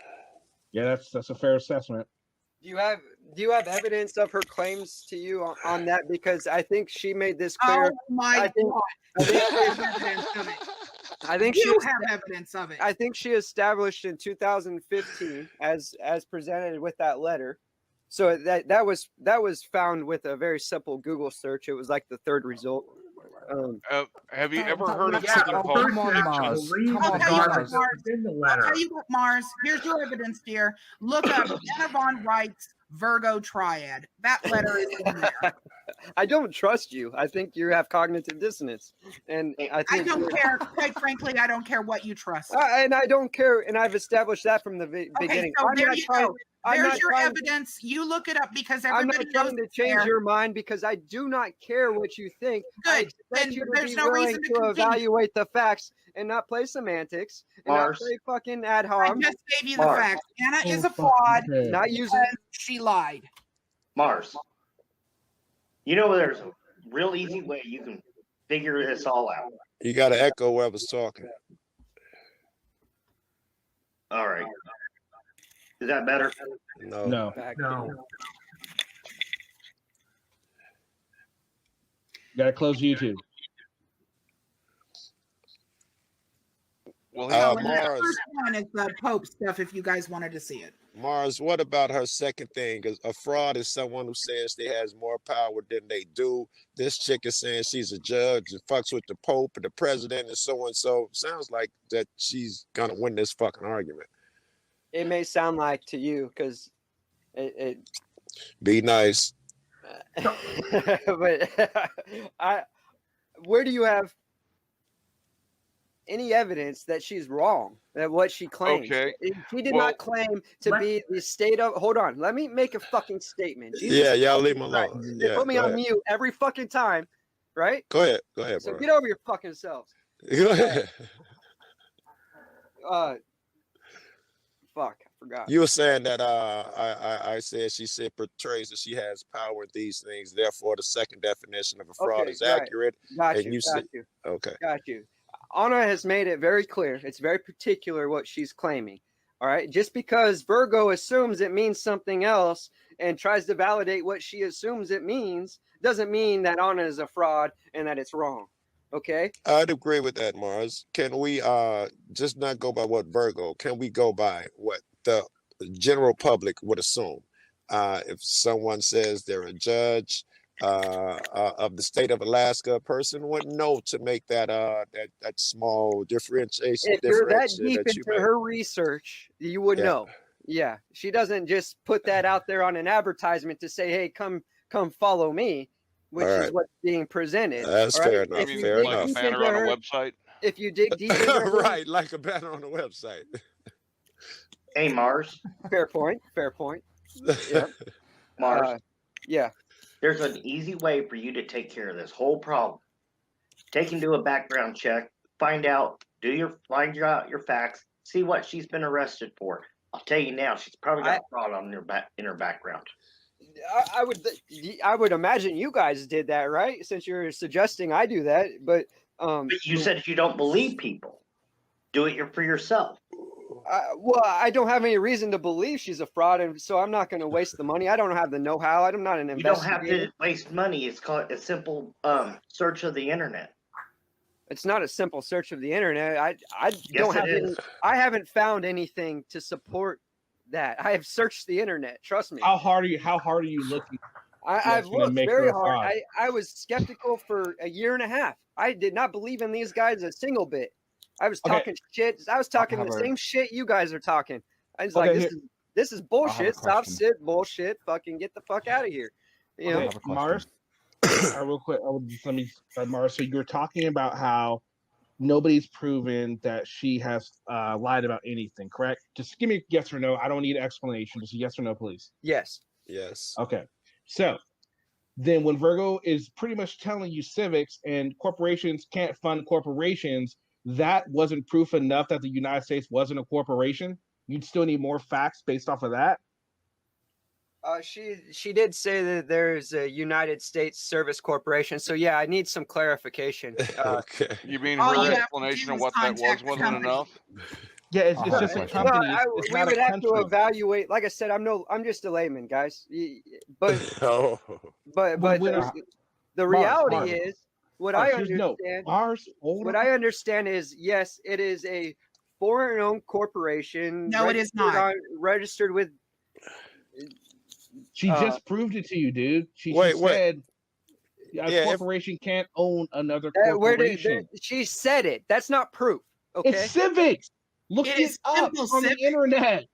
Yeah, that's a fair assessment. Do you have evidence of her claims to you on that? Because I think she made this clear. Oh my God! I think evidence of it. I think You have evidence of it. I think she established in 2015 as presented with that letter. So that was found with a very simple Google search. It was like the third result. Have you ever heard of Yeah, something called come on, Mars. believe Come on, the Mars. documents in the I'll letter. tell you what, Mars. Here's your evidence, dear. Look up Anna Von Reitz Virgo triad. That letter is in there. I don't trust you. I think you have cognitive dissonance, and I don't care. Quite frankly, I don't care what you trust. And I don't care. And I've established that from the beginning. So there you go. There's your trying, evidence. You look it up because I'm everybody not trying knows to change your mind because I do not care what you think. Good. Then there's no reason to evaluate the facts and not play semantics and not play fucking ad hoc. I just gave you the facts. Anna is a fraud. Not using. She lied. Mars. You know, there's a real easy way you can figure this all out. You got to echo where I was talking. All right. Is that better? No. No. Gotta close YouTube. Well, The Mars. first one is the Pope stuff. If you guys wanted to see it. Mars, what about her second thing? Because a fraud is someone who says they has more power than they do. This chick is saying she's a judge and fucks with the Pope and the president and so and so. Sounds like that she's gonna win this fucking argument. It may sound like to you because it Be nice. but where do you have any evidence that she's wrong, that what she claims? Okay. She did not claim to be the state of. Hold on, let me make a fucking statement. Yeah, y'all leave me alone. They Yeah, put me go on ahead. mute every fucking time, right? Go ahead, So bro. get over your fucking selves. Go ahead. Fuck, I forgot. You were saying that I said she said portrays that she has power in these things. Therefore, the second definition of a fraud Okay, is right. accurate. Got and you. you Got said you. okay. Got you. Anna has made it very clear. It's very particular what she's claiming. All right. Just because Virgo assumes it means something else and tries to validate what she assumes it means doesn't mean that Anna is a fraud and that it's wrong. Okay. I'd agree with that, Mars. Can we just not go by what Virgo? Can we go by what the general public would assume? If someone says they're a judge of the state of Alaska, a person wouldn't know to make that that small differentiation. If you're that deep into her research, you would know. Yeah, she doesn't just put that out there on an advertisement to say, "Hey, come follow me," which is what's being presented. That's fair enough. Fair enough. Like a banner on a website. If you dig deep into her, right, like a banner on a website. Hey, Mars. Fair point. Yeah. Mars. Yeah. There's an easy way for you to take care of this whole problem. Take him to a background check, find out your facts, see what she's been arrested for. I'll tell you now, she's probably got fraud on in her background. I would imagine you guys did that, right? Since you're suggesting I do that, but you said you don't believe people. Do it for yourself. Well, I don't have any reason to believe she's a fraud, and so I'm not going to waste the money. I don't have the know-how. I'm not an investigator. You don't have to waste money. It's called a simple search of the internet. It's not a simple search of the internet. I haven't found anything to support that. I have searched the internet. Trust me. How hard are you looking? I've looked very hard. I was skeptical for a year and a half. I did not believe in these guys a single bit. I was talking shit. I was talking the same shit you guys are talking. I was like, this is bullshit. SovCits bullshit. Fucking get the fuck out of here. You know, Mars. Real quick, Mars. So you're talking about how nobody's proven that she has lied about anything, correct? Just give me a yes or no. I don't need an explanation. Just a yes or no, please. Yes. Yes. Okay. So then when Virgo is pretty much telling you civics and corporations can't fund corporations, that wasn't proof enough that the United States wasn't a corporation? You'd still need more facts based off of that? She did say that there's a United States Service Corporation. So yeah, I need some clarification. Okay. You mean her explanation of what that wasn't enough? Yeah, it's just a company. It's we not would a have country. to evaluate. Like I said, I'm just a layman, guys. But but the reality is what I understand. What I understand is yes, it is a foreign-owned corporation. No, it is not registered with. She just proved it to you, dude. She said a corporation can't own another corporation. She said it. That's not proof. Okay, it's civics. Look it up on the internet.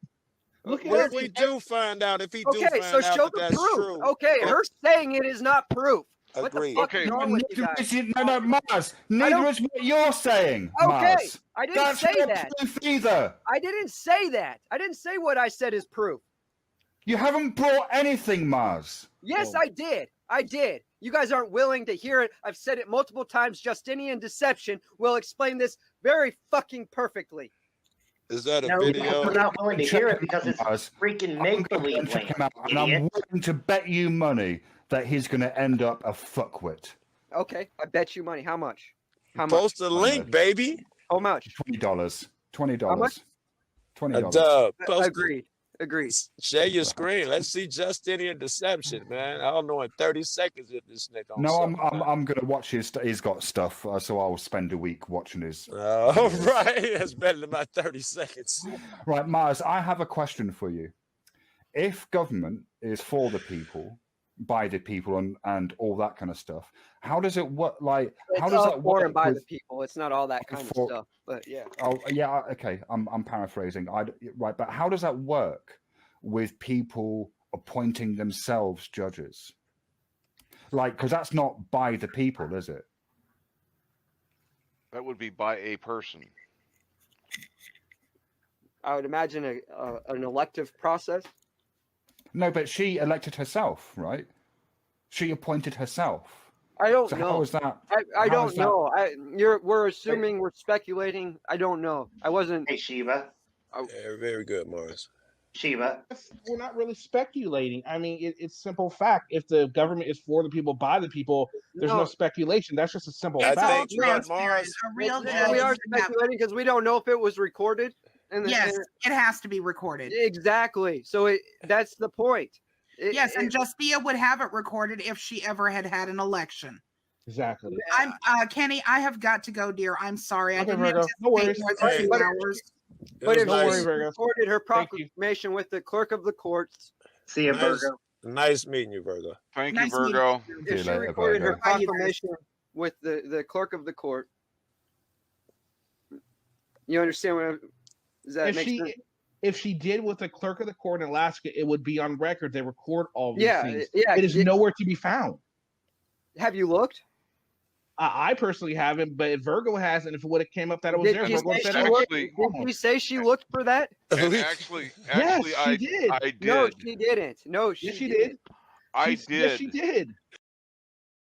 Look what if we do find out? If he do find so out show that the that's proof. true. Okay, her saying it is not proof. Agreed. What the fuck is wrong with you guys? No, Mars. Neither is what you're saying. Okay, Mars. I didn't say that. Proof either. I didn't say that. I didn't say what I said is proof. You haven't brought anything, Mars. Yes, I did. I did. You guys aren't willing to hear it. I've said it multiple times. Justinian deception will explain this very fucking perfectly. Is that a video? We're not willing to hear it because it's freaking make-believe. And I'm willing to bet you money that he's going to end up a fuckwit. Okay, I bet you money. How much? Post a link, baby. How much? $20. How much? $20. Agreed. Share your screen. Let's see Justinian deception, man. I don't know in 30 seconds if this nigga. No, I'm gonna watch his. He's got stuff, so I'll spend a week watching his. Oh, right. That's better than my 30 seconds. Right, Mars. I have a question for you. If government is for the people, by the people, and all that kind of stuff, how does it work? Like, how does that work? By the people. It's not all that kind of stuff, but yeah. Oh, yeah. Okay, I'm paraphrasing. Right, but how does that work with people appointing themselves judges? Like, because that's not by the people, is it? That would be by a person. I would imagine an elective process. No, but she elected herself, right? She appointed herself. I don't know. How is that? I don't know. We're assuming, we're speculating. I don't know. I wasn't. Hey, Shiva. Very good, Morris. Shiva. We're not really speculating. I mean, it's simple fact. If the government is for the people, by the people, there's no speculation. That's just a simple fact. We are speculating because we don't know if it was recorded. Yes, it has to be recorded. Exactly. So that's the point. Yes, and Justia would have it recorded if she ever had an election. Exactly. I'm Kenny. I have got to go, dear. I'm sorry. I didn't Virgo. No worries. more than 2 hours. But if she recorded her proclamation with the clerk of the courts. See you, Virgo. Nice meeting you, Virgo. Thank you, Virgo. If she recorded her proclamation with the clerk of the court. You understand what does that make sense? If she did with the clerk of the court in Alaska, it would be on record. They record all these things. Yeah, it is nowhere to be found. Have you looked? I personally haven't, but if Virgo has, and if it would have came up that it was there, Virgo said did she say she looked for that? Actually, yes, she did. I did. No, she didn't. No, yes, she did. I did. Yes, she did.